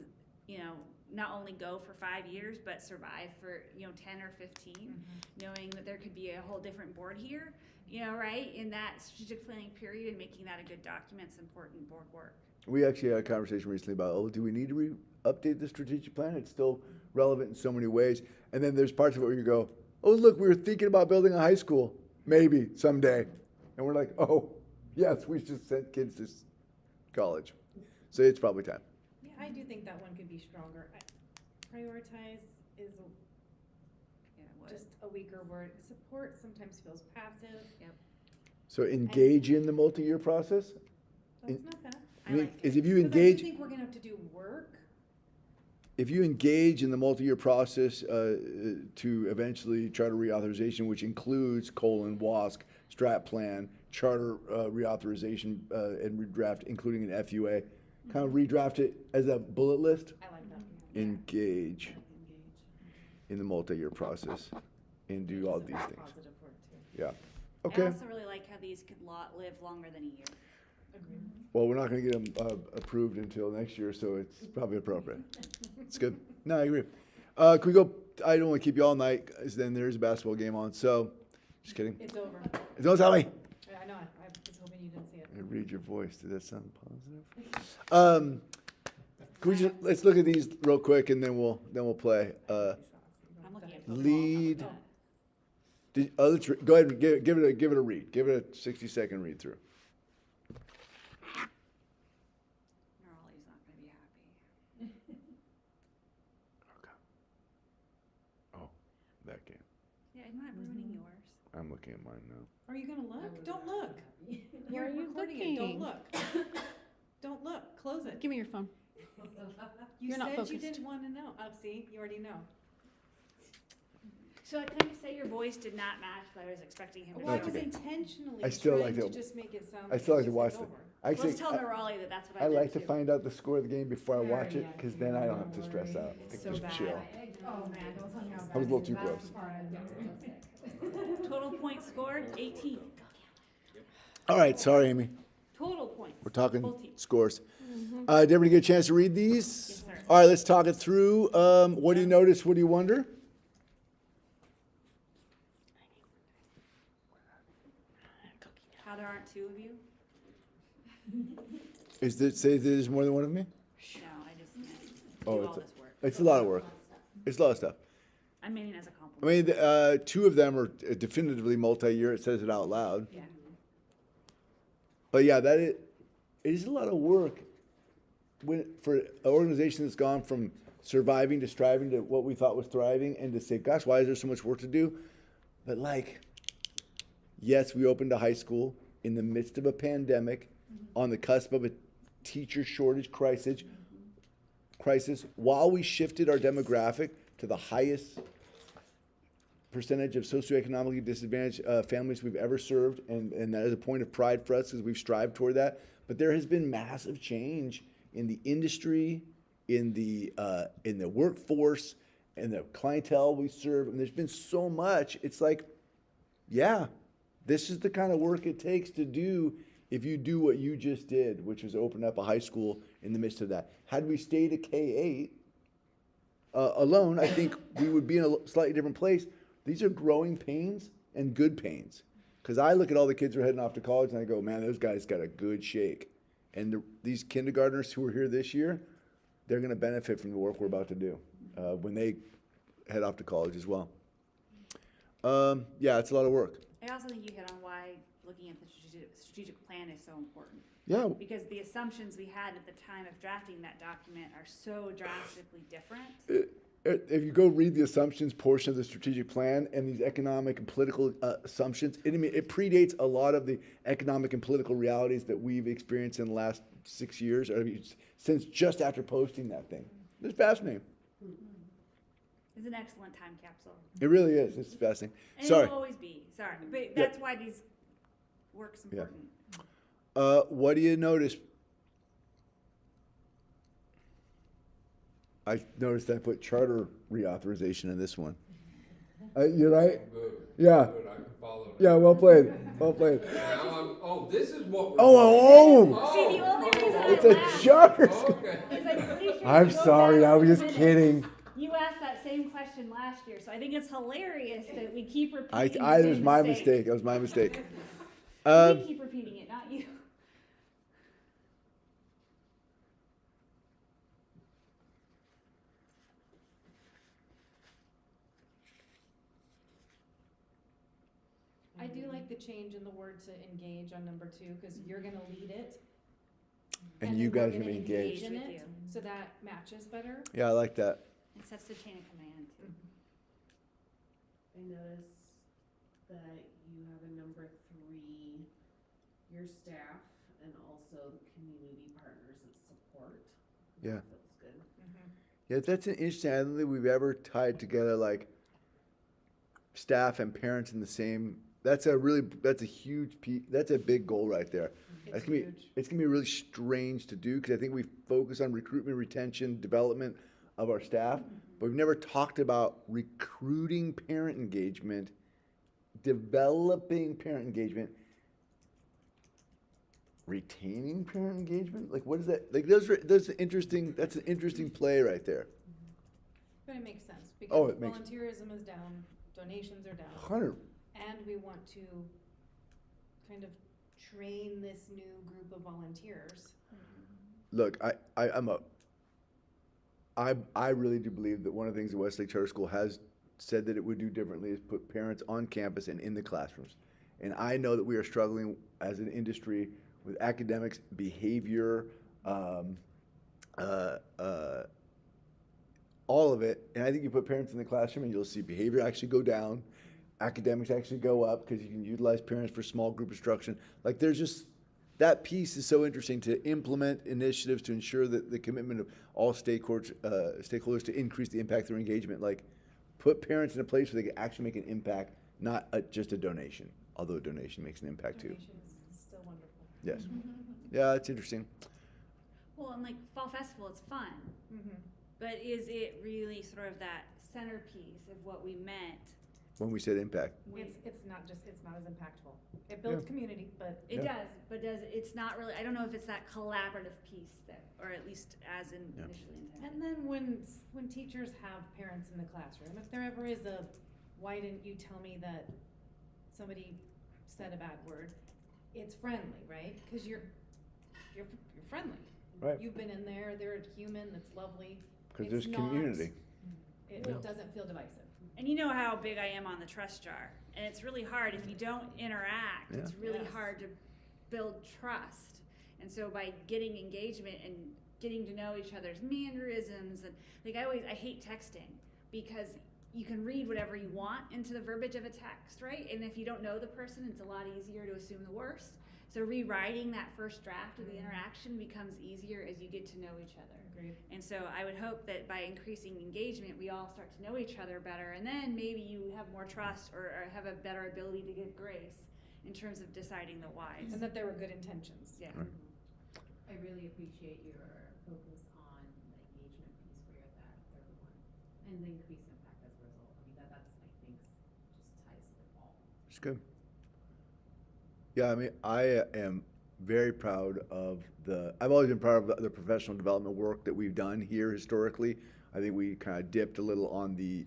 B: not only go for 5 years, but survive for, 10 or 15, knowing that there could be a whole different board here, right, in that strategic planning period, and making that a good document is important board work.
A: We actually had a conversation recently about, do we need to update the strategic plan? It's still relevant in so many ways. And then there's parts of it where you go, oh, look, we were thinking about building a high school, maybe someday. And we're like, oh, yes, we just sent kids to college. So it's probably time.
G: Yeah, I do think that one could be stronger. Prioritize is just a weaker word. Support sometimes feels passive.
B: Yep.
A: So engage in the multi-year process?
G: That's not bad.
B: I like
A: Is
B: it.
A: if you
G: Because I do
A: engage,
G: think we're gonna have to do work.
A: if you engage in the multi-year process to eventually charter reauthorization, which includes WASC, strat plan, charter reauthorization and redraft, including an FUA, kind of redraft it as a bullet list.
G: I like that.
A: Engage in the multi-year process and do all these things.
G: Positive word too.
A: Yeah.
B: I
A: Okay.
B: also really like how these could live longer than a year.
G: Agreed.
A: Well, we're not going to get them approved until next year, so it's probably appropriate. It's good. No, I agree. Can we go? I don't want to keep you all night, 'cause then there's a basketball game on. So, just kidding.
G: It's over.
A: Don't tell me.
G: I know, I was hoping you didn't see it.
A: I read your voice. Did that sound positive? Can we just let's look at these real quick, and then we'll play.
B: I'm looking at
A: Lead. Let's go ahead and give it a read. Give it a 60-second read through.
B: Neurali's not going to be happy.
A: Oh, that game.
B: Yeah, I'm not ruining yours.
A: I'm looking at mine now.
G: Are you gonna look? Don't look.
C: Why
G: You're
C: are you
G: recording it. Don't
C: looking?
G: look. Don't look. Close it.
C: Give me your phone.
G: You
C: You're not
G: said you
C: focused.
G: didn't wanna know. Oh, see, you already know.
B: So can I say your voice did not match what I was expecting him to
G: Well, I
A: That's
G: was
A: okay.
G: intentionally
A: I still
G: trying
A: like
G: to
A: to-
G: just make it sound
A: I
G: like
A: still
G: it's
A: like to
G: just
A: watch
G: like
A: the.
G: over.
A: Actually,
B: Let's tell Neurali that that's what I
A: I
B: did
A: like to
B: too.
A: find out the score of the game before I watch it,
F: Yeah,
A: because then I don't have to stress out. I
B: It's
A: can
B: so
A: just
B: bad.
A: chill.
F: Oh man, don't tell me how bad.
A: I was a little
F: it is.
A: too
F: That's
A: gross.
F: the part I'm so sick.
B: Total points scored, 18.
A: All right, sorry, Amy.
B: Total points.
A: We're talking
B: Both teams.
A: scores. Did everybody get a chance to read these?
B: Yes, sir.
A: All right, let's talk it through. What do you notice? What do you wonder?
B: How there aren't two of you?
A: Is it say there's more than one of me?
B: No, I just meant
A: Oh,
B: do all
A: it's
B: this work.
A: It's a lot of work. It's a lot of stuff.
B: I mean it as a
A: I
B: compliment.
A: mean, two of them are definitively multi-year. It says it out loud.
B: Yeah.
A: But yeah, it is a lot of work for an organization that's gone from surviving to striving to what we thought was thriving, and to say, gosh, why is there so much work to do? But yes, we opened a high school in the midst of a pandemic, on the cusp of a teacher shortage crisis, while we shifted our demographic to the highest percentage of socioeconomically disadvantaged families we've ever served, and that is a point of pride for us because we've strived toward that. But there has been massive change in the industry, in the workforce, and the clientele we serve, and there's been so much. It's like, yeah, this is the kind of work it takes to do if you do what you just did, which was open up a high school in the midst of that. Had we stayed at K-8 alone, I think we would be in a slightly different place. These are growing pains and good pains. Because I look at all the kids who are heading off to college and I go, man, those guys got a good shake. And these kindergartners who are here this year, they're going to benefit from the work we're about to do when they head off to college as well. Yeah, it's a lot of work.
B: I also think you hit on why looking at the strategic plan is so important.
A: Yeah,
B: Because the assumptions we had at the time of drafting that document are so drastically different.
A: if you go read the assumptions portion of the strategic plan and these economic and political assumptions, it predates a lot of the economic and political realities that we've experienced in the last 6 years, or since just after posting that thing. It's fascinating.
B: It's an excellent time capsule.
A: It really is. It's fascinating.
B: And
A: Sorry.
B: it will always be. Sorry. But that's why these work's
A: Yeah.
B: important.
A: What do you notice? I noticed I put charter reauthorization in this one. You're right?
D: Good.
A: Yeah.
D: Good, I can follow that.
A: Yeah, well played. Well played.
D: Now this is what we're.
A: Oh.
B: See, the only reason
A: It's
B: I
A: a
B: laughed
A: charter.
D: Okay.
B: is I'm pretty sure
A: I'm
B: if you go
A: sorry,
B: back
A: I was
B: to
A: just
B: the
A: kidding.
B: minutes, You asked that same question last year, so I think it's hilarious that we keep repeating
A: I
B: the
A: it was
B: same
A: my
B: mistake.
A: mistake. It was my mistake.
B: We keep repeating it, not you.
G: I do like the change in the word to engage on number 2, because you're gonna lead it.
A: And
G: then
A: you
G: we're
A: guys
G: gonna
A: gonna be engaged.
G: in
B: With
G: it,
B: you.
G: so that matches better.
A: Yeah, I like that.
B: It sets the chain of command too.
K: I notice that you have a number 3, your staff, and also the community partners that support.
A: Yeah.
K: That feels good.
A: Yeah, that's an interesting. I don't think we've ever tied together like staff and parents in the same. That's a huge piece. That's a big goal right there.
G: It's huge.
A: It's gonna be really strange to do because I think we focus on recruitment, retention, development of our staff, but we've never talked about recruiting parent engagement, developing parent engagement, retaining parent engagement. Like, what is that? Like, those interesting. That's an interesting play right there.
G: But it makes sense,
A: Oh,
G: because
A: it makes-
G: volunteerism is down, donations are down,
A: 100.
G: and we want to kind of train this new group of volunteers.
A: Look, I really do believe that one of the things that Westlake Charter School has said that it would do differently is put parents on campus and in the classrooms. And I know that we are struggling as an industry with academics, behavior, all of it. And I think you put parents in the classroom and you'll see behavior actually go down, academics actually go up because you can utilize parents for small group instruction. Like, there's just, that piece is so interesting to implement initiatives to ensure that the commitment of all stakeholders to increase the impact through engagement. Like, put parents in a place where they can actually make an impact, not just a donation, although a donation makes an impact too.
G: Donations is still wonderful.
A: Yes. Yeah, it's interesting.
B: Well, and like Fall Festival, it's fun, but is it really sort of that centerpiece of what we meant?
A: When we said impact.
G: It's not as impactful. It builds community, but
B: It
A: Yeah.
B: does, but it's not really, I don't know if it's that collaborative piece that, or at least as
A: Yeah.
B: initially intended.
G: and then when teachers have parents in the classroom, if there ever is a, why didn't you tell me that somebody said a bad word, it's friendly, right? Because you're friendly.
A: Right.
G: You've been in there, they're a human, that's lovely.
A: Because
G: It's
A: there's
G: not-
A: community.
G: It doesn't feel divisive.
B: And you know how big I am on the trust jar, and it's really hard if you don't interact. It's really
G: Yes.
B: hard to build trust. And so by getting engagement and getting to know each other's mannerisms, and like I hate texting because you can read whatever you want into the verbiage of a text, right? And if you don't know the person, it's a lot easier to assume the worst. So rewriting that first draft of the interaction becomes easier as you get to know each other.
G: Agreed.
B: And so I would hope that by increasing engagement, we all start to know each other better, and then maybe you have more trust or have a better ability to give grace in terms of deciding the whys.
G: And that there were good intentions.
B: Yeah.
A: Right.
F: I really appreciate your focus on the engagement piece where you're at that third one, and the increased impact as a result. I mean, that's, I think, just ties it all.
A: It's good. Yeah, I mean, I am very proud of I've always been proud of the professional development work that we've done here historically. I think we kind of dipped a little on the,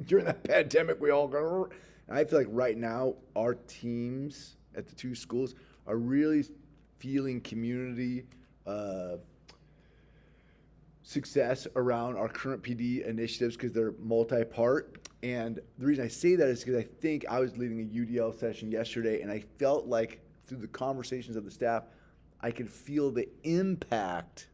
A: during that pandemic, we all go, and I feel like right now, our teams at the two schools are really feeling community, success around our current PD initiatives because they're multi-part. And the reason I say that is because I think I was leading a UDL session yesterday, and I felt like through the conversations of the staff, I could feel the impact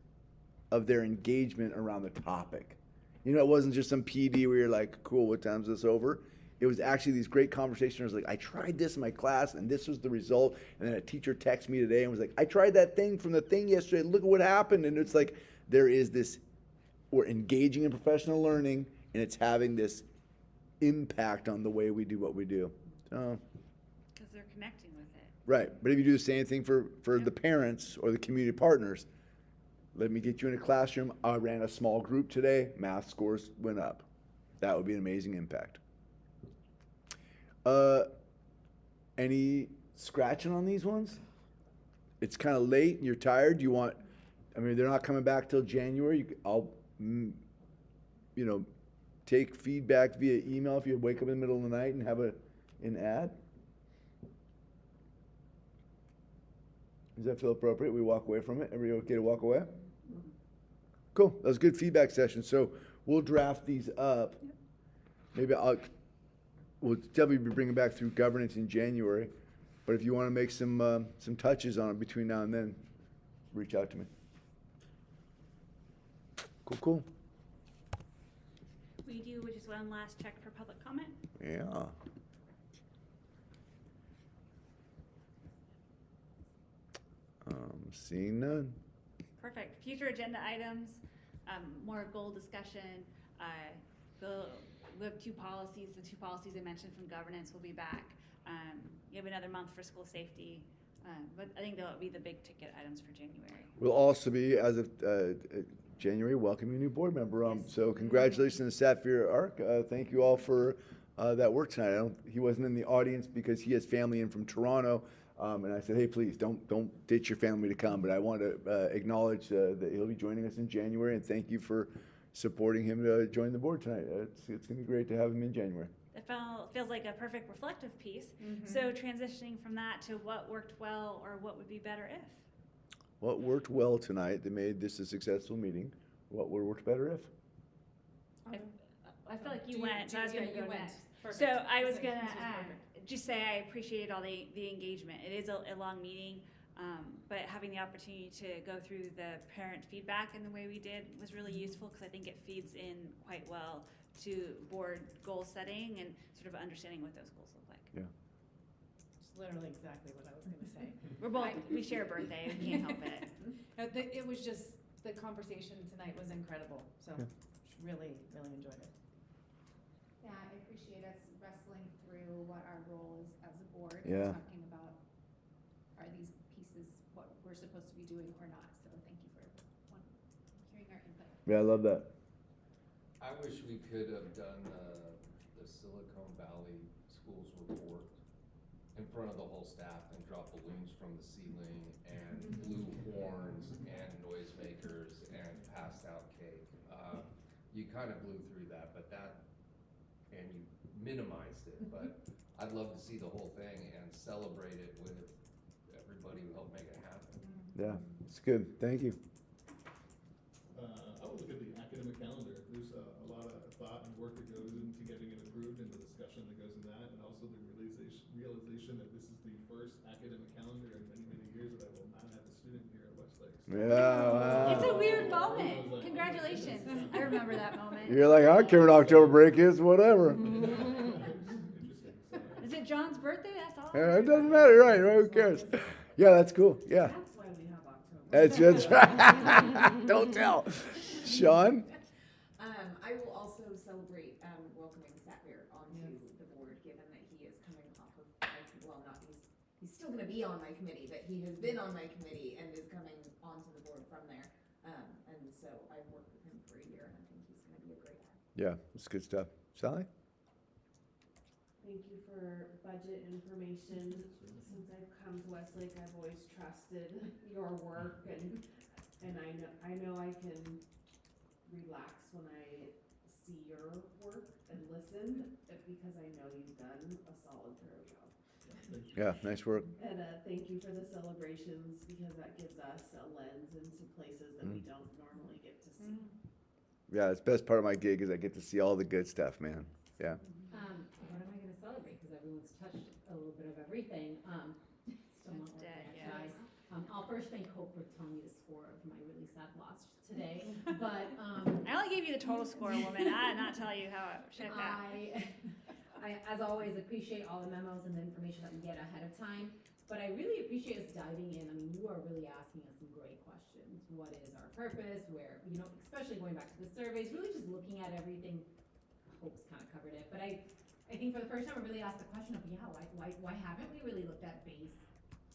A: of their engagement around the topic. You know, it wasn't just some PD where you're like, cool, what time's this over? It was actually these great conversations. I was like, I tried this in my class, and this was the result. And then a teacher texted me today and was like, I tried that thing from the thing yesterday. Look at what happened. And it's like, there is this, we're engaging in professional learning, and it's having this impact on the way we do what we do. So,
B: Because they're connecting with it.
A: right. But if you do the same thing for the parents or the community partners, let me get you in a classroom. I ran a small group today. Math scores went up. That would be an amazing impact. Any scratching on these ones? It's kind of late and you're tired. You want, I mean, they're not coming back till January. I'll, take feedback via email if you wake up in the middle of the night and have an ad. Does that feel appropriate? We walk away from it. Everybody okay to walk away? Cool. That was a good feedback session. So we'll draft these up. Maybe we'll definitely be bringing back through governance in January. But if you want to make some touches on it between now and then, reach out to me. Cool.
B: We do just one last check for public comment.
A: Yeah. Seeing none.
B: Perfect. Future agenda items, more goal discussion. We have two policies. The two policies I mentioned from governance will be back. You have another month for school safety. But I think that'll be the big ticket items for January.
A: We'll also be, as of January, welcoming a new board member. So congratulations to the staff here at ARC. Thank you all for that work tonight. He wasn't in the audience because he has family in from Toronto. And I said, hey, please don't ditch your family to come. But I want to acknowledge that he'll be joining us in January, and thank you for supporting him to join the board tonight. It's going to be great to have him in January.
B: It feels like a perfect reflective piece. So transitioning from that to what worked well or what would be better if.
A: What worked well tonight that made this a successful meeting? What would work better if?
B: I feel like you went, so I was going to go next.
G: Perfect.
B: So I was
G: So
B: going
G: this was
B: to
G: perfect.
B: just say I appreciated all the engagement. It is a long meeting, but having the opportunity to go through the parent feedback in the way we did was really useful because I think it feeds in quite well to board goal setting and sort of understanding what those goals look like.
A: Yeah.
G: It's literally exactly what I was gonna say.
B: We share a birthday, we can't help it.
G: It was just, the conversation tonight was incredible, so really enjoyed it.
E: Yeah, I appreciate us wrestling through what our role is as a board.
A: Yeah.
E: And talking about, are these pieces what we're supposed to be doing or not? So thank you for hearing our input.
A: Yeah, I love that.
D: I wish we could have done the Silicon Valley Schools report in front of the whole staff and dropped balloons from the ceiling and blew horns and noisemakers and passed out cake. You kind of blew through that, and you minimized it, but I'd love to see the whole thing and celebrate it with everybody who helped make it happen.
A: Yeah, it's good. Thank you.
H: I would look at the academic calendar. There's a lot of thought and work that goes into getting it approved and the discussion that goes in that, and also the realization that this is the first academic calendar in many years that I will not have a student here at Westlake. So
A: Yeah, wow.
B: It's a weird moment. Congratulations. I remember that moment.
A: You're like, I don't care what October break is, whatever.
H: Interesting. So,
B: Is it John's birthday? That's all.
A: Yeah, it doesn't matter, right? Who cares? Yeah, that's cool. Yeah.
K: That's why we have October.
A: That's right. Don't tell. Sean?
K: I will also celebrate welcoming Sapir onto the board, given that he is coming off of, he's still gonna be on my committee, but he has been on my committee and is coming onto the board from there. And so I've worked with him for a year, and I think he's gonna be a great add.
A: Yeah, that's good stuff. Sally?
K: Thank you for budget information. Since I've come to Westlake, I've always trusted your work, and I know I can relax when I see your work and listen, because I know you've done a solid, thorough job.
A: Yeah, nice work.
K: And thank you for the celebrations, because that gives us a lens into places that we don't normally get to see.
A: Yeah, it's the best part of my gig is I get to see all the good stuff, man. Yeah.
F: What am I gonna celebrate? Because everyone's touched a little bit of everything. Still not
B: Dead,
F: working,
B: yeah.
F: guys. I'll first thank Hope for telling me the score of my really sad loss today, but,
B: I only gave you the total score, woman. I did not tell you how it shook out.
F: I, as always, appreciate all the memos and the information that we get ahead of time, but I really appreciate us diving in. I mean, you are really asking us some great questions. What is our purpose? Where, especially going back to the surveys, really just looking at everything. Hope's kind of covered it, but I think for the first time, I really asked the question of, why haven't we really looked at base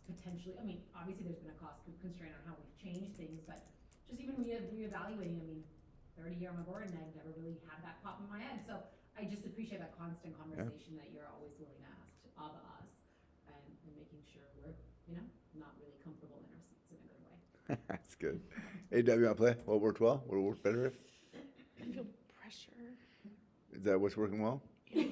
F: potentially? I mean, obviously there's been a cost constraint on how we've changed things, but just even reevaluating, 30 year on my board, and I've never really had that pop in my head. So I just appreciate that constant conversation that you're always willing to ask of us, and making sure we're, not really comfortable in our seats in a good way.
A: That's good. Hey, Debbie, you want to play? What worked well? What worked better if?
C: I feel pressure.
A: Is that what's working well?
B: Hey,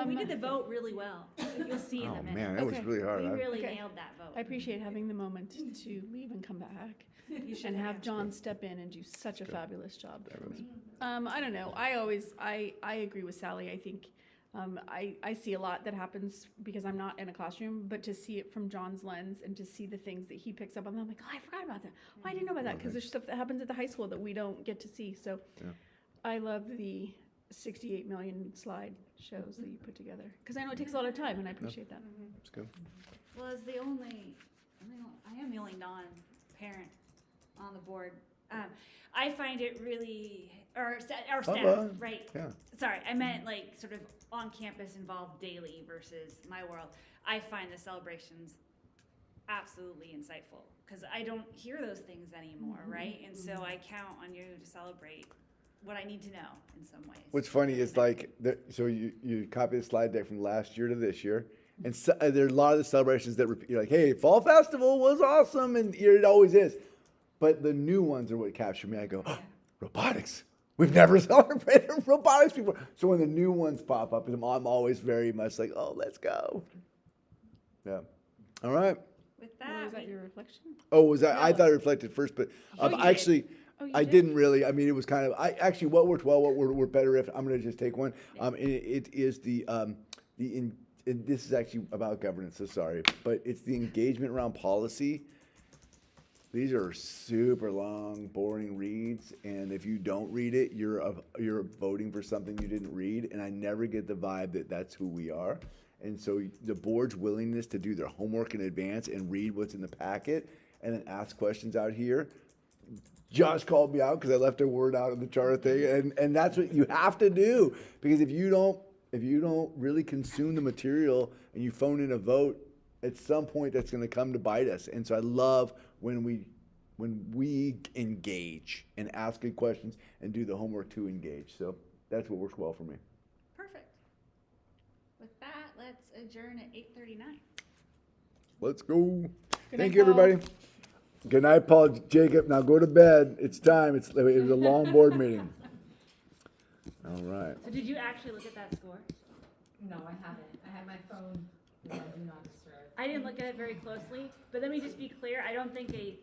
B: we did the vote really well. You'll see in a
A: Oh,
B: minute.
A: man, that was
C: Okay.
A: really hard.
B: We really
C: Okay.
B: nailed that vote.
C: I appreciate having the moment to leave and come back and have John step in and do such a fabulous job for me. I don't know. I agree with Sally. I think I see a lot that happens because I'm not in a classroom, but to see it from John's lens and to see the things that he picks up on, I'm like, oh, I forgot about that. Oh, I didn't know about that, because there's stuff that happens at the high school that we don't get to see. So
A: Yeah.
C: I love the 68 million slide shows that you put together, because I know it takes a lot of time, and I appreciate that.
A: It's good.
B: Well, as I am the only non-parent on the board. I find it really, our staff, right?
A: Yeah.
B: Sorry, I meant like sort of on campus involved daily versus my world. I find the celebrations absolutely insightful because I don't hear those things anymore, right? And so I count on you to celebrate what I need to know in some ways.
A: What's funny is like, so you copy the slide deck from last year to this year, and so, there are a lot of the celebrations that repeat. You're like, hey, Fall Festival was awesome, and it always is. But the new ones are what capture me. I go, oh, robotics. We've never celebrated robotics before. So when the new ones pop up, I'm always very much like, oh, let's go. Yeah. All right.
B: With that,
C: Was that your reflection?
A: Oh, was that? I
B: No.
A: thought it reflected first, but
B: Oh, you did.
A: actually,
C: Oh, you
A: I
C: did?
A: didn't really. I mean, it was kind of. What worked well. What worked better if I'm going to just take one. It is and this is actually about governance. So sorry, but it's the engagement around policy. These are super long, boring reads, and if you don't read it, you're voting for something you didn't read. And I never get the vibe that that's who we are. And so the board's willingness to do their homework in advance and read what's in the packet, and then ask questions out here. Josh called me out because I left a word out of the charter thing, and that's what you have to do, because if you don't really consume the material and you phone in a vote, at some point that's going to come to bite us. And so I love when we engage and ask good questions and do the homework to engage. So that's what works well for me.
B: Perfect. With that, let's adjourn at 8:39.
A: Let's go.
C: Good
A: Thank
C: night,
A: you,
C: Paul.
A: everybody. Good night, Paul. Jacob, now go to bed. It's time. It was a long board meeting. All right.
B: So did you actually look at that score?
F: No, I haven't. I have my phone, do not disturb.
B: I didn't look at it very closely, but let me just be clear, I don't think a